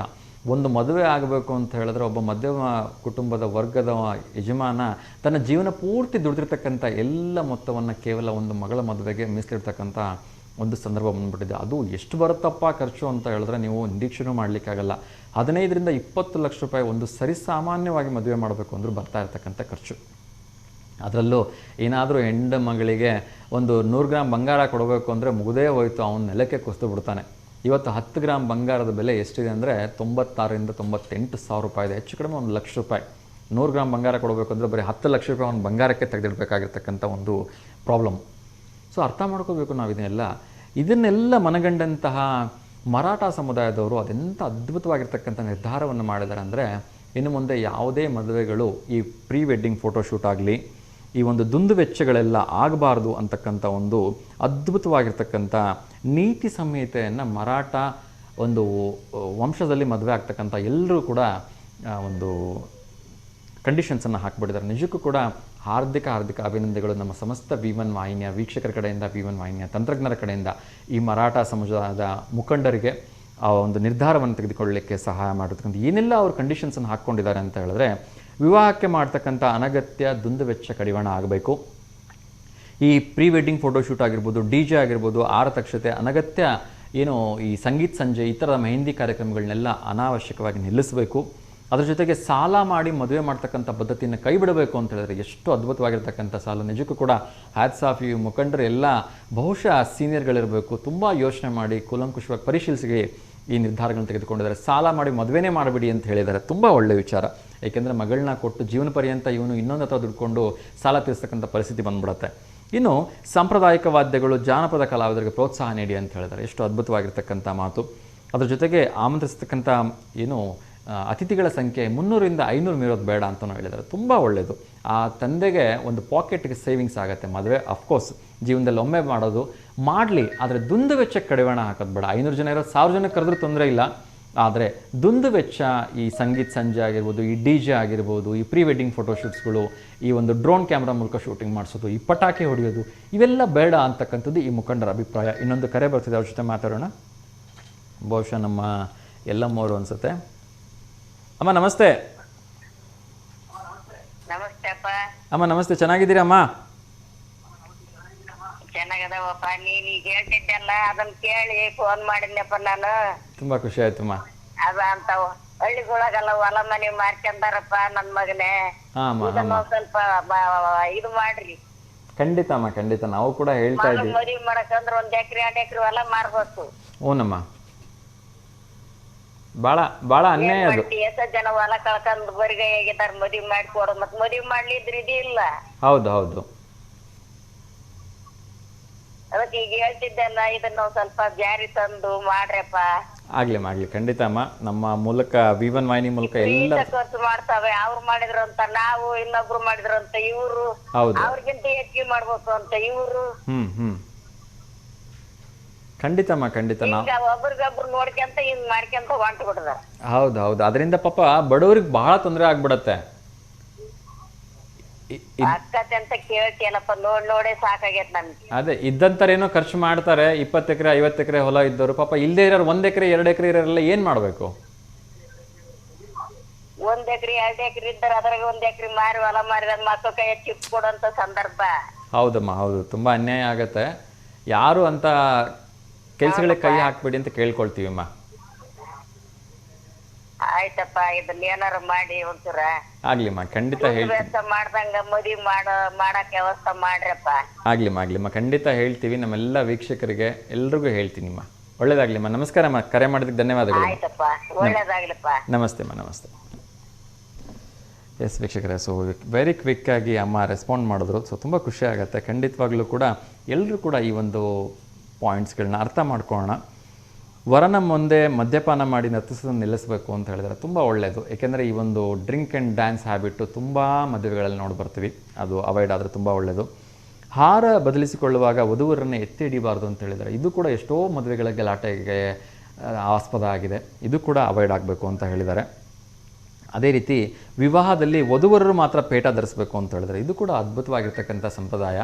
ಒಂದು ಮದುವೆ ಆಗಬೇಕು ಅಂತ ಹೇಳಿದ್ರೆ ಒಬ್ಬ ಮಧ್ಯಮ ಕುಟುಂಬದ ವರ್ಗದ ಯಜಮಾನ ತನ್ನ ಜೀವನ ಪೂರ್ತಿ ದುಡಿದಿರ್ತಕ್ಕಂಥ ಎಲ್ಲ ಮೊತ್ತವನ್ನು ಕೇವಲ ಒಂದು ಮಗಳ ಮದುವೆಗೆ ಮೀಸಲಿಡ್ತಕ್ಕಂಥ ಒಂದು ಸಂದರ್ಭ ಬಂದುಬಿಟ್ಟಿದೆ. ಅದು ಎಷ್ಟು ಬರುತ್ತಪ್ಪ ಖರ್ಚು ಅಂತ ಹೇಳಿದ್ರೆ ನೀವು ನಿರೀಕ್ಷೆನೂ ಮಾಡಲಿಕ್ಕಾಗಲ್ಲ. 15-20 ಲಕ್ಷ ರೂಪಾಯಿ ಒಂದು ಸರಿಸಾಮಾನ್ಯವಾಗಿ ಮದುವೆ ಮಾಡಬೇಕು ಅಂದರೂ ಬರ್ತಾ ಇರ್ತಕ್ಕಂಥ ಖರ್ಚು. ಅದರಲ್ಲೂ ಏನಾದರೂ ಹೆಣ್ಣು ಮಗಳಿಗೆ ಒಂದು 100 ಗ್ರಾಮ್ ಬಂಗಾರ ಕೊಡಬೇಕು ಅಂದರೆ ಮುಗಿದೇ ಹೋಯಿತು, ಅವನ ನೆಲಕ್ಕೆ ಕುಸಿದು ಬಿಡ್ತಾನೆ. ಇವತ್ತು 10 ಗ್ರಾಮ್ ಬಂಗಾರದ ಬೆಲೆ ಎಷ್ಟಿದೆ ಅಂದರೆ 96,000-98,000 ರೂಪಾಯಿ ಇದೆ. ಹೆಚ್ಚು ಕಡಿಮೆ 1 ಲಕ್ಷ ರೂಪಾಯಿ. 100 ಗ್ರಾಮ್ ಬಂಗಾರ ಕೊಡಬೇಕು ಅಂದರೆ ಬರೀ 10 ಲಕ್ಷ ರೂಪಾಯಿ ಒಂದು ಬಂಗಾರಕ್ಕೆ ತೆಗೆದಿಡಬೇಕಾಗಿರ್ತಕ್ಕಂಥ ಒಂದು ಪ್ರಾಬ್ಲಮ್. ಸೊ ಅರ್ಥ ಮಾಡ್ಕೋಬೇಕು ನಾವು ಇದನ್ನೆಲ್ಲ ಮನಗಂಡಂತಹ ಮರಾಠ ಸಮುದಾಯದವರು ಅದೆಂಥ ಅದ್ಭುತವಾಗಿರ್ತಕ್ಕಂಥ ನಿರ್ಧಾರವನ್ನು ಮಾಡಿದ್ದಾರೆ ಅಂದರೆ, ಇನ್ನು ಮುಂದೆ ಯಾವುದೇ ಮದುವೆಗಳು ಈ ಪ್ರೀ ವೆಡ್ಡಿಂಗ್ ಫೋಟೋಶೂಟ್ ಆಗಲಿ, ಈ ಒಂದು ದುಂದು ವೆಚ್ಚಗಳೆಲ್ಲ ಆಗಬಾರ್ದು ಅಂತಕ್ಕಂಥ ಒಂದು ಅದ್ಭುತವಾಗಿರ್ತಕ್ಕಂಥ ನೀತಿ ಸಂಹಿತೆಯನ್ನು ಮರಾಠ ಒಂದು ವಂಶದಲ್ಲಿ ಮದುವೆ ಆಗ್ತಕ್ಕಂಥ ಎಲ್ಲರೂ ಕೂಡ ಒಂದು ಕಂಡೀಷನ್ಸನ್ನು ಹಾಕಿಬಿಟ್ಟಿದ್ದಾರೆ. ನಿಜಕ್ಕೂ ಕೂಡ ಹಾರ್ದಿಕ ಅಭಿನಂದನೆಗಳು ನಮ್ಮ ಸಮಸ್ತ V1 ವಾಹಿನಿಯ ವೀಕ್ಷಕರ ಕಡೆಯಿಂದ, V1 ವಾಹಿನಿಯ ತಂತ್ರಜ್ಞರ ಕಡೆಯಿಂದ ಈ ಮರಾಠ ಸಮಾಜದ ಮುಖಂಡರಿಗೆ ಆ ಒಂದು ನಿರ್ಧಾರವನ್ನು ತೆಗೆದುಕೊಳ್ಳಲಿಕ್ಕೆ ಸಹಾಯ ಮಾಡಿರ್ತಕ್ಕಂಥ ಏನೆಲ್ಲ ಅವರು ಕಂಡೀಷನ್ಸನ್ನು ಹಾಕ್ಕೊಂಡಿದ್ದಾರೆ ಅಂತ ಹೇಳಿದ್ರೆ, ವಿವಾಹಕ್ಕೆ ಮಾಡ್ತಕ್ಕಂಥ ಅನಗತ್ಯ ದುಂದುವೆಚ್ಚ ಕಡಿವಾಣ ಆಗಬೇಕು. ಈ ಪ್ರೀ ವೆಡ್ಡಿಂಗ್ ಫೋಟೋಶೂಟ್ ಆಗಿರ್ಬೋದು, DJ ಆಗಿರ್ಬೋದು, ಆರತಕ್ಷತೆ, ಅನಗತ್ಯ ಏನು ಈ ಸಂಗೀತ ಸಂಜೆ ಈ ಥರದ ಮೆಹಂದಿ ಕಾರ್ಯಕ್ರಮಗಳನ್ನೆಲ್ಲ ಅನಾವಶ್ಯಕವಾಗಿ ನಿಲ್ಲಿಸಬೇಕು. ಅದ್ರ ಜೊತೆಗೆ ಸಾಲ ಮಾಡಿ ಮದುವೆ ಮಾಡ್ತಕ್ಕಂಥ ಪದ್ಧತಿಯನ್ನು ಕೈ ಬಿಡಬೇಕು ಅಂತ ಹೇಳಿದ್ರೆ ಎಷ್ಟು ಅದ್ಭುತವಾಗಿರ್ತಕ್ಕಂಥ ಸಾಲ. ನಿಜಕ್ಕೂ ಕೂಡ ಹ್ಯಾಟ್ಸ್ ಆಫ್ ಯು ಮುಖಂಡರು ಎಲ್ಲ ಬಹುಶಃ ಸೀನಿಯರ್ಗಳಿರಬೇಕು. ತುಂಬ ಯೋಚನೆ ಮಾಡಿ ಕೂಲಂಕುಷವಾಗಿ ಪರಿಶೀಲಿಸಿ ಈ ನಿರ್ಧಾರಗಳನ್ನು ತೆಗೆದುಕೊಂಡಿದ್ದಾರೆ. ಸಾಲ ಮಾಡಿ ಮದುವೆನೇ ಮಾಡಬೇಡಿ ಅಂತ ಹೇಳಿದ್ದಾರೆ. ತುಂಬ ಒಳ್ಳೆಯ ವಿಚಾರ. ಏಕೆಂದರೆ ಮಗಳನ್ನ ಕೊಟ್ಟು ಜೀವನ ಪರ್ಯಂತ ಇವನು ಇನ್ನೊಂದು ಹತ್ರ ದುಡ್ಕೊಂಡು ಸಾಲ ತೀರಿಸ್ತಕ್ಕಂಥ ಪರಿಸ್ಥಿತಿ ಬಂದ್ಬಿಡುತ್ತೆ. ಇನ್ನು ಸಾಂಪ್ರದಾಯಿಕ ವಾದ್ಯಗಳು, ಜಾನಪದ ಕಲಾವಿದರಿಗೆ ಪ್ರೋತ್ಸಾಹ ನೀಡಿ ಅಂತ ಹೇಳಿದ್ದಾರೆ. ಎಷ್ಟು ಅದ್ಭುತವಾಗಿರ್ತಕ್ಕಂಥ ಮಾತು. ಅದ್ರ ಜೊತೆಗೆ ಆಮಂತ್ರಿಸ್ತಕ್ಕಂಥ ಏನು ಅತಿಥಿಗಳ ಸಂಖ್ಯೆ 300ರಿಂದ 500 ಮೀರೋದು ಬೇಡ ಅಂತಲೂ ಹೇಳಿದ್ದಾರೆ. ತುಂಬ ಒಳ್ಳೆಯದು. ಆ ತಂದೆಗೆ ಒಂದು ಪಾಕೆಟ್ಗೆ ಸೇವಿಂಗ್ಸ್ ಆಗುತ್ತೆ. ಮದುವೆ ಅಫ್ಕೋರ್ಸ್ ಜೀವನದಲ್ಲಿ ಒಮ್ಮೆ ಮಾಡೋದು, ಮಾಡಲಿ, ಆದರೆ ದುಂದು ವೆಚ್ಚಕ್ಕೆ ಕಡಿವಾಣ ಹಾಕೋದು ಬೇಡ. 500 ಜನ ಇರೋದು 1000 ಜನ ಕರೆದ್ರೂ ತೊಂದರೆ ಇಲ್ಲ. ಆದರೆ ದುಂದು ವೆಚ್ಚ, ಈ ಸಂಗೀತ ಸಂಜೆ ಆಗಿರ್ಬೋದು, ಈ DJ ಆಗಿರ್ಬೋದು, ಈ ಪ್ರೀ ವೆಡ್ಡಿಂಗ್ ಫೋಟೋಶೂಟ್ಸ್ಗಳು, ಈ ಒಂದು ಡ್ರೋನ್ ಕ್ಯಾಮ್ರಾ ಮೂಲಕ ಶೂಟಿಂಗ್ ಮಾಡಿಸೋದು, ಈ ಪಟಾಕಿ ಹೊಡೆಯೋದು, ಇವೆಲ್ಲ ಬೇಡ ಅಂತಕ್ಕಂಥದ್ದು ಈ ಮುಖಂಡರ ಅಭಿಪ್ರಾಯ. ಇನ್ನೊಂದು ಕರೆ ಬರ್ತಿದೆ, ಅವ್ರ ಜೊತೆ ಮಾತಾಡೋಣ. ಬಹುಶಃ ನಮ್ಮ ಎಲ್ಲಮ್ಮವರು ಅನಿಸುತ್ತೆ. ಅಮ್ಮ ನಮಸ್ತೆ. ನಮಸ್ತೆ ಅಪ್ಪ. ಅಮ್ಮ ನಮಸ್ತೆ, ಚೆನ್ನಾಗಿದ್ದೀರಾ ಅಮ್ಮ? ಚೆನ್ನಾಗದವಪ್ಪ. ನೀನ್ ಈಗ ಹೇಳ್ತಿದ್ದೆಲ್ಲ ಅದನ್ನ ಕೇಳಿ ಫೋನ್ ಮಾಡಿದ್ನಪ್ಪ ನಾನು. ತುಂಬಾ ಖುಷಿ ಆಯ್ತಮ್ಮ. ಅದ ಅಂತ ಹಳ್ಳಿಗೊಳಗೆಲ್ಲ ಹೊಲ ಮನೆ ಮಾರ್ಕೊಂಡಾರಪ್ಪ ನನ್ ಮಗನೇ. ಇದನ್ನ ಸ್ವಲ್ಪ ಇದು ಮಾಡ್ರಿ. ಖಂಡಿತ ಅಮ್ಮ, ಖಂಡಿತ. ನಾವು ಕೂಡ ಹೇಳ್ತಾ ಇದ್ದೀವಿ. ಮದುವೆ ಮಾಡಕಂದ್ರ 1 ಎಕರೆ 2 ಎಕರೆ ಹೊಲ ಮಾರ್ಬೇಕು. ಹ್ಞೂನಮ್ಮ, ಭಾಳ ಅನ್ಯಾಯ ಅದು. ಎಷ್ಟ ಜನ ಹೊಲ ಕಳ್ಕೊಂಡ್ ಬರಿಗೈ ಆಗಿದಾರ. ಮದುವೆ ಮಾಡ್ಕೊಡು, ಮತ್ ಮದುವೆ ಮಾಡ್ಲಿದ್ರ ಇದಿಲ್ಲ. ಹೌದು ಹೌದು. ಅದಕ್ಕೆ ಈಗ ಹೇಳ್ತಿದ್ದೆಲ್ಲ ಇದನ್ನ ಸ್ವಲ್ಪ ಜಾರಿ ತಂದು ಮಾಡ್ರಪ್ಪ. ಆಗ್ಲಿ ಖಂಡಿತ ಅಮ್ಮ. ನಮ್ಮ ಮೂಲಕ V1 ವಾಹಿನಿ ಮೂಲಕ ಎಲ್ಲ ಖರ್ಚು ಮಾಡ್ತಾವೆ. ಅವ್ರು ಮಾಡಿದ್ರು ಅಂತ ನಾವು, ಇನ್ನೊಬ್ರು ಮಾಡಿದ್ರು ಅಂತ ಇವ್ರು, ಅವ್ರಿಗಿಂತ ಹೆಚ್ಚಿಗೆ ಮಾಡ್ಬೇಕು ಅಂತ ಇವ್ರು. ಖಂಡಿತಮ್ಮ, ಖಂಡಿತ. ನಾವು ಒಬ್ರಿಗೊಬ್ರು ನೋಡ್ಕೊಂತ ಹಿಂಗ್ ಮಾಡ್ಕೊಂತ ಹೊಂಟು ಬಿಡದ. ಹೌದು ಹೌದು. ಅದರಿಂದ ಪಾಪ ಬಡವರಿಗೆ ಬಹಳ ತೊಂದರೆ ಆಗ್ಬಿಡತ್ತೆ. ಅಕ್ಕತೆ ಅಂತ ಕೇಳ್ತಿಯಲ್ಲಪ್ಪ, ನೋಡೇ ಸಾಕಾಗೈತ್ ನನ್ಗೆ. ಅದೇ ಇದ್ದಂತರೇನೋ ಖರ್ಚು ಮಾಡ್ತಾರೆ. 20 ಎಕರೆ 50 ಎಕರೆ ಹೊಲ ಇದ್ದವರು ಪಾಪ ಇಲ್ಲದೆ ಇರೋರು 1 ಎಕರೆ 2 ಎಕರೆ ಇರೋರೆಲ್ಲ ಏನ್ ಮಾಡ್ಬೇಕು? 1 ಎಕರೆ 2 ಎಕರೆ ಇದ್ದಾರೆ, ಅದ್ರಾಗ 1 ಎಕರೆ ಮಾರಿ ಹೊಲ ಮಾರಿದ ಮಕ್ಕಳ ಕೈ ಚಿಪ್ ಕೊಡೋಂತ ಸಂದರ್ಭ. ಹೌದಮ್ಮ, ಹೌದು. ತುಂಬಾ ಅನ್ಯಾಯ ಆಗತ್ತೆ. ಯಾರು ಅಂತ ಕೆಲ್ಸಗಳಿಗೆ ಕೈ ಹಾಕ್ಬೇಡಿ ಅಂತ ಕೇಳ್ಕೊಳ್ತೀವಮ್ಮ. ಆಯ್ತಪ್ಪ, ಇದನ್ನ ಏನಾರು ಮಾಡಿ ಒಂಚೂರ ಆಗ್ಲಿಮ್ಮ, ಖಂಡಿತ ವ್ಯವಸ್ಥೆ ಮಾಡ್ದಂಗ ಮದುವೆ ಮಾಡಕ್ ವ್ಯವಸ್ಥೆ ಮಾಡ್ರಪ್ಪ. ಆಗ್ಲಿಮ್ಮ, ಖಂಡಿತ ಹೇಳ್ತೀವಿ. ನಮ್ಮೆಲ್ಲ ವೀಕ್ಷಕರಿಗೆ ಎಲ್ರಿಗೂ ಹೇಳ್ತೀನಿಮ್ಮ. ಒಳ್ಳೇದಾಗ್ಲಿಮ್ಮ. ನಮಸ್ಕಾರ ಅಮ್ಮ, ಕರೆ ಮಾಡೋದಕ್ಕೆ ಧನ್ಯವಾದಗಳು. ಆಯ್ತಪ್ಪ, ಒಳ್ಳೇದಾಗ್ಲಿಪ್ಪ. ನಮಸ್ತೆ ಅಮ್ಮ, ನಮಸ್ತೆ. ಎಸ್ ವೀಕ್ಷಕರೇ, ಸೊ ವೆರಿ ಕ್ವಿಕ್ ಆಗಿ ಅಮ್ಮ ರೆಸ್ಪಾಂಡ್ ಮಾಡಿದ್ರು. ಸೊ ತುಂಬ ಖುಷಿ ಆಗುತ್ತೆ. ಖಂಡಿತವಾಗ್ಲೂ ಕೂಡ ಎಲ್ಲರೂ ಕೂಡ ಈ ಒಂದು ಪಾಯಿಂಟ್ಸ್ಗಳನ್ನ ಅರ್ಥ ಮಾಡ್ಕೊಳ್ಳೋಣ. ವರನ ಮುಂದೆ ಮದ್ಯಪಾನ ಮಾಡಿ ನರ್ತಿಸೋದನ್ನು ನಿಲ್ಲಿಸಬೇಕು ಅಂತ ಹೇಳಿದರೆ ತುಂಬ ಒಳ್ಳೆಯದು. ಏಕೆಂದರೆ ಈ ಒಂದು ಡ್ರಿಂಕ್ ಆ್ಯಂಡ್ ಡ್ಯಾನ್ಸ್ ಹ್ಯಾಬಿಟ್ಟು ತುಂಬ ಮದುವೆಗಳಲ್ಲಿ ನೋಡಿ ಬರ್ತೀವಿ. ಅದು ಅವಾಯ್ಡ್ ಆದರೆ ತುಂಬ ಒಳ್ಳೆಯದು. ಹಾರ ಬದಲಿಸಿಕೊಳ್ಳುವಾಗ ವಧುವರನ್ನು ಎತ್ತಿ ಹಿಡಿಬಾರ್ದು ಅಂತ ಹೇಳಿದರೆ ಇದು ಕೂಡ ಎಷ್ಟೋ ಮದುವೆಗಳ ಗಲಾಟೆಗೆ ಆಸ್ಪದ ಆಗಿದೆ. ಇದು ಕೂಡ ಅವಾಯ್ಡ್ ಆಗಬೇಕು ಅಂತ ಹೇಳಿದ್ದಾರೆ. ಅದೇ ರೀತಿ ವಿವಾಹದಲ್ಲಿ ವಧುವರರು ಮಾತ್ರ ಪೇಟ ಧರಿಸಬೇಕು ಅಂತ ಹೇಳಿದರೆ ಇದು ಕೂಡ ಅದ್ಭುತವಾಗಿರ್ತಕ್ಕಂಥ ಸಂಪ್ರದಾಯ.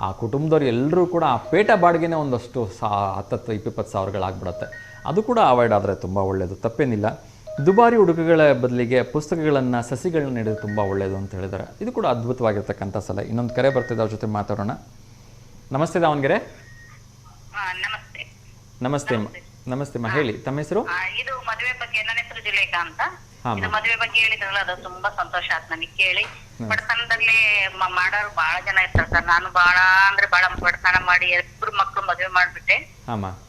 ಆ ಕುಟುಂಬದವ್ರು ಎಲ್ಲರೂ ಕೂಡ ಆ ಪೇಟ ಬಾಡಿಗೆನೇ ಒಂದಷ್ಟು 10-20 ಸಾವಿರಗಳಾಗ್ಬಿಡುತ್ತೆ. ಅದು ಕೂಡ ಅವಾಯ್ಡ್ ಆದರೆ ತುಂಬ ಒಳ್ಳೆಯದು, ತಪ್ಪೇನಿಲ್ಲ. ದುಬಾರಿ ಉಡುಗೆಗಳ ಬದಲಿಗೆ ಪುಸ್ತಕಗಳನ್ನು, ಸಸಿಗಳನ್ನ ನೀಡಿದ್ರೆ ತುಂಬ ಒಳ್ಳೆಯದು ಅಂತ ಹೇಳಿದ್ದಾರೆ. ಇದು ಕೂಡ ಅದ್ಭುತವಾಗಿರ್ತಕ್ಕಂಥ ಸಲಹೆ. ಇನ್ನೊಂದು ಕರೆ ಬರ್ತಿದೆ, ಅವ್ರ ಜೊತೆ ಮಾತಾಡೋಣ. ನಮಸ್ತೆ ದಾವಣಗೆರೆ. ನಮಸ್ತೆ ಅಮ್ಮ, ಹೇಳಿ ತಮ್ಮ ಹೆಸರು? ಇದು ಮದುವೆ ಬಗ್ಗೆ, ನನ್ನ ಹೆಸರು ಜುಲೇಖಾ ಅಂತ. ಇದು ಮದುವೆ ಬಗ್ಗೆ ಹೇಳಿದ್ರಲ್ಲ, ಅದು ತುಂಬಾ ಸಂತೋಷ ಆಯ್ತು ನನಗೆ ಕೇಳಿ. ಬಡತನದಲ್ಲಿ ಮಾಡೋರು ಬಹಳ ಜನ ಇರ್ತಾರೆ ಸರ್. ನಾನು ಬಹಳ ಬಡತನ ಮಾಡಿ 2 ಮಕ್ಳು ಮದುವೆ ಮಾಡ್ಬಿಟ್ಟೆ.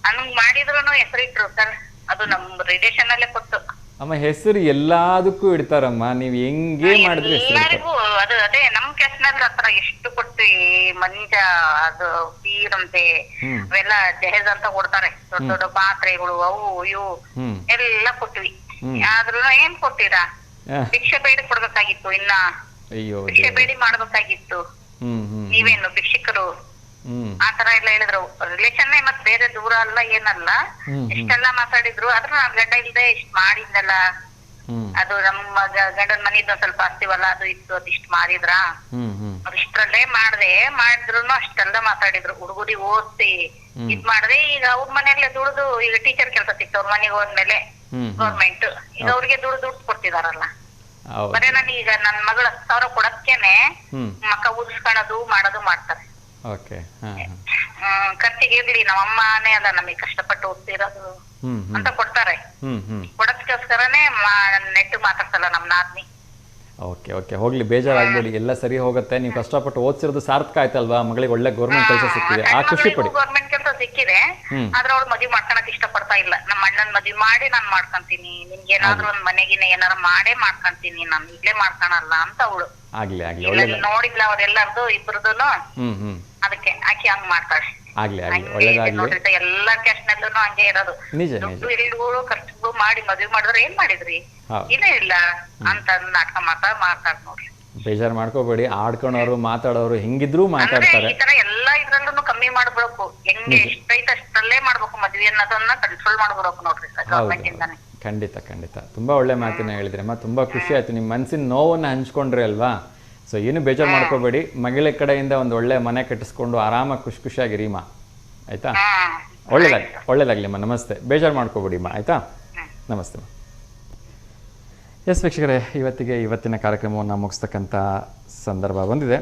ನನ್ಗ್ ಮಾಡಿದ್ರು ಹೆಸರಿಟ್ರು ಸರ್. ಅದು ನಮ್ ರಿಲೇಷನ್ ಅಲ್ಲೇ ಕೊಟ್ಟು. ಅಮ್ಮ, ಹೆಸರು ಎಲ್ಲದಕ್ಕೂ ಇಡ್ತಾರಮ್ಮ. ನೀವ್ ಹೆಂಗೆ ಮಾಡಿದ್ರೆ ಎಲ್ಲರಿಗೂ ಅದು ಅದೇ ನಮ್ ಕೆಲ್ಸನಲ್ಲಿ ಹತ್ರ ಎಷ್ಟು ಕೊಟ್ಟು ಮಂಜ ಅದು ಬೀರಂತೆ ಅವೆಲ್ಲ ಜಹೇಜ್ ಅಂತ ಕೊಡ್ತಾರೆ. ದೊಡ್ಡ ದೊಡ್ಡ ಪಾತ್ರೆಗಳು ಅವು ಇವು ಎಲ್ಲ ಕೊಟ್ವಿ. ಆದ್ರೂ ಏನ್ ಕೊಟ್ಟಿರಾ? ಭಿಕ್ಷೆ ಬೇಡಿ ಕೊಡ್ಬೇಕಾಗಿತ್ತು. ಇನ್ನ ಭಿಕ್ಷೆ ಬೇಡಿ ಮಾಡ್ಬೇಕಾಗಿತ್ತು. ನೀವೇನು ಭಿಕ್ಷುಕರು ಆತರ ಎಲ್ಲ ಹೇಳಿದ್ರು. ರಿಲೇಷನ್ ಮತ್ ಬೇರೆ ದೂರ ಅಲ್ಲ ಏನಲ್ಲ, ಇಷ್ಟೆಲ್ಲ ಮಾತಾಡಿದ್ರು. ಆದ್ರೆ ನಾನ್ ಗಂಡ ಇಲ್ದೆ ಇಷ್ಟ್ ಮಾಡಿದ್ನಲ್ಲ, ಅದು ನಮ್ಮ ಗಂಡನ್ ಮನಿದ್ ಸ್ವಲ್ಪ ಆಸ್ತಿವಲ್ಲ, ಅದು ಇತ್ತು, ಅದಿಷ್ಟ್ ಮಾರಿದ್ರ, ಅದಿಷ್ಟರಲ್ಲೇ ಮಾಡಿದ್ರು ಅಷ್ಟೆಲ್ಲ ಮಾತಾಡಿದ್ರು. ಹುಡುಗರಿ ಓದ್ಸಿ ಇದ್ ಮಾಡ್ದೆ. ಈಗ ಅವ್ರ ಮನೆಯಲ್ಲೇ ದುಡ್ದು, ಈಗ ಟೀಚರ್ ಕೆಲಸ ಸಿಕ್ತು ಅವ್ರ ಮನೆಗೆ ಹೋದ್ಮೇಲೆ ಗೌರ್ಮೆಂಟ್, ಈಗ ಅವ್ರಿಗೆ ದುಡ್ಡು ಕೊಡ್ತಿದಾರಲ್ಲ. ಬರೇ ಈಗ ನನ್ ಮಗಳ 10,000 ಕೊಡಕ್ಕೇನೆ ಮಕ್ಕ ಉದಿಸ್ಕೊಳೋದು ಮಾಡೋದು ಮಾಡ್ತಾರೆ. ಖರ್ಚಿಗೆ ಇರ್ಲಿ, ನಮ್ಮ ಅಮ್ಮನೇ ಅಲ್ಲ ನಮಗೆ ಕಷ್ಟಪಟ್ಟು ಓದ್ತಿರೋದು ಅಂತ ಕೊಡ್ತಾರೆ. ಕೊಡೋದಕ್ಕೋಸ್ಕರನೇ ನೆಟ್ಟು ಮಾತಾಡ್ತಲ್ಲ ನಮ್ ನಾದ್ನಿ. ಓಕೆ ಹೋಗ್ಲಿ, ಬೇಜಾರಾಗ್ಬೇಡಿ, ಎಲ್ಲ ಸರಿ ಹೋಗುತ್ತೆ. ನೀವು ಕಷ್ಟಪಟ್ಟು ಓದಿಸಿರೋದು ಸಾರ್ಥಕ ಆಯ್ತಲ್ವಾ? ಮಗಳಿಗೆ ಒಳ್ಳೆ ಗೌರ್ಮೆಂಟ್ ಕೆಲಸ ಸಿಕ್ಕಿದೆ, ಆ ಖುಷಿ ಪಡಿ. ಗೌರ್ಮೆಂಟ್ ಕೆಲಸ ಸಿಕ್ಕಿದೆ, ಆದ್ರೆ ಅವ್ಳು ಮದ್ವೆ ಮಾಡ್ಕೊಳಕ್ ಇಷ್ಟಪಡ್ತಾ ಇಲ್ಲ. ನಮ್ಮ ಅಣ್ಣನ್ ಮದ್ವೆ ಮಾಡಿ ನಾನ್ ಮಾಡ್ಕೊಂತೀನಿ, ನಿಮ್ಗೆ ಏನಾದ್ರು ಒಂದ್ ಮನೆಗಿನ ಏನಾರು ಮಾಡೇ ಮಾಡ್ಕೊಂತೀನಿ, ನಾನ್ ಇಲ್ಲೇ ಮಾಡ್ಕೊಳಲ್ಲ ಅಂತ ಅವಳು. ಆಗ್ಲಿ ನೋಡಿದ್ಲ ಅವ್ರೆಲ್ಲಾರ್ದು ಇಬ್ರದೂನು, ಅದಕ್ಕೆ ಆಕಿ ಹಂಗ್ ಮಾಡ್ತಾಳೆ. ಒಳ್ಳೇದಾಗ್ಲಿ. ಎಲ್ಲಾ ಕ್ಯಾಶ್ನಲ್ಲೂ ಹಂಗೆ ಇರೋದು. ದುಡ್ಡು ಎಲ್ಲಿಗಳು ಖರ್ಚುಗಳು ಮಾಡಿ ಮದ್ವೆ ಮಾಡಿದ್ರೆ ಏನ್ ಮಾಡಿದ್ರಿ, ಇಲ್ಲ ಅಂತ ನಾಟಕ ಮಾತಾಡ್ ನೋಡ್ರಿ. ಬೇಜಾರ್ ಮಾಡ್ಕೋಬೇಡಿ, ಆಡ್ಕೊಳೋರು ಮಾತಾಡೋರು ಹೆಂಗಿದ್ರು ಮಾತಾಡ್ತಾರೆ. ಈ ತರ ಎಲ್ಲಾ ಇದ್ರಲ್ಲೂ ಕಮ್ಮಿ ಮಾಡ್ಬಿಡಬೇಕು, ಹೆಂಗೆ ಎಷ್ಟೈತೆ ಅಷ್ಟಲ್ಲೇ ಮಾಡ್ಬೇಕು ಮದ್ವೆ ಅನ್ನೋದನ್ನ ಕಂಟ್ರೋಲ್ ಮಾಡ್ಬಿಡಬೇಕು ನೋಡ್ರಿ ಗವರ್ಮೆಂಟ್ ಇಂದಾನೆ. ಖಂಡಿತ ತುಂಬಾ ಒಳ್ಳೆ ಮಾತನ್ನ ಹೇಳಿದ್ರಿ ಅಮ್ಮ, ತುಂಬಾ ಖುಷಿ ಆಯ್ತು. ನಿಮ್ ಮನ್ಸಿನ ನೋವನ್ನ ಹಂಚ್ಕೊಂಡ್ರಿ ಅಲ್ವಾ? ಸೊ ಏನು ಬೇಜಾರು ಮಾಡ್ಕೋಬೇಡಿ, ಮಗಳ ಕಡೆಯಿಂದ ಒಂದು ಒಳ್ಳೆ ಮನೆ ಕಟ್ಟಿಸ್ಕೊಂಡು ಆರಾಮಾಗಿ ಖುಷಿಯಾಗಿರಿಮ್ಮ, ಆಯ್ತಾ? ಒಳ್ಳೇದಾಗ್ಲಿಮ್ಮ, ನಮಸ್ತೆ. ಬೇಜಾರು ಮಾಡ್ಕೋಬೇಡಿಮ್ಮ, ಆಯ್ತಾ? ನಮಸ್ತೆ. ಎಸ್ ವೀಕ್ಷಕರೇ, ಇವತ್ತಿನ ಕಾರ್ಯಕ್ರಮವನ್ನು ಮುಗಿಸ್ತಕ್ಕಂಥ ಸಂದರ್ಭ ಬಂದಿದೆ.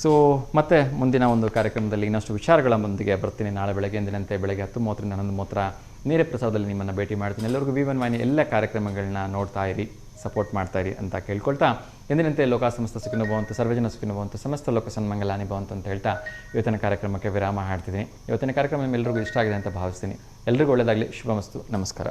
ಸೊ ಮತ್ತೆ ಮುಂದಿನ ಒಂದು ಕಾರ್ಯಕ್ರಮದಲ್ಲಿ ಇನ್ನಷ್ಟು ವಿಚಾರಗಳ ಮುಂದಿಗೆ ಬರ್ತೀನಿ. ನಾಳೆ ಬೆಳಗ್ಗೆ ಎಂದಿನಂತೆ ಬೆಳಗ್ಗೆ 10:30ರಿಂದ 11:30 ನೇರ ಪ್ರಸಾರದಲ್ಲಿ ನಿಮ್ಮನ್ನು ಭೇಟಿ ಮಾಡ್ತೀನಿ. ಎಲ್ಲರಿಗೂ V1 ವಾಹಿನಿ ಎಲ್ಲ ಕಾರ್ಯಕ್ರಮಗಳನ್ನ ನೋಡ್ತಾ ಇರಿ, ಸಪೋರ್ಟ್ ಮಾಡ್ತಾ ಇರಿ ಅಂತ ಕೇಳ್ಕೊಳ್ತಾ, ಎಂದಿನಂತೆ ಲೋಕ ಸಮಸ್ತ ಸುಖಿನೋ ಭವಂತು, ಸರ್ವಜನ ಸುಖಿನೋ ಭವಂತು, ಸಮಸ್ತ ಲೋಕ ಸನ್ಮಂಗಲಾನಿ ಭವಂತು ಅಂತ ಹೇಳ್ತಾ ಇವತ್ತಿನ ಕಾರ್ಯಕ್ರಮಕ್ಕೆ ವಿರಾಮ ಹಾಡ್ತಿದ್ದೀನಿ. ಇವತ್ತಿನ ಕಾರ್ಯಕ್ರಮ ನಿಮ್ಮೆಲ್ಲರಿಗೂ ಇಷ್ಟ ಆಗಿದೆ ಅಂತ ಭಾವಿಸ್ತೀನಿ. ಎಲ್ರಿಗೂ ಒಳ್ಳೆಯದಾಗಲಿ, ಶುಭಮಸ್ತು, ನಮಸ್ಕಾರ.